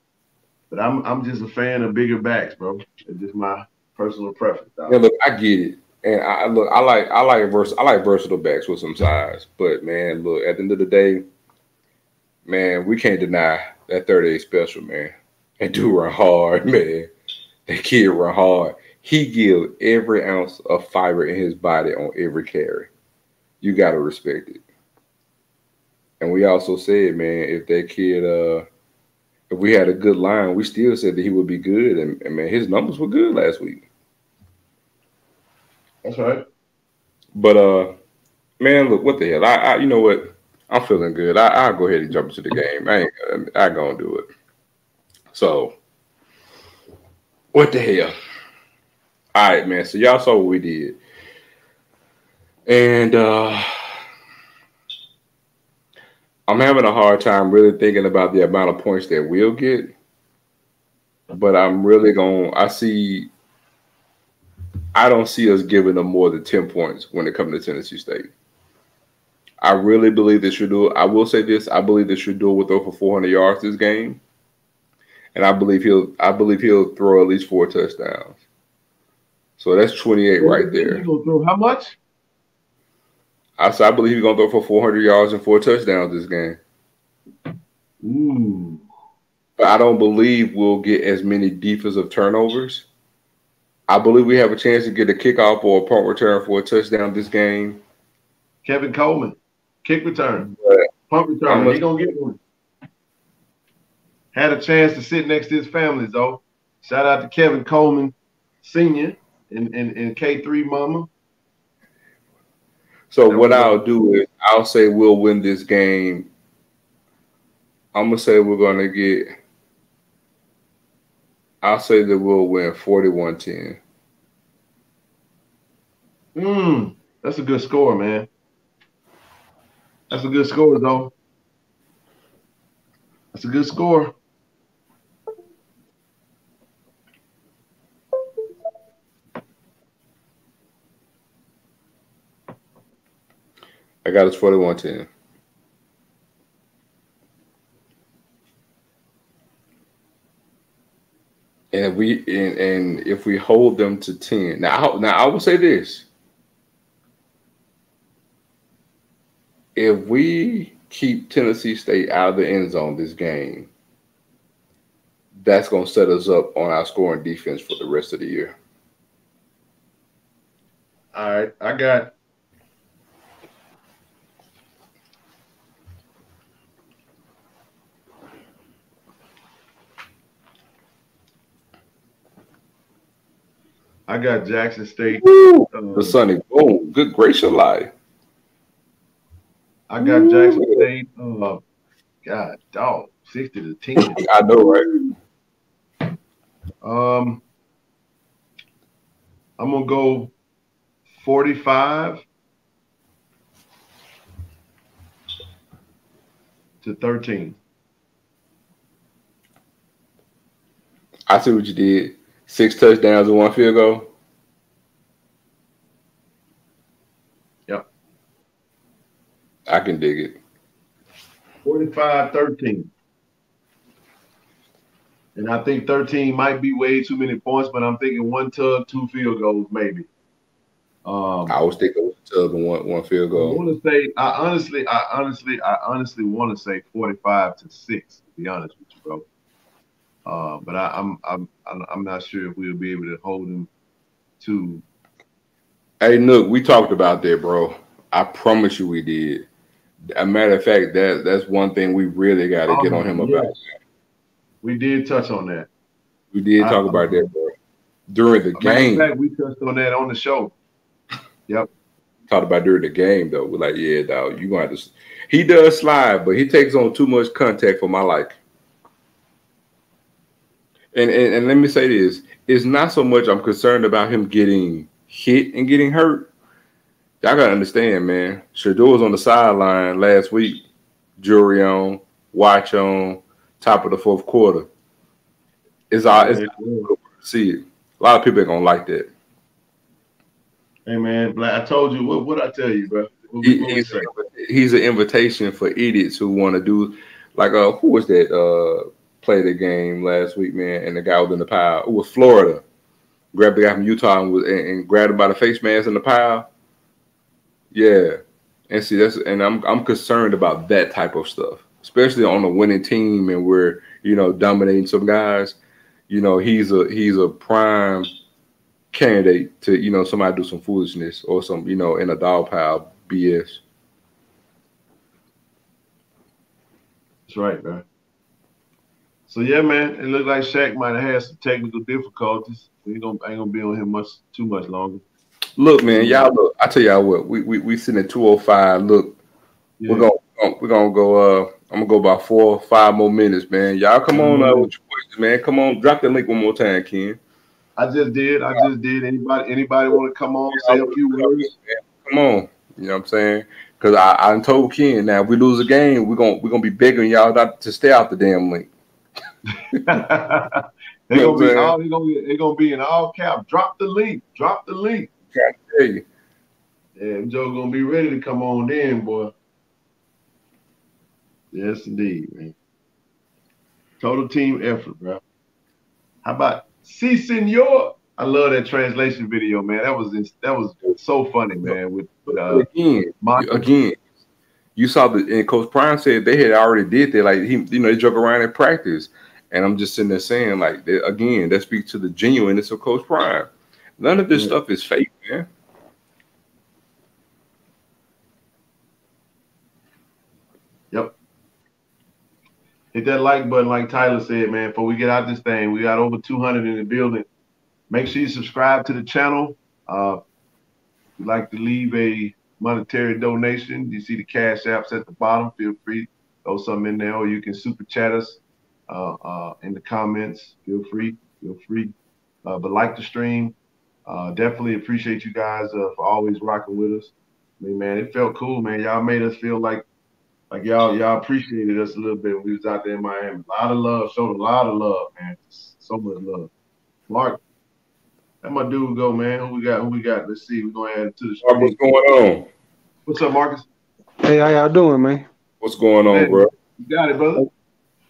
but I'm just a fan of bigger backs, bro. It's just my personal preference. Yeah, look, I get it, and I like versatile backs with some size. But man, look, at the end of the day, man, we can't deny that 38 special, man. That dude run hard, man. That kid run hard. He give every ounce of fiber in his body on every carry. You gotta respect it. And we also said, man, if that kid, if we had a good line, we still said that he would be good. And man, his numbers were good last week. That's right. But man, look, what the hell? I you know what? I'm feeling good. I'll go ahead and jump into the game. I gonna do it. So, what the hell? All right, man. So y'all saw what we did, and I'm having a hard time really thinking about the amount of points that we'll get. But I'm really I don't see us giving them more than 10 points when it comes to Tennessee State. I really believe that Shador, I will say this, I believe that Shador will throw for 400 yards this game. And I believe he'll throw at least 4 touchdowns. So that's 28 right there. He's gonna throw how much? I believe he's gonna throw for 400 yards and 4 touchdowns this game. Ooh. But I don't believe we'll get as many defensive turnovers. I believe we have a chance to get a kickoff or a punt return for a touchdown this game. Kevin Coleman, kick return, punt return. He gonna get one. Had a chance to sit next to his family, though. Shout out to Kevin Coleman, Senior, and K3 Mama. So what I'll do is I'll say we'll win this game. I'm gonna say we're gonna get. I'll say that we'll win 41-10. That's a good score, man. That's a good score, though. That's a good score. I got us 41-10. And if we hold them to 10, now I will say this: if we keep Tennessee State out of the end zone this game, that's going to set us up on our scoring defense for the rest of the year. All right, I got. Jackson State. The Sunny boom. Good gracious life. I got Jackson State. God, dog, 60-10. I know, right? I'm gonna go 45-13. I see what you did. 6 touchdowns and 1 field goal. Yep. I can dig it. 45-13. And I think 13 might be way too many points, but I'm thinking 1 tug, 2 field goals, maybe. I was thinking it was 2 and 1 field goal. I want to say, I honestly want to say 45-6, to be honest with you, bro. But I'm not sure if we'll be able to hold him to. Hey, look, we talked about that, bro. I promise you we did. A matter of fact, that's one thing we really got to get on him about. We did touch on that. We did talk about that, bro. During the game. Matter of fact, we touched on that on the show. Yep. Talked about during the game, though. We're like, yeah, dog, you're going to have to. He does slide, but he takes on too much contact for my liking. And let me say this. It's not so much I'm concerned about him getting hit and getting hurt. Y'all got to understand, man. Shador was on the sideline last week. Jury on, watch on, top of the 4th quarter. It's see it. A lot of people ain't going to like that. Hey, man, I told you. What I tell you, bro? He's an invitation for idiots who want to do like who was that played the game last week, man, and the guy was in the pile. It was Florida. Grabbed the guy from Utah and grabbed him by the face mask in the pile. Yeah. And see I'm concerned about that type of stuff. Especially on a winning team and we're, dominating some guys. He's a prime candidate to, somebody do some foolishness or some, in a dog pile BS. That's right, man. So yeah, man, it looked like Shaq might have had some technical difficulties. We ain't gonna be on him too much longer. Look, man, y'all look. I tell y'all what, we sitting at 205. Look, yeah. we're gonna go. I'm gonna go about 4 or 5 more minutes, man. Y'all come on with your questions, man. Come on, drop the link one more time, Ken. I just did. Anybody want to come on, say a few words? Come on. You know what I'm saying? Because I told Ken, now if we lose a game, we're gonna be begging y'all not to stay out the damn link. They're gonna be in all cap. Drop the link. Drop the link. I tell you. Yeah, Joe gonna be ready to come on in, boy. Yes, indeed, man. Total team effort, bro. How about Si Senor? I love that translation video, man. That was so funny, man. With again, you saw and Coach Prime said they had already did that. Like they joke around in practice, and I'm just sitting there saying, like, again, that speaks to the genuineness of Coach Prime. None of this stuff is fake, man. Yep. Hit that like button, like Tyler said, man. Before we get out this thing, we got over 200 in the building. Make sure you subscribe to the channel. If you'd like to leave a monetary donation, you see the cash apps at the bottom. Feel free to throw something in there, or you can super chat us in the comments. Feel free. But like the stream. Definitely appreciate you guys for always rocking with us. I mean, man, it felt cool, man. Y'all made us feel like y'all appreciated us a little bit when we was out there in Miami. A lot of love, showed a lot of love, man. So much love. Mark, let my dude go, man. Who we got? Let's see. We're gonna add it to the stream. What's going on? What's up, Marcus? Hey, how y'all doing, man? What's going on, bro? You got it, brother.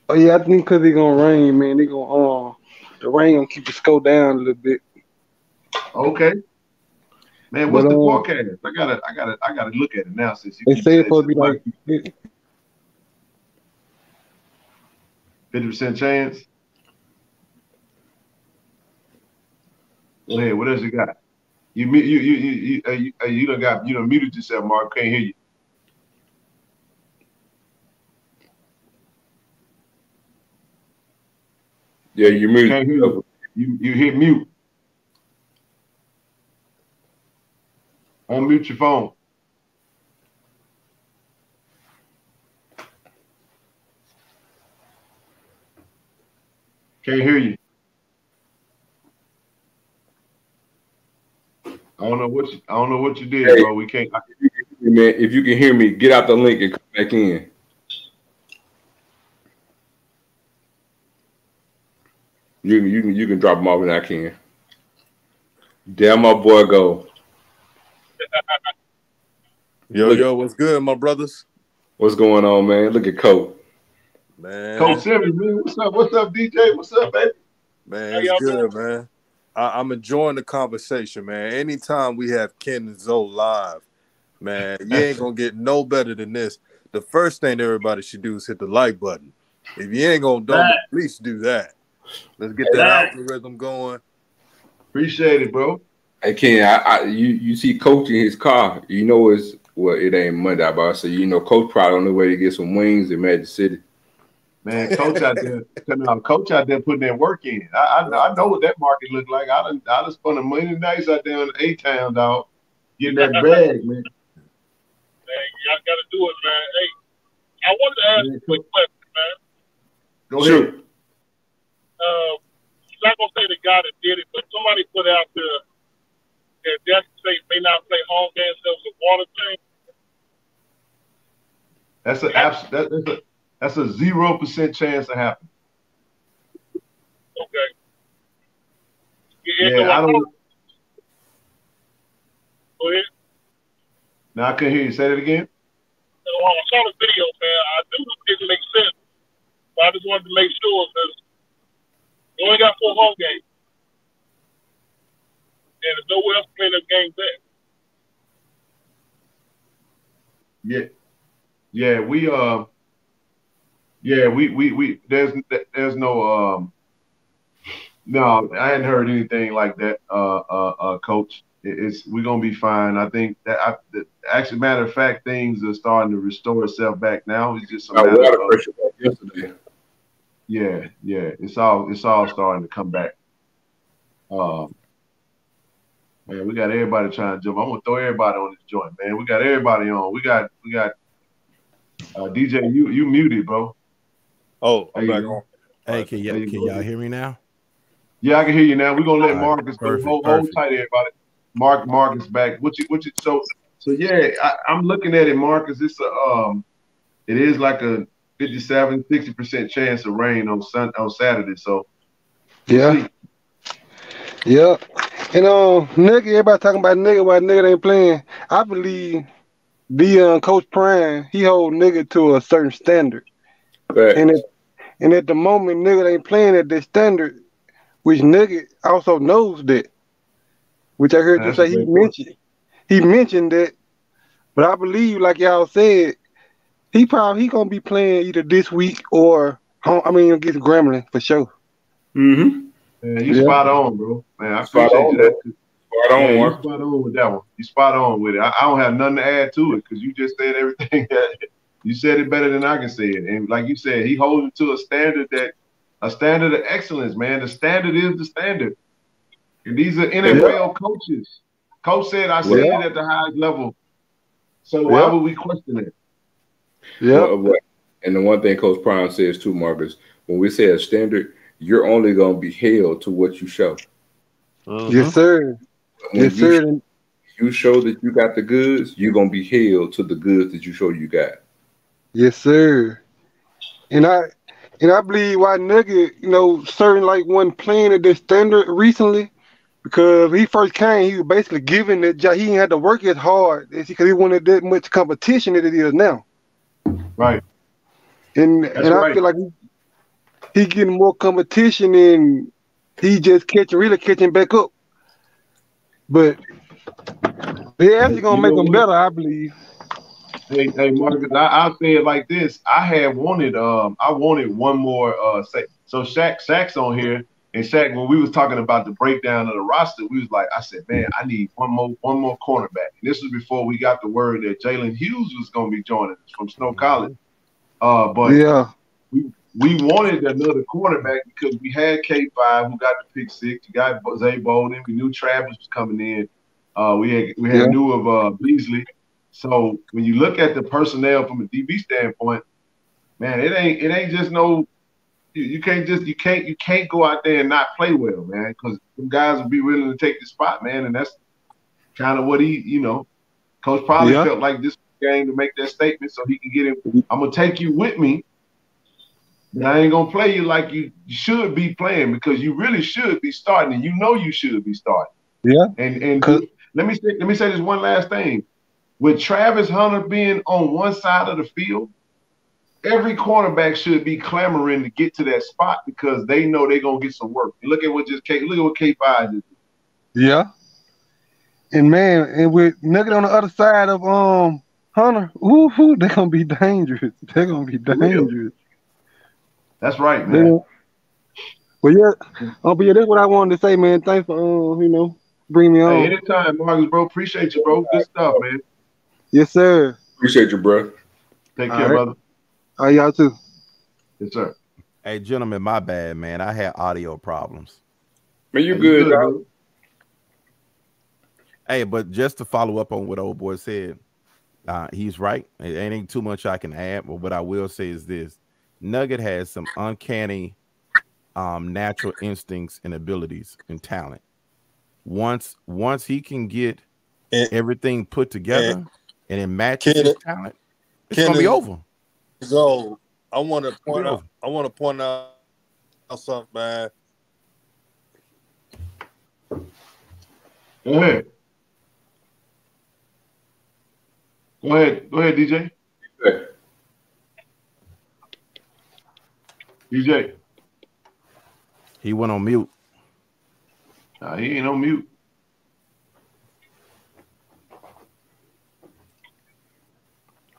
Oh yeah, I think because it's gonna rain, man. They gonna the rain gonna keep the score down a little bit. Okay. Man, what's the forecast? I gotta look at it now since you. They say it's supposed to be like 50% chance. Go ahead. What else you got? You done muted yourself, Mark. Can't hear you. Yeah, you muted. Can't hear you. You hit mute. Unmute your phone. Can't hear you. I don't know what you did, bro. We can't. Man, if you can hear me, get out the link and come back in. You can drop them off and I can. Damn, my boy go. Yo, what's good, my brothers? What's going on, man? Look at Coach. Man. Coach Simmons, man. What's up, DJ? What's up, baby? Man, it's good, man. I'm enjoying the conversation, man. Anytime we have Ken and Zoe live, man, you ain't gonna get no better than this. The first thing everybody should do is hit the like button. If you ain't gonna do it, at least do that. Let's get that algorithm going. Appreciate it, bro. Hey Ken, you see Coach in his car. You know it ain't Monday, but I say Coach probably on the way to get some wings in Magic City. Man, Coach out there putting that work in. I know what that market look like. I done spent a million nights out there in A-Town, dog, getting that bag, man. Man, y'all got to do it, man. Hey, I wanted to ask you a quick question, man. Go ahead. I'm not going to say the guy that did it, but somebody put out there that Jackson State may not play home games because of the water thing. That's a 0% chance to happen. Okay. Yeah, I don't. Go ahead. Now I couldn't hear you. Say that again. I saw the video, man. I knew it didn't make sense, but I just wanted to make sure because we only got 4 home games, and there's nowhere else to play them games at. Yeah, we there's no no, I hadn't heard anything like that, Coach. We're gonna be fine. I think that actually, matter of fact, things are starting to restore itself back now. It's just a matter water of pressure back yesterday. yeah. It's all starting to come back. Man, we got everybody trying to jump. I'm gonna throw everybody on this joint, man. We got everybody on. We got DJ. You muted, bro. Oh, I'm back on. Hey, can y'all hear me now? Yeah, I can hear you now. We're gonna let All right, Marcus perfect, hold perfect. tight, everybody. Marcus back. So yeah, I'm looking at it, Marcus. It's it is like a 57-60% chance of rain on Saturday. So Yeah. Yeah. And nigga, everybody talking about nigga while nigga ain't playing. I believe Coach Prime, he hold nigga to a certain standard. Right. And at the moment nigga ain't playing at that standard, which nigga also knows that. Which I heard you say he mentioned that. But I believe, like y'all said, he gonna be playing either this week or against Gremlin for sure. Mm-hmm. Man, you spot on, bro. Man, I appreciate you. Spot on, you Mark. spot on with that one. You spot on with it. I don't have nothing to add to it because you just said everything. You said it better than I can say it. And like you said, he holds it to a standard of excellence, man. The standard is the standard. And these are NFL coaches. Coach said, I seen it at the highest level. So why would we question it? Yeah. And the one thing Coach Prime says too, Marcus, when we say a standard, you're only going to be held to what you show. Yes, sir. When you show that you got the goods, you're going to be held to the goods that you show you got. Yes, sir. And I believe why nigga, certain like one playing at this standard recently, because he first came, he was basically given that job. He ain't had to work as hard because he wanted that much competition that it is now. Right. And I feel like he getting more competition and he just really catching back up. But they actually gonna make him better, I believe. Hey, Marcus, I'll say it like this. I wanted one more so Shaq's on here, and Shaq, when we was talking about the breakdown of the roster, I said, man, I need one more cornerback. And this was before we got the word that Jalen Hughes was gonna be joining us from Snow College. But we wanted another cornerback because we had K5 who got the pick 6. You got Zay Bolden. We knew Travis was coming in. We knew of Beasley. So when you look at the personnel from a DB standpoint, man, it ain't just no. You can't go out there and not play well, man, because them guys will be willing to take the spot, man, and that's kind of what Coach probably felt like this game to make that statement so he can get him. I'm gonna take you with me. But I ain't gonna play you like you should be playing because you really should be starting, and you should be starting. Yeah. And let me say this one last thing. With Travis Hunter being on one side of the field, every cornerback should be clamoring to get to that spot because they know they're gonna get some work. And look at what K5 did. Yeah. And man, and with Nugget on the other side of Hunter, they're gonna be dangerous. They're gonna be dangerous. That's right, man. But that's what I wanted to say, man. Thanks for bring me on. Hey, anytime, Marcus, bro. Appreciate you, bro. Good stuff, man. Yes, sir. Appreciate you, bro. Take care, brother. All right, y'all too. Yes, sir. Hey, gentlemen, my bad, man. I had audio problems. Man, you good, dog. Hey, but just to follow up on what old boy said, he's right. It ain't too much I can add, but what I will say is this. Nugget has some uncanny natural instincts and abilities and talent. Once he can get everything put together and it matches his talent, it's gonna be over. So I want to point out something, man. Go ahead. Go ahead, DJ. Okay. DJ. He went on mute. He ain't on mute.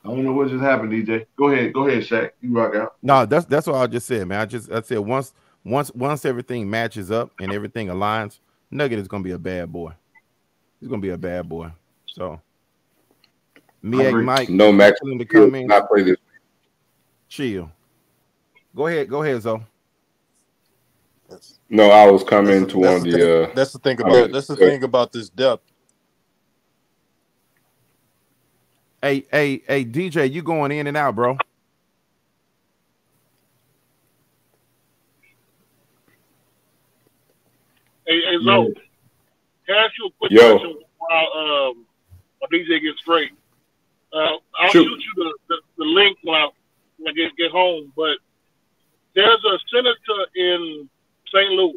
I don't know what just happened, DJ. Go ahead, Shaq. You rock out. No, that's what I just said, man. I said once everything matches up and everything aligns, Nugget is gonna be a bad boy. He's gonna be a bad boy. So Mike, no match in the comments. Not play this. Chill. Go ahead, Zo. No, I was coming to one of the. That's the thing about thing about this depth. Hey, DJ, you going in and out, bro? Hey, Zo, can I ask you a quick question while DJ gets straight? I'll shoot you the link when I get home. But there's a senator in St. Louis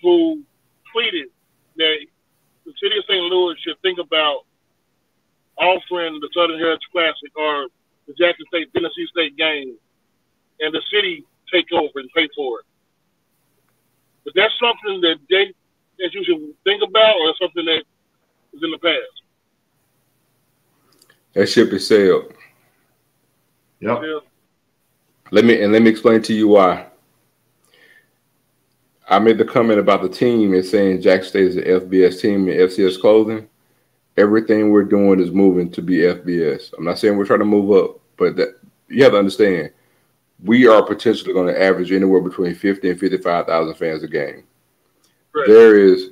who tweeted that the city of St. Louis should think about offering the Southern Heritage Classic or the Jackson State Tennessee State game, and the city take over and pay for it. But that's something that you should think about, or something that is in the past. That ship is sailed. Yep. Yeah. Let me explain to you why. I made the comment about the team and saying Jackson State is an FBS team and FCS clothing. Everything we're doing is moving to be FBS. I'm not saying we're trying to move up, but you have to understand, we are potentially going to average anywhere between 50 and 55,000 fans a game. Right. There is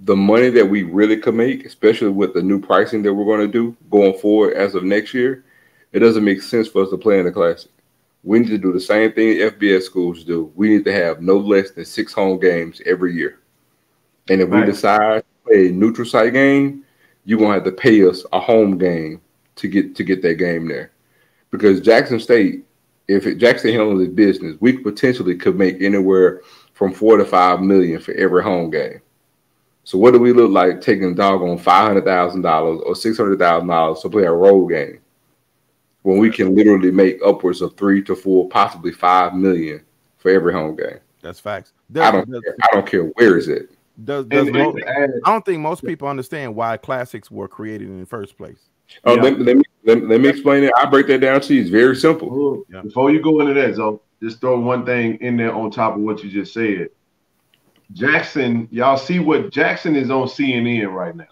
the money that we really can make, especially with the new pricing that we're going to do going forward as of next year. It doesn't make sense for us to play in the Classic. We need to do the same thing FBS schools do. We need to have no less than 6 home games every year. And if we decide to play a neutral site game, you're going to have to pay us a home game to get that game there. Because Jackson State, if Jackson handles his business, we potentially could make anywhere from $4 to $5 million for every home game. So what do we look like taking doggone $500,000 or $600,000 to play a road game when we can literally make upwards of $3 to $4, possibly $5 million for every home game? That's facts. I don't care where is it. I don't think most people understand why classics were created in the first place. Oh, yeah. Let me explain it. I'll break that down to you. It's very simple. Yeah. Before you go into that, Zo, just throw one thing in there on top of what you just said. Jackson, y'all see what Jackson is on CNN right now.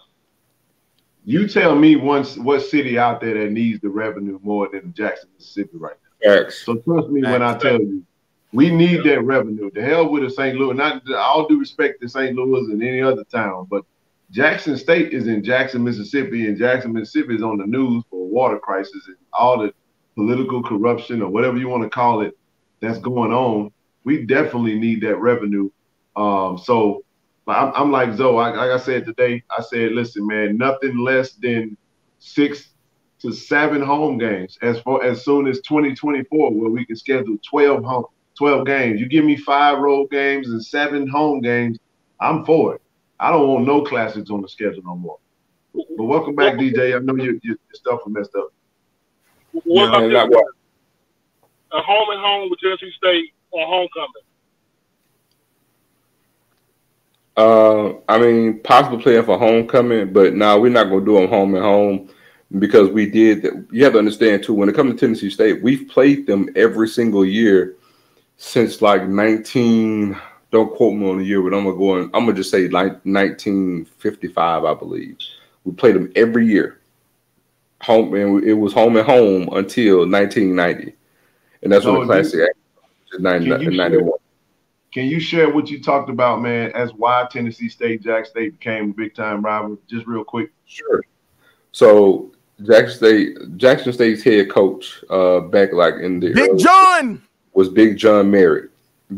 You tell me what city out there that needs the revenue more than Jackson, Mississippi right now. Facts. So trust me when I tell you, we need that revenue. The hell with the St. Louis. Not all due respect to St. Louis and any other town, but Jackson State is in Jackson, Mississippi, and Jackson, Mississippi is on the news for a water crisis and all the political corruption or whatever you want to call it that's going on. We definitely need that revenue. So I'm like Zo, like I said today, I said, listen, man, nothing less than 6 to 7 home games as soon as 2024, where we can schedule 12 games. You give me 5 road games and 7 home games, I'm for it. I don't want no classics on the schedule no more. But welcome back, DJ. I know your stuff was messed up. What about a home and home with Tennessee State or homecoming? I mean, possibly playing for homecoming, but no, we're not going to do them home and home because we did that. You have to understand too, when it comes to Tennessee State, we've played them every single year since like don't quote me on the year, but I'm gonna just say like 1955, I believe. We played them every year. Home, and it was home and home until 1990, and that's when the Classic in 91. Can you share what you talked about, man, as why Tennessee State, Jackson State became a big-time rival, just real quick? Sure. So Jackson State's head coach back like in the Big John was Big John Merritt.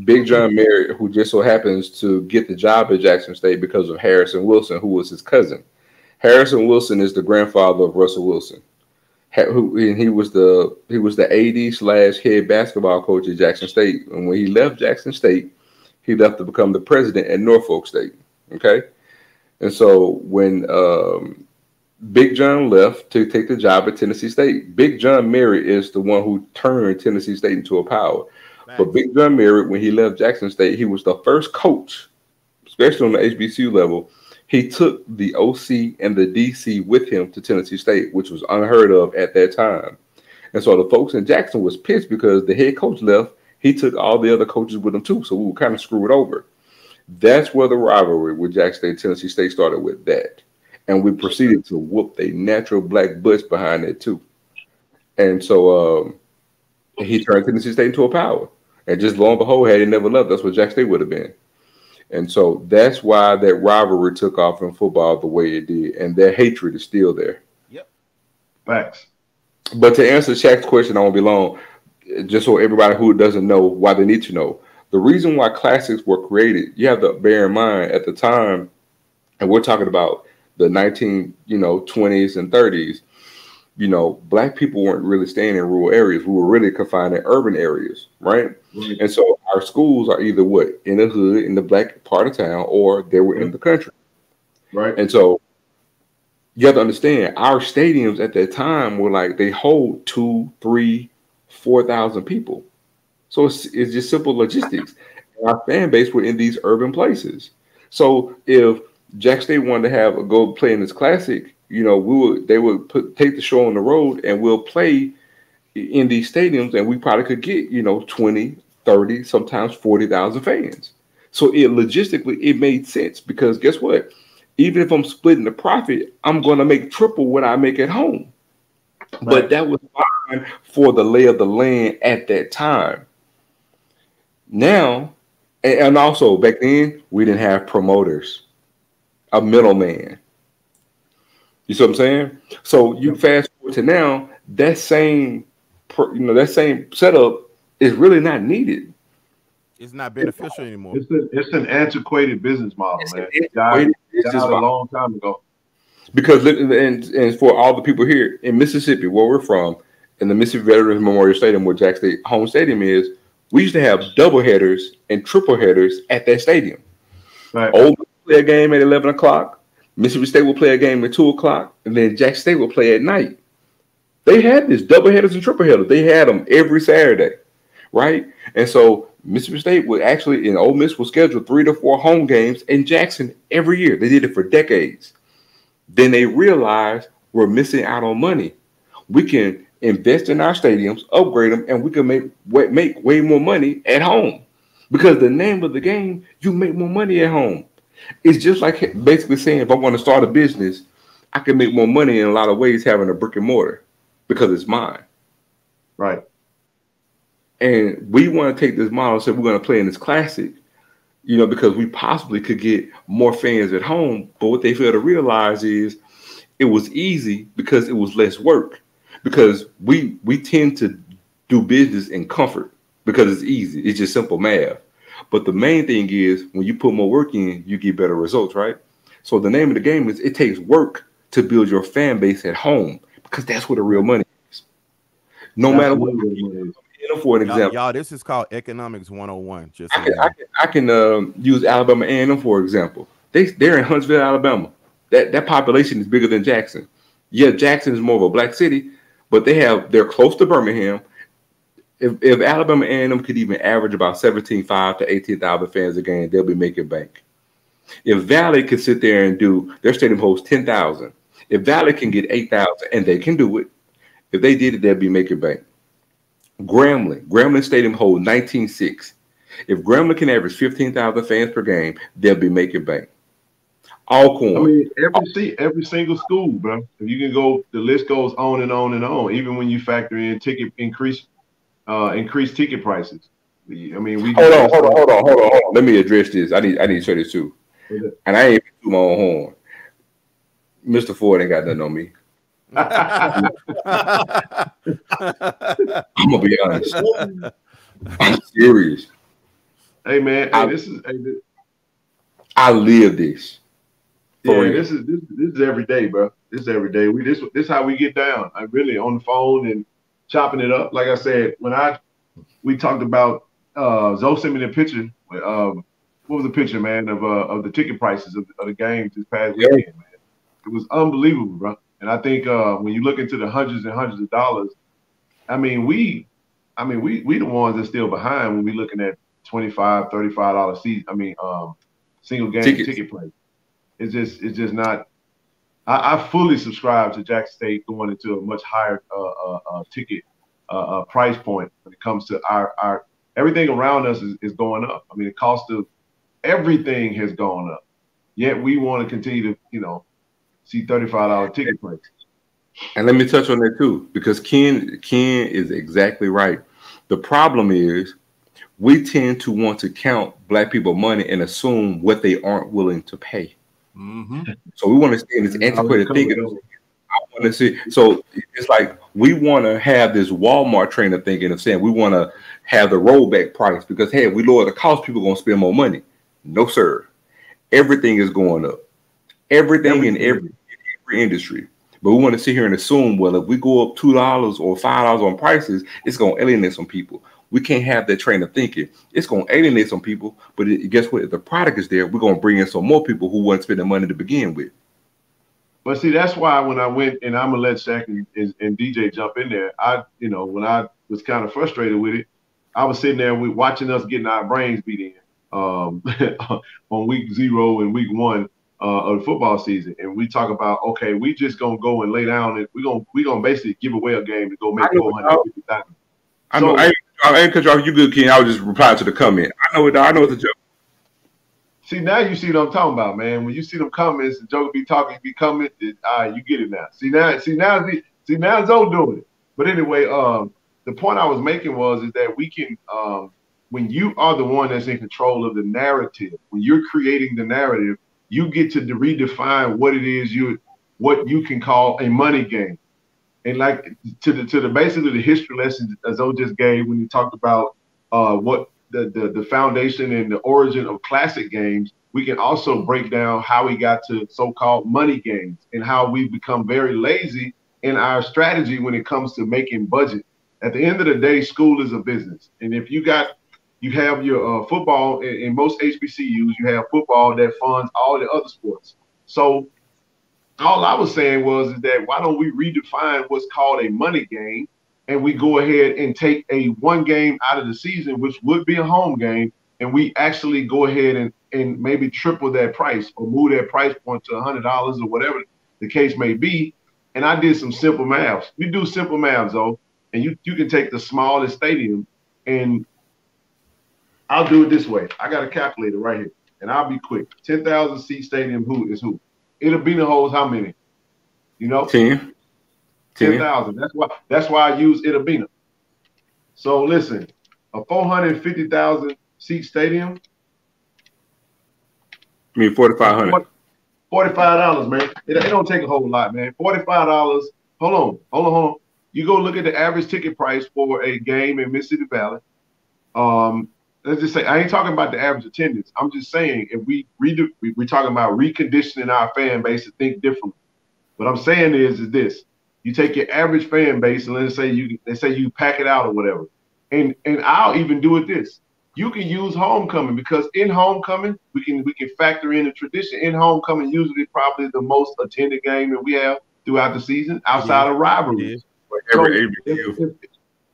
Big John Merritt, who just so happens to get the job at Jackson State because of Harrison Wilson, who was his cousin. Harrison Wilson is the grandfather of Russell Wilson. He was the AD/head basketball coach at Jackson State. And when he left Jackson State, he left to become the president at Norfolk State. Okay. And so when Big John left to take the job at Tennessee State. Big John Merritt is the one who turned Tennessee State into a power. Nice. But Big John Merritt, when he left Jackson State, he was the first coach, especially on the HBCU level. He took the OC and the DC with him to Tennessee State, which was unheard of at that time. And so the folks in Jackson was pissed because the head coach left. He took all the other coaches with him too, so we were kind of screwed over. That's where the rivalry with Jackson State, Tennessee State started with that. And we proceeded to whoop the natural black butts behind it too. And so he turned Tennessee State into a power. And just lo and behold, had he never left, that's what Jackson State would have been. And so that's why that rivalry took off in football the way it did. And that hatred is still there. Yep. Facts. But to answer Shaq's question, I won't be long, just so everybody who doesn't know why they need to know. The reason why classics were created, you have to bear in mind at the time, and we're talking about the 20s and 30s, black people weren't really staying in rural areas. We were really confined in urban areas, right? Mm-hmm. And so our schools are either in the hood, in the black part of town, or they were in the country. Right. And so you have to understand, our stadiums at that time were like, they hold 2,000, 3,000, 4,000 people. So it's just simple logistics. And our fan base were in these urban places. So if Jack State wanted to go play in this classic, they would take the show on the road and we'll play in these stadiums, and we probably could get 20, 30, sometimes 40,000 fans. So logistically it made sense, because guess what? Even if I'm splitting the profit, I'm going to make triple what I make at home. Right. But that was fine for the lay of the land at that time. Now, and also back then, we didn't have promoters, a middleman. You see what I'm saying? So you fast forward to now, that same setup is really not needed. It's not beneficial anymore. It's an antiquated business model, man. It died a long time ago. Because, and for all the people here in Mississippi, where we're from, in the Mississippi Veterans Memorial Stadium, where Jack State home stadium is, we used to have double headers and triple headers at that stadium. Right. Ole Miss will play a game at 11 o'clock. Mississippi State will play a game at 2 o'clock. And then Jack State will play at night. They had this double headers and triple headers. They had them every Saturday, right? And so Mississippi State would actually, and Ole Miss will schedule 3 to 4 home games in Jackson every year. They did it for decades. Then they realized we're missing out on money. We can invest in our stadiums, upgrade them, and we can make way more money at home. Because the name of the game, you make more money at home. It's just like basically saying, if I want to start a business, I can make more money in a lot of ways having a brick and mortar, because it's mine. Right. And we want to take this model and say we're going to play in this classic, because we possibly could get more fans at home. But what they fail to realize is it was easy because it was less work. Because we tend to do business in comfort because it's easy. It's just simple math. But the main thing is when you put more work in, you get better results, right? So the name of the game is it takes work to build your fan base at home, because that's where the real money is. No matter what. For an example, y'all, this is called Economics 101. Just I can use Alabama A&M for example. They're in Huntsville, Alabama. That population is bigger than Jackson. Yeah, Jackson is more of a black city, but they're close to Birmingham. If Alabama A&M could even average about 17,500 to 18,000 fans a game, they'll be making bank. If Valley could sit there and their stadium holds 10,000. If Valley can get 8,000, and they can do it, if they did it, they'll be making bank. Grambling Stadium holds 19,600. If Grambling can average 15,000 fans per game, they'll be making bank. Alcorn. I mean, every single school, bro. If you can go, the list goes on and on and on. Even when you factor in increased ticket prices. I mean, hold on. Let me address this. I need to say this too. And I ain't to my own horn. Mr. Ford ain't got nothing on me. I'm gonna be honest. I'm serious. Hey man, I live this. This is every day, bro. This is every day. This is how we get down. I really on the phone and chopping it up. Like I said, we talked about Zoe sent me the picture. What was the picture, man, of the ticket prices of the games this past weekend, man? It was unbelievable, bro. And I think when you look into the hundreds and hundreds of dollars, we the ones that's still behind when we looking at $25, $35 season. Single game ticket price. It's just not. I fully subscribe to Jackson State going into a much higher ticket price point when it comes to our everything around us is going up. I mean, the cost of everything has gone up. Yet we want to continue to, see $35 ticket prices. And let me touch on that too, because Ken is exactly right. The problem is we tend to want to count Black people money and assume what they aren't willing to pay. Mm-hmm. So we want to stay in this antiquated thinking. I want to see. So it's like we want to have this Walmart train of thinking of saying we want to have the rollback price because, hey, if we lower the cost, people are going to spend more money. No, sir. Everything is going up. Everything in every industry. But we want to sit here and assume, well, if we go up $2 or $5 on prices, it's going to alienate some people. We can't have that train of thinking. It's going to alienate some people, but guess what? If the product is there, we're going to bring in some more people who wouldn't spend the money to begin with. But see, that's why when I went, and I'm going to let Shaq and DJ jump in there, when I was kind of frustrated with it, I was sitting there watching us getting our brains beat in on week 0 and week 1 of the football season. And we talk about, okay, we just going to go and lay down and we're going to basically give away a game to go make $450,000. I know. I ain't cut you off. You good, Ken. I was just replying to the comment. I know it's a joke. See, now you see what I'm talking about, man. When you see them comments, the joke be talking, be coming, you get it now. See now Zoe doing it. But anyway, the point I was making is that we can, when you are the one that's in control of the narrative, when you're creating the narrative, you get to redefine what it is what you can call a money game. And like to the basically the history lesson as Zoe just gave when he talked about what the foundation and the origin of classic games, we can also break down how we got to so-called money games and how we've become very lazy in our strategy when it comes to making budget. At the end of the day, school is a business. And if you have your football in most HBCUs, you have football that funds all the other sports. So all I was saying is that why don't we redefine what's called a money game, and we go ahead and take a one game out of the season, which would be a home game, and we actually go ahead and maybe triple that price or move that price point to $100 or whatever the case may be. And I did some simple math. We do simple math, though, and you can take the smallest stadium, and I'll do it this way. I got a calculator right here, and I'll be quick. 10,000 seat stadium, who is who? It'll be the holds how many? 10. 10,000. That's why I use Itabena. So listen, a 450,000 seat stadium. I mean $4,500. $45, man. It don't take a whole lot, man. $45. Hold on. You go look at the average ticket price for a game in Mississippi Valley. Let's just say I ain't talking about the average attendance. I'm just saying if we're talking about reconditioning our fan base to think differently. What I'm saying is this: you take your average fan base and let's say you pack it out or whatever, and I'll even do it this. You can use homecoming because in homecoming we can factor in the tradition. In homecoming, usually probably the most attended game that we have throughout the season outside of rivalries.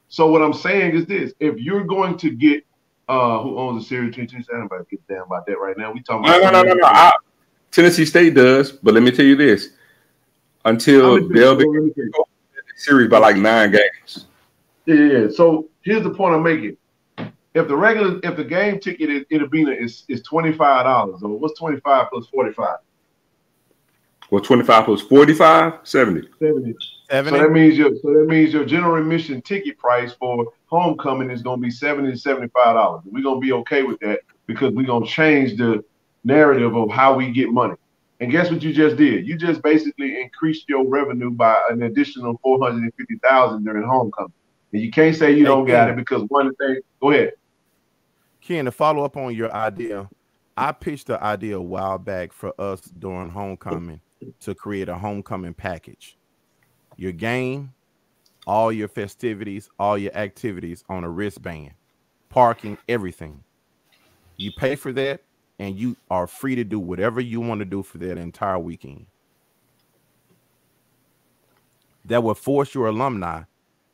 So what I'm saying is this: if you're going to get who owns the Series 22? I don't about to get down about that right now. We talking about no. Tennessee State does, but let me tell you this: until they'll be series by like 9 games. Yeah. So here's the point I'm making: if the game ticket in Itabena is $25, or what's 25 plus 45? Well, 25 plus 45, 70. 70. So that means your general admission ticket price for homecoming is going to be $70 to $75. We're going to be okay with that because we're going to change the narrative of how we get money. And guess what you just did? You just basically increased your revenue by an additional $450,000 during homecoming. And you can't say you don't got it because one thing. Go ahead, Ken. To follow up on your idea, I pitched the idea a while back for us during homecoming to create a homecoming package. Your game, all your festivities, all your activities on a wristband, parking, everything. You pay for that, and you are free to do whatever you want to do for that entire weekend. that will force your alumni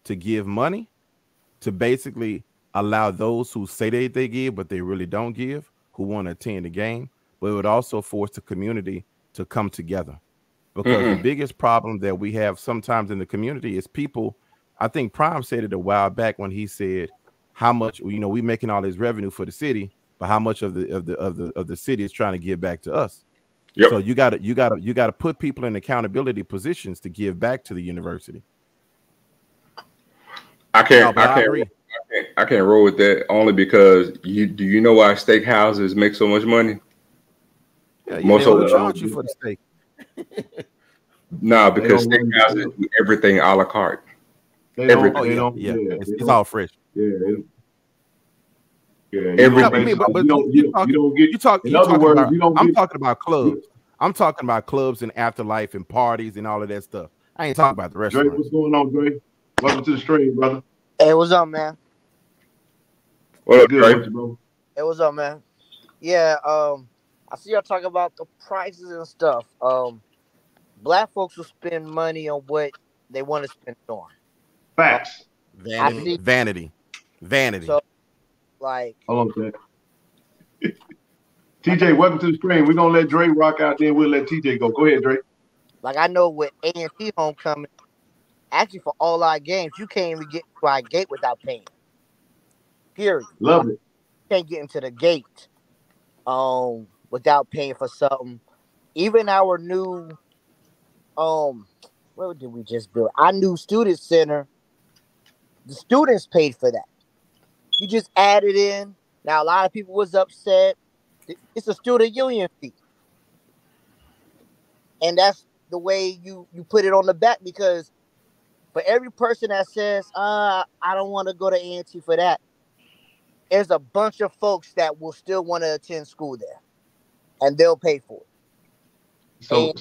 to give money to basically allow those who say they give, but they really don't give, who want to attend the game. But it would also force the community to come together. Because the biggest problem that we have sometimes in the community is people, I think Prime said it a while back when he said, how much, you know, we making all this revenue for the city, but how much of the city is trying to give back to us. Yep. So you gotta put people in accountability positions to give back to the university. I can't roll with that only because do you know why steakhouses make so much money? Yeah, most of them charge you for the steak. No, because steakhouses do everything a la carte. Everything. It's all fresh. Yeah. I'm talking about clubs. I'm talking about clubs and afterlife and parties and all of that stuff. I ain't talking about the restaurant. Dre, what's going on, Dre? Welcome to the stream, brother. Hey, what's up, man? What up, Dre? Bro? Hey, what's up, man? Yeah, I see y'all talking about the prices and stuff. Black folks will spend money on what they want to spend on. Facts. Vanity. So, like, hold on, TJ, welcome to the stream. We're gonna let Dre rock out, then we'll let TJ go. Go ahead, Dre. Like, I know with A&T homecoming, actually for all our games, you can't even get to our gate without paying. Period. Love it. You can't get into the gate without paying for something. Even our new what did we just build? Our new student center, the students paid for that. You just added in. Now, a lot of people was upset. It's a student union fee. And that's the way you put it on the back, because for every person that says, I don't want to go to A&T for that, there's a bunch of folks that will still want to attend school there, and they'll pay for it.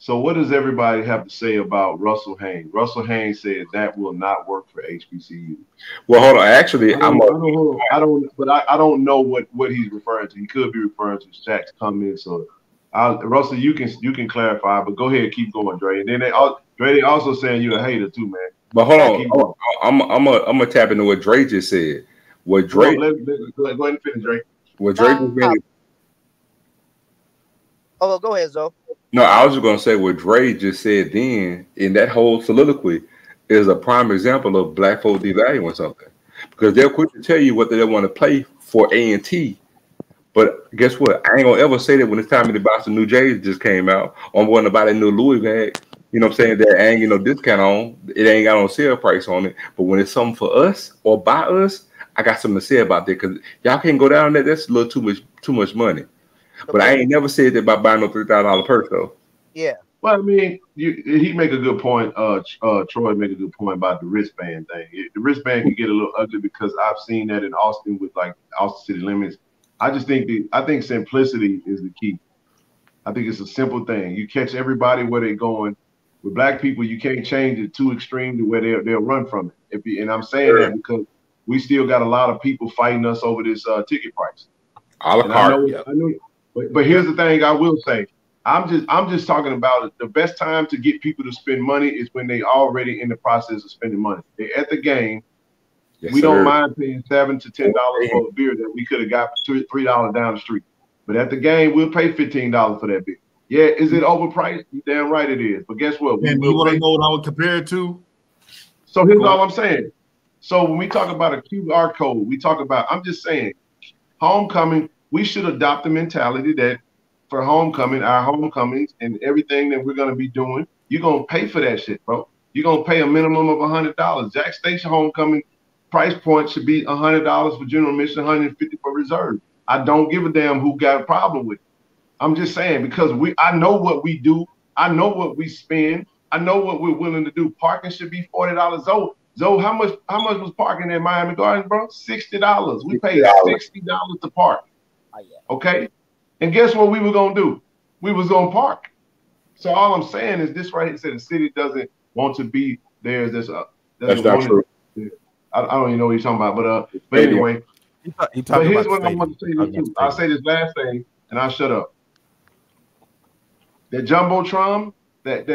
So what does everybody have to say about Russell Haynes? Russell Haynes said that will not work for HBCU. Well, hold on. Actually, I don't know what he's referring to. He could be referring to Shaq's comments. Or Russell, you can clarify, but go ahead, keep going, Dre. And then Dre also saying you're a hater too, man. But hold on, I'm gonna tap into what Dre just said. What Dre? Go ahead and finish, Dre. What Dre just said. Oh, go ahead, Zoe. No, I was just going to say what Dre just said then in that whole soliloquy is a prime example of black folk devaluing something, because they're quick to tell you what they want to play for A&T. But guess what? I ain't going to ever say that when it's time to buy some new J's just came out, or I'm going to buy that new Louis bag. You know what I'm saying? That ain't no discount on. It ain't got no sale price on it. But when it's something for us or by us, I got something to say about that, because y'all can't go down there. That's a little too much money. But I ain't never said that about buying no $3,000 purse though. Yeah. Well, I mean, he make a good point. Troy make a good point about the wristband thing. The wristband can get a little ugly, because I've seen that in Austin with like Austin City Limits. I think simplicity is the key. I think it's a simple thing. You catch everybody where they're going. With black people, you can't change it too extreme to where they'll run from it. And I'm saying that because we still got a lot of people fighting us over this ticket price. A la carte. I know. But here's the thing I will say. I'm just talking about it. The best time to get people to spend money is when they already in the process of spending money. They're at the game. Yes, we don't mind paying $7 to $10 for a beer that we could have got for $3 down the street. But at the game, we'll pay $15 for that beer. Yeah, is it overpriced? You're damn right it is. But guess what? And you want to know what I would compare it to? So here's all I'm saying. So when we talk about a QR code, I'm just saying, homecoming, we should adopt the mentality that for homecoming, our homecomings and everything that we're going to be doing, you're going to pay for that shit, bro. You're going to pay a minimum of $100. Jack Station homecoming price point should be $100 for general admission, $150 for reserve. I don't give a damn who got a problem with it. I'm just saying, because I know what we do. I know what we spend. I know what we're willing to do. Parking should be $40. Zoe, how much was parking at Miami Gardens, bro? $60. We paid $60 to park. Okay, and guess what we were gonna do? We was gonna park. So all I'm saying is this right here said the city doesn't want to be there. That's not true. I don't even know what you're talking about, but anyway. But here's what I want to say to you. I'll say this last thing and I'll shut up. That Jumbotron, that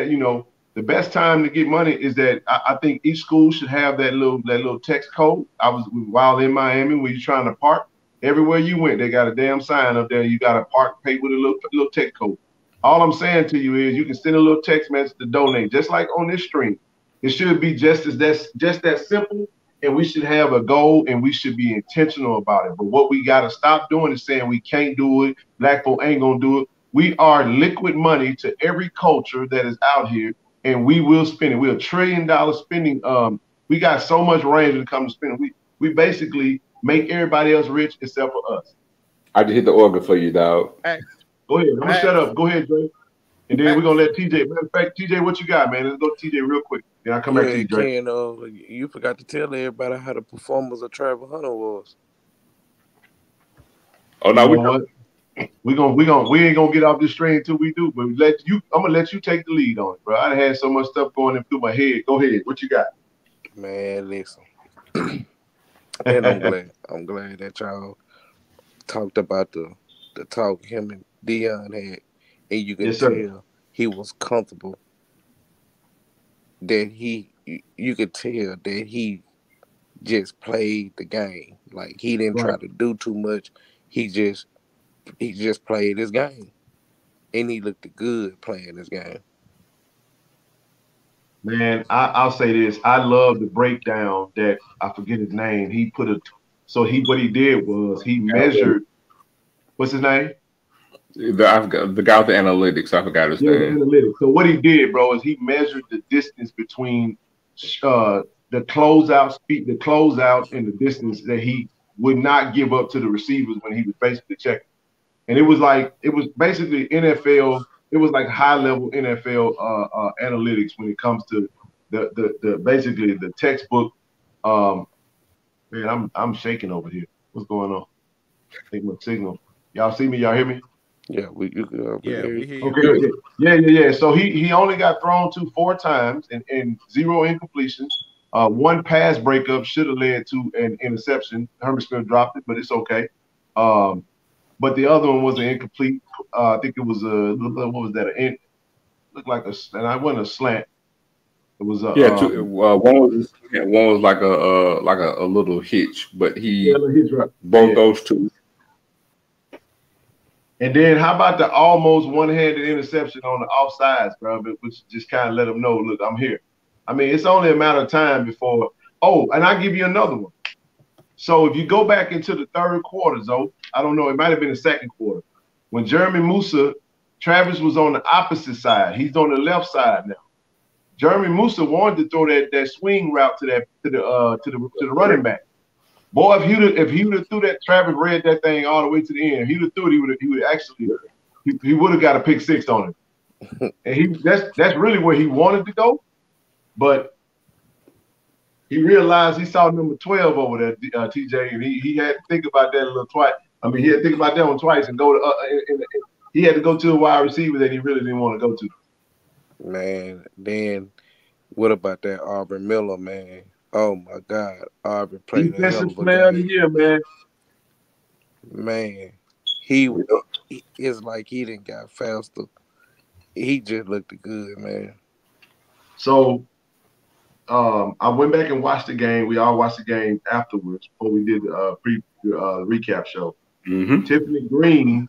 the best time to get money is that I think each school should have that little text code. While in Miami, when you're trying to park, everywhere you went, they got a damn sign up there. You got to park, pay with a little text code. All I'm saying to you is you can send a little text message to donate, just like on this stream. It should be just that simple, and we should have a goal, and we should be intentional about it. But what we got to stop doing is saying we can't do it, black folk ain't gonna do it. We are liquid money to every culture that is out here, and we will spend it. We're $1 trillion spending. We got so much range when it comes to spending. We basically make everybody else rich except for us. I just hit the organ for you, dog. Go ahead. I'm gonna shut up. Go ahead, Dre. And then we're gonna let TJ. Matter of fact, TJ, what you got, man? Let's go to TJ real quick. Then I'll come back to you, Dre. You forgot to tell everybody how the performance of Travis Hunter was. Oh no, we ain't gonna get off this train until we do. But I'm gonna let you take the lead on it, bro. I had so much stuff going through my head. Go ahead. What you got? Man, listen. And I'm glad that y'all talked about the talk him and Dion had, and you can tell he was comfortable. That you could tell that he just played the game. Like he didn't try to do too much. He just played his game, and he looked good playing his game. Man, I'll say this. I love the breakdown that I forget his name. What he did was he measured. What's his name? The guy with the analytics. I forgot his name. Analytics. So what he did, bro, is he measured the distance between the closeout and the distance that he would not give up to the receivers when he was basically checking. And it was basically NFL. It was like high level NFL analytics when it comes to the basically the textbook. Man, I'm shaking over here. What's going on? I think my signal. Y'all see me? Y'all hear me? Yeah, we hear you. Okay. Yeah. So he only got thrown to 4 times and 0 incompletions. 1 pass breakup should have led to an interception. Herman Smith dropped it, but it's okay. But the other one was an incomplete. I think it was what was that? Looked like and I wasn't a slant. It was a one was like a little hitch, but he both those two. And then how about the almost one-handed interception on the offsides, bro? Which just kind of let them know, look, I'm here. I mean, it's only a matter of time before. Oh, and I'll give you another one. So if you go back into the third quarter, Zoe, I don't know, it might have been the second quarter. When Jeremy Musa, Travis was on the opposite side. He's on the left side now. Jeremy Musa wanted to throw that swing route to the running back. Boy, if he would have threw that, Travis read that thing all the way to the end. He would have threw it. He would have got a pick 6 on it. And that's really where he wanted to go, but he realized he saw number 12 over there, TJ, and he had to think about that a little twice. I mean, he had to think about that one twice and go to. He had to go to a wide receiver that he really didn't want to go to. Man, then what about that Auburn Miller, man? Oh my God, Auburn played a hell of a player of the year, man. Man, it's like he didn't got faster. He just looked good, man. So, I went back and watched the game. We all watched the game afterwards before we did the recap show. Mm-hmm. Tiffany Green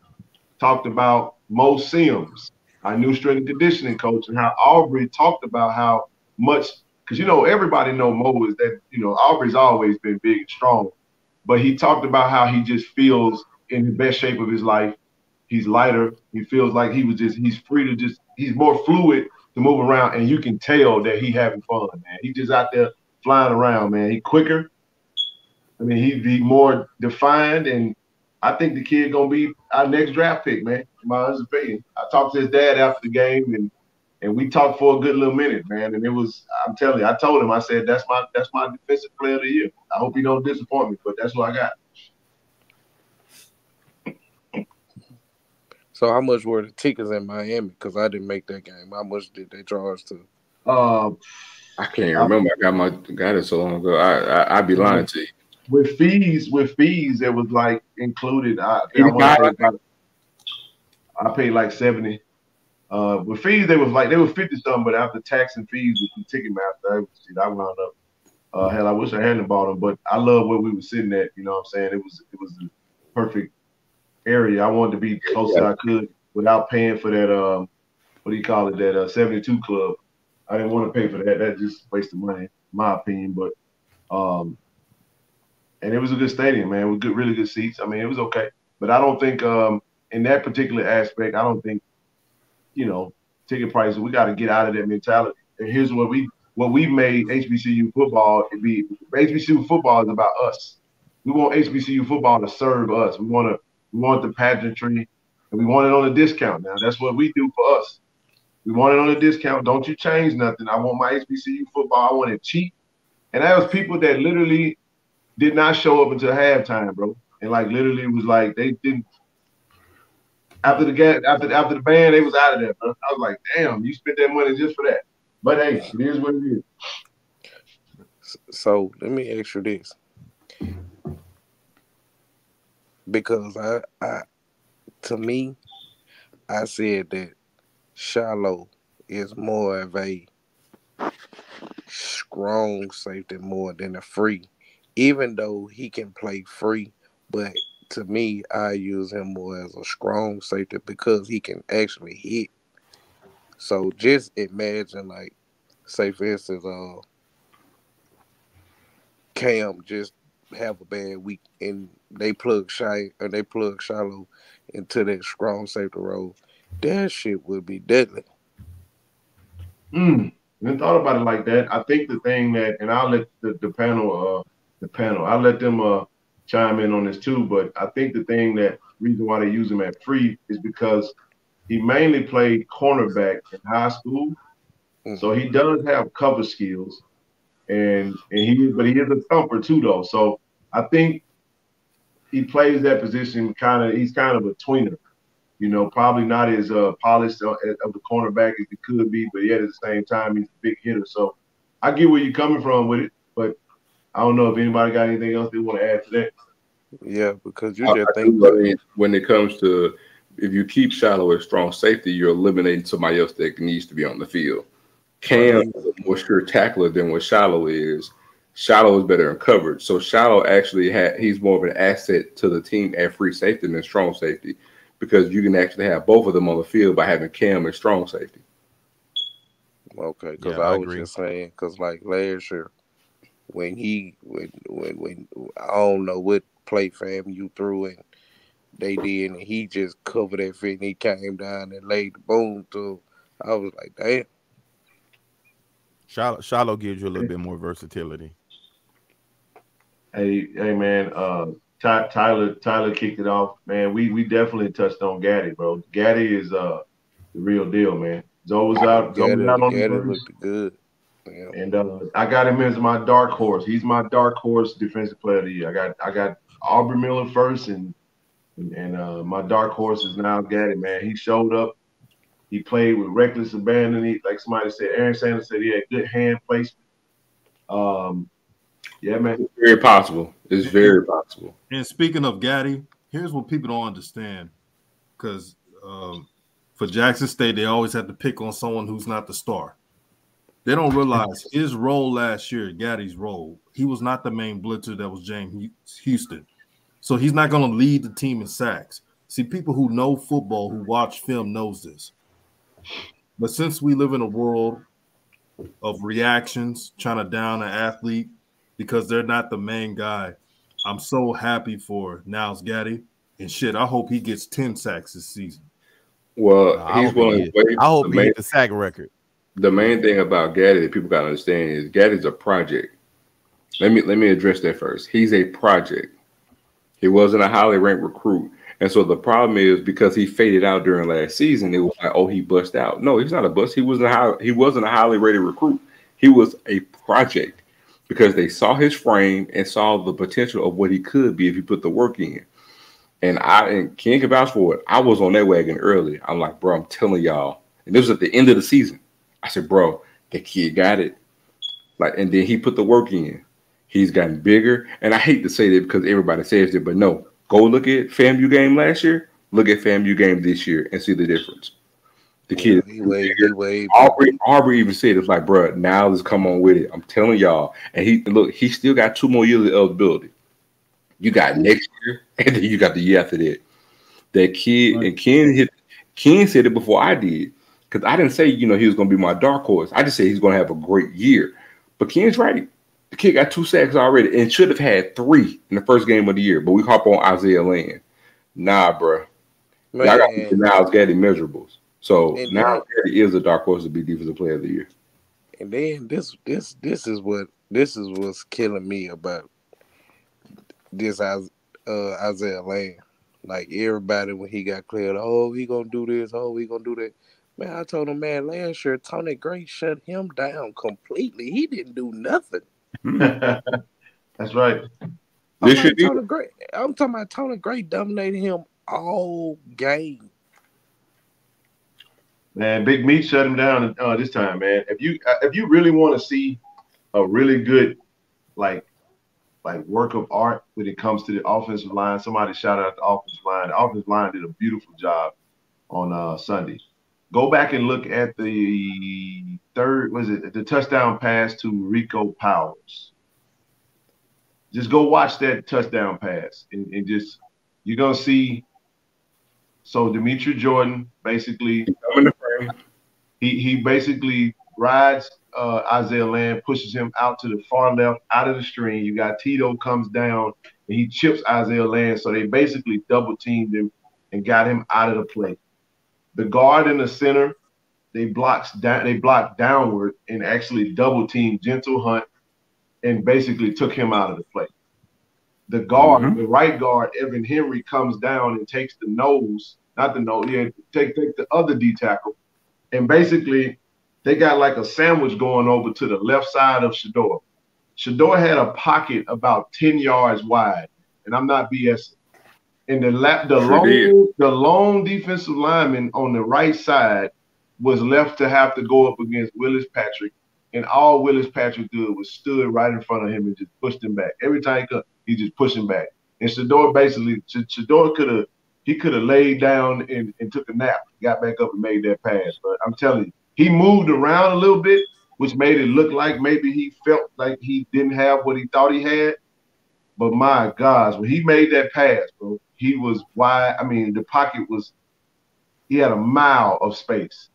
talked about Mo Sims, our new strength and conditioning coach, and how Aubrey talked about how much. Because, everybody know Mo is that, Aubrey's always been big and strong. But he talked about how he just feels in the best shape of his life. He's lighter. He feels like he's free to he's more fluid to move around. And you can tell that he having fun, man. He just out there flying around, man. He quicker. I mean, he'd be more defined. And I think the kid going to be our next draft pick, man. My honest opinion. I talked to his dad after the game, and we talked for a good little minute, man. And it was, I'm telling you, I told him, I said, that's my defensive player of the year. I hope he don't disappoint me, but that's what I got. So how much were the tickets in Miami? Because I didn't make that game. How much did they charge to? I can't remember. I got it so long ago. I'd be lying to you. With fees, it was like included. I paid like 70. With fees, they were 50 something, but after tax and fees with the Ticketmaster, I wound up. Hell, I wish I hadn't bought them, but I love where we were sitting at. You know what I'm saying? It was the perfect area. I wanted to be close as I could without paying for that. What do you call it? That 72 club. I didn't want to pay for that. That just wasted money, in my opinion. But and it was a good stadium, man. With really good seats. I mean, it was okay. But I don't think in that particular aspect, I don't think, ticket prices, we got to get out of that mentality. And here's what we made HBCU football to be. HBCU football is about us. We want HBCU football to serve us. We want the pageantry, and we want it on a discount now. That's what we do for us. We want it on a discount. Don't you change nothing. I want my HBCU football. I want it cheap. And that was people that literally did not show up until halftime, bro. And literally was like they didn't. After the band, they was out of there, bro. I was like, damn, you spent that money just for that. But hey, it is what it is. So let me ask you this, because to me, I said that Shallow is more of a strong safety more than a free, even though he can play free. But to me, I use him more as a strong safety because he can actually hit. So just imagine, say for instance, Cam just have a bad week and they plug Shallow into that strong safety role. That shit would be deadly. I thought about it like that. I think the thing that, and I'll let the panel, I'll let them chime in on this too. But I think the reason why they use him at free is because he mainly played cornerback in high school, so he does have cover skills, but he is a thumper too, though. So I think he plays that position he's kind of a tweener, probably not as polished of the cornerback as he could be, but yet at the same time he's a big hitter. So I get where you're coming from with it, but I don't know if anybody got anything else they want to add to that. Yeah, because you just think when it comes to, if you keep Shallow as strong safety, you're eliminating somebody else that needs to be on the field. Cam is a more sure tackler than what Shallow is. Shallow is better in coverage. So Shallow actually he's more of an asset to the team at free safety than strong safety, because you can actually have both of them on the field by having Cam and strong safety. Okay, because I was just saying, because last year, when I don't know what play fam you threw and they did, and he just covered that fit and he came down and laid the boom to him. I was like, damn. Shallow gives you a little bit more versatility. Hey man, Tyler kicked it off, man. We definitely touched on Gaddy, bro. Gaddy is the real deal, man. Zoe was out on the verse. Looked good. Yeah. And I got him as my dark horse. He's my dark horse defensive player of the year. I got Aubrey Miller first, and my dark horse is now Gaddy, man. He showed up. He played with reckless abandon. Like somebody said, Aaron Sanders said he had good hand placement. Yeah, man. It's very possible. It's very possible. And speaking of Gaddy, here's what people don't understand. Because for Jackson State, they always have to pick on someone who's not the star. They don't realize his role last year, Gaddy's role. He was not the main blitzer that was James Houston. So he's not going to lead the team in sacks. See, people who know football, who watch film, knows this. But since we live in a world of reactions, trying to down an athlete because they're not the main guy, I'm so happy for Niles Gaddy. And shit, I hope he gets 10 sacks this season. Well, he's willing to wait. I hope he hit the sack record. The main thing about Gaddy that people got to understand is Gaddy's a project. Let me address that first. He's a project. He wasn't a highly ranked recruit. And so the problem is, because he faded out during last season, it was like, oh, he bust out. No, he's not a bust. He wasn't a highly rated recruit. He was a project because they saw his frame and saw the potential of what he could be if he put the work in. And Ken can vouch for it. I was on that wagon early. I'm like, bro, I'm telling y'all. And this was at the end of the season. I said, bro, the kid got it. And then he put the work in. He's gotten bigger. And I hate to say that because everybody says it, but no. Go look at FAMU game last year. Look at FAMU game this year and see the difference. The kid, he way Aubrey even said it's like, bro, now let's come on with it. I'm telling y'all. And he still got 2 more years of eligibility. You got next year, and then you got the year after that. That kid, right. And Ken said it before I did, because I didn't say, he was going to be my dark horse. I just said he's going to have a great year. But Ken's right. The kid got 2 sacks already and should have had 3 in the first game of the year. But we hop on Isaiah Land. Nah, bro. I got the Niles Gaddy measurables. So now Gaddy is a dark horse to be defensive player of the year. And then this is what's killing me about this Isaiah Land. Like everybody when he got cleared, he gonna do this, he gonna do that. Man, I told him, man, last year Tony Gray shut him down completely. He didn't do nothing. That's right. I'm talking about Tony Gray dominated him all game. Man, Big Meat shut him down this time, man. If you really want to see a really good like work of art when it comes to the offensive line, somebody shout out the offensive line. The offensive line did a beautiful job on Sunday. Go back and look at the the touchdown pass to Rico Powers. Just go watch that touchdown pass and just you're gonna see. So Demetri Jordan basically he basically rides Isaiah Land, pushes him out to the far left, out of the screen. You got Tito comes down and he chips Isaiah Land. So they basically double teamed him and got him out of the play. The guard in the center, they blocked downward and actually double teamed Gentle Hunt and basically took him out of the play. The guard, the right guard, Evan Henry, comes down and takes the take the other D tackle. And basically, they got like a sandwich going over to the left side of Shador. Shador had a pocket about 10 yards wide, and I'm not BSing. And the lone defensive lineman on the right side was left to have to go up against Willis Patrick, and all Willis Patrick did was stood right in front of him and just pushed him back. Every time he could, he just pushed him back. And Shador could have laid down and took a nap, got back up and made that pass. But I'm telling you, he moved around a little bit, which made it look like maybe he felt like he didn't have what he thought he had. But my gosh, when he made that pass, bro, he was wide. I mean, the pocket he had a mile of space.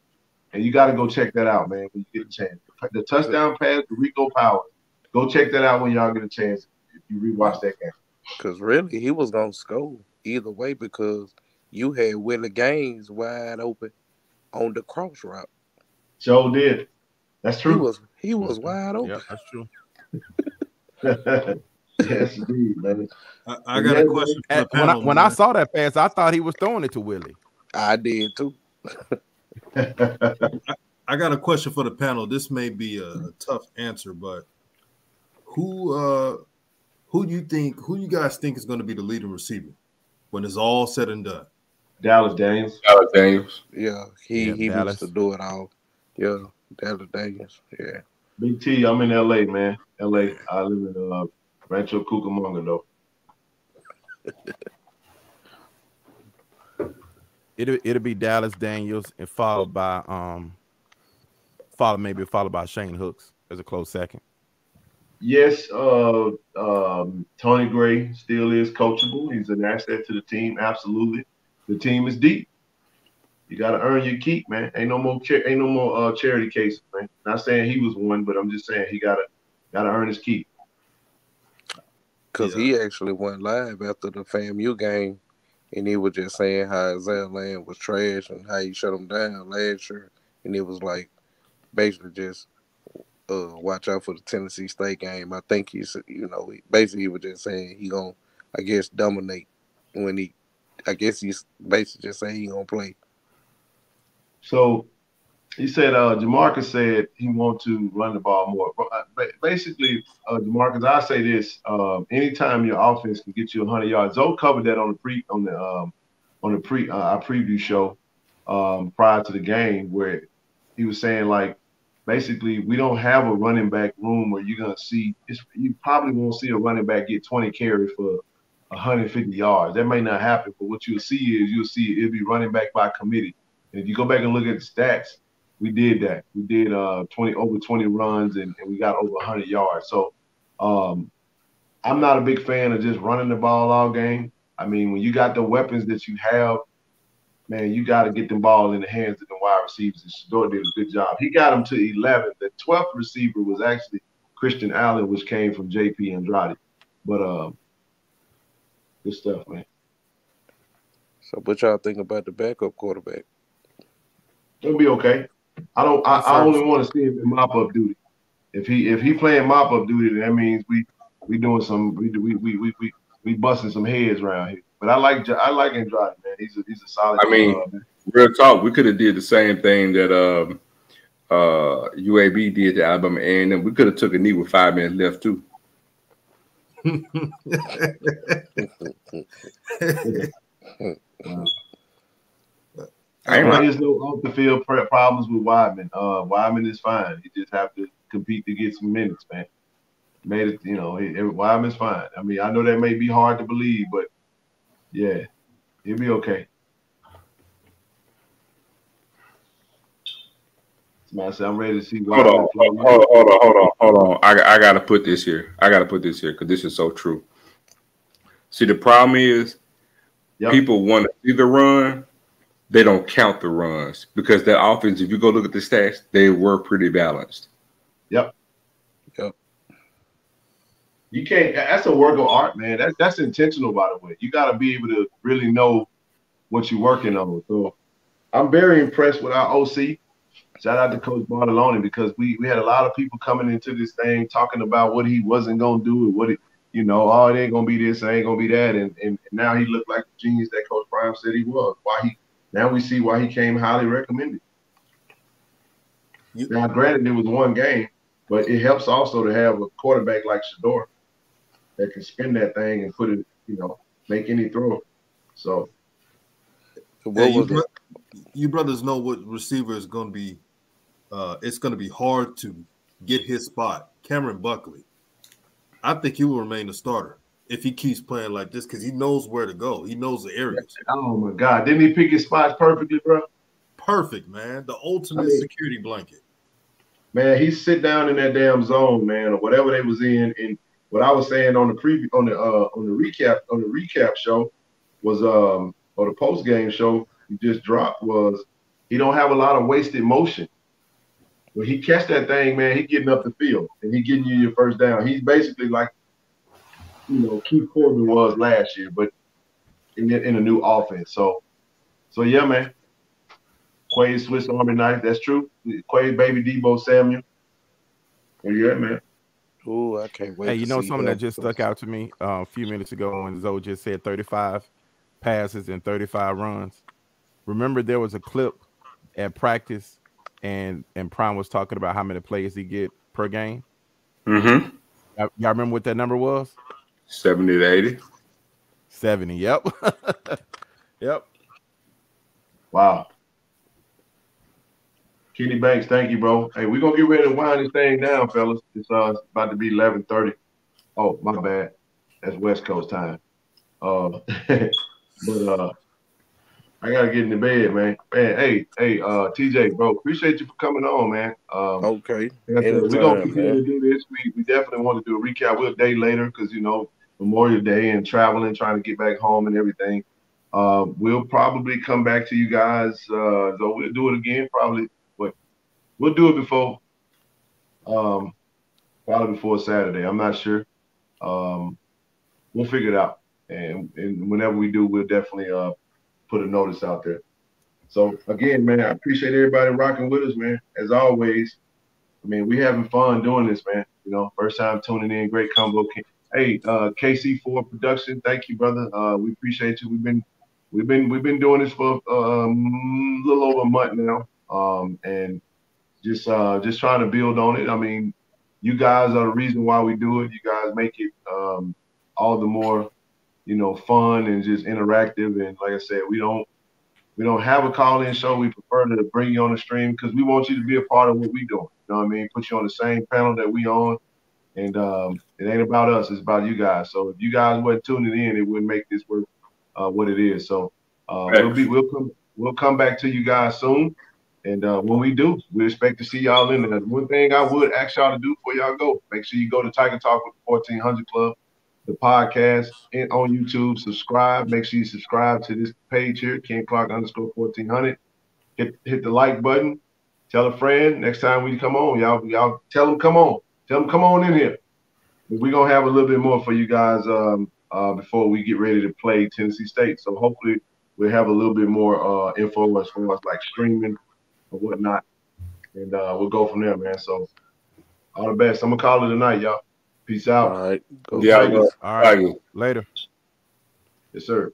And you got to go check that out, man, when you get a chance. The touchdown pass to Rico Powers, go check that out when y'all get a chance if you rewatch that game. Because really, he was going to score either way because you had Willie Gaines wide open on the cross route. Joe did. That's true. He was wide open. Yeah, that's true. Yes, indeed, man. I got a question for the panel. When I saw that pass, I thought he was throwing it to Willie. I did too. I got a question for the panel. This may be a tough answer, but who you guys think is going to be the leading receiver when it's all said and done? Dallas Daniels. Yeah, he wants to do it all. Yeah, Dallas Daniels. Yeah. Big T, I'm in LA, man. LA. I live in Rancho Cucamonga, though. It'll be Dallas Daniels and followed by Shane Hooks as a close second. Yes, Tony Gray still is coachable. He's an asset to the team, absolutely. The team is deep. You got to earn your keep, man. Ain't no more charity cases, man. Not saying he was one, but I'm just saying he gotta earn his keep. Because he actually went live after the FAMU game, and he was just saying how Isaiah Land was trash and how he shut him down last year. And it was like basically just watch out for the Tennessee State game. I think he's, basically he was just saying he gonna, I guess, dominate when he's basically just saying he gonna play. So he said, Jamarcus said he wants to run the ball more. Basically, Jamarcus, I say this: anytime your offense can get you 100 yards, Zoe covered that on our preview show prior to the game, where he was saying like, basically, we don't have a running back room where you're gonna see. You probably won't see a running back get 20 carries for 150 yards. That may not happen, but what you'll see is it'll be running back by committee. And if you go back and look at the stats, we did that. We did over 20 runs and we got over 100 yards. So I'm not a big fan of just running the ball all game. I mean, when you got the weapons that you have, man, you got to get the ball in the hands of the wide receivers. And Shador did a good job. He got him to 11. The 12th receiver was actually Christian Allen, which came from JP Andrade. But good stuff, man. So what y'all think about the backup quarterback? It'll be okay. I only want to see him in mop up duty. If he playing mop up duty, then that means we doing some we busting some heads around here. But I like Andrade, man. He's a solid. I mean, real talk. We could have did the same thing that UAB did to Alabama, and we could have took a knee with 5 minutes left too. There's no off the field problems with Weidman. Weidman is fine. He just have to compete to get some minutes, man. Made it, Weidman's fine. I mean, I know that may be hard to believe, but yeah, he'll be okay. Somebody said I'm ready to see. Hold on. I gotta put this here. Because this is so true. See, the problem is people want to see the run. They don't count the runs because their offense, if you go look at the stats, they were pretty balanced. Yep. You can't. That's a work of art, man. That's intentional, by the way. You got to be able to really know what you're working on. So I'm very impressed with our OC. Shout out to Coach Bartolone because we had a lot of people coming into this thing talking about what he wasn't gonna do and what it, it ain't gonna be this, it ain't gonna be that, and now he looked like the genius that Coach Prime said he was. Now we see why he came highly recommended. Now, granted, it was one game, but it helps also to have a quarterback like Shador that can spin that thing and put it, make any throw. So, you brothers know what receiver is going to be. It's going to be hard to get his spot. Cameron Buckley. I think he will remain a starter if he keeps playing like this because he knows where to go. He knows the areas. Oh, my God. Didn't he pick his spots perfectly, bro? Perfect, man. The ultimate security blanket. Man, he sit down in that damn zone, man, or whatever they was in. And what I was saying on the preview, on the recap show was, or the post game show he just dropped was he don't have a lot of wasted motion. When he catch that thing, man, he getting up the field and he getting you your first down. He's basically like, Keith Corbin was last year, but in a new offense. So yeah, man. Quay Swiss Army knife, that's true. Quay, baby Debo Samuel. Where you at, man? Oh, I can't wait. Hey, something that just stuck out to me a few minutes ago when Zoe just said 35 passes and 35 runs. Remember, there was a clip at practice, and Prime was talking about how many plays he get per game. Mm-hmm. Y'all remember what that number was? 70 to 80. 70. Yep. Yep. Wow. Kenny Banks, thank you, bro. Hey, we're going to get ready to wind this thing down, fellas. It's about to be 11:30. Oh, my bad. That's West Coast time. But I got to get into bed, man. Man, hey, TJ, bro, appreciate you for coming on, man. Okay. We're going to continue to do this. We definitely want to do a recap. We'll a day later because, Memorial Day and traveling, trying to get back home and everything. We'll probably come back to you guys. So we'll do it again probably. We'll do it before, probably before Saturday. I'm not sure. We'll figure it out. And whenever we do, we'll definitely put a notice out there. So, again, man, I appreciate everybody rocking with us, man. As always, I mean, we having fun doing this, man. First time tuning in, great combo. Hey, KC4 Production, thank you, brother. We appreciate you. We've been doing this for a little over a month now, and just trying to build on it. I mean, you guys are the reason why we do it. You guys make it all the more, fun and just interactive. And like I said, we don't have a call-in show. We prefer to bring you on the stream because we want you to be a part of what we doing. You know what I mean? Put you on the same panel that we on. And it ain't about us. It's about you guys. So if you guys weren't tuning in, it wouldn't make this work what it is. So we'll we'll come back to you guys soon. And when we do, we expect to see y'all in there. One thing I would ask y'all to do before y'all go, make sure you go to Tiger Talk with the 1400 Club, the podcast on YouTube. Subscribe. Make sure you subscribe to this page here, Ken Clark _1400. Hit the like button. Tell a friend. Next time we come on, y'all tell them come on. Tell them come on in here. We're gonna have a little bit more for you guys before we get ready to play Tennessee State. So hopefully we'll have a little bit more info as far as like streaming or whatnot, and we'll go from there, man. So all the best. I'm gonna call it a night, y'all. Peace out. All right. All right. All right. Later. Yes, sir.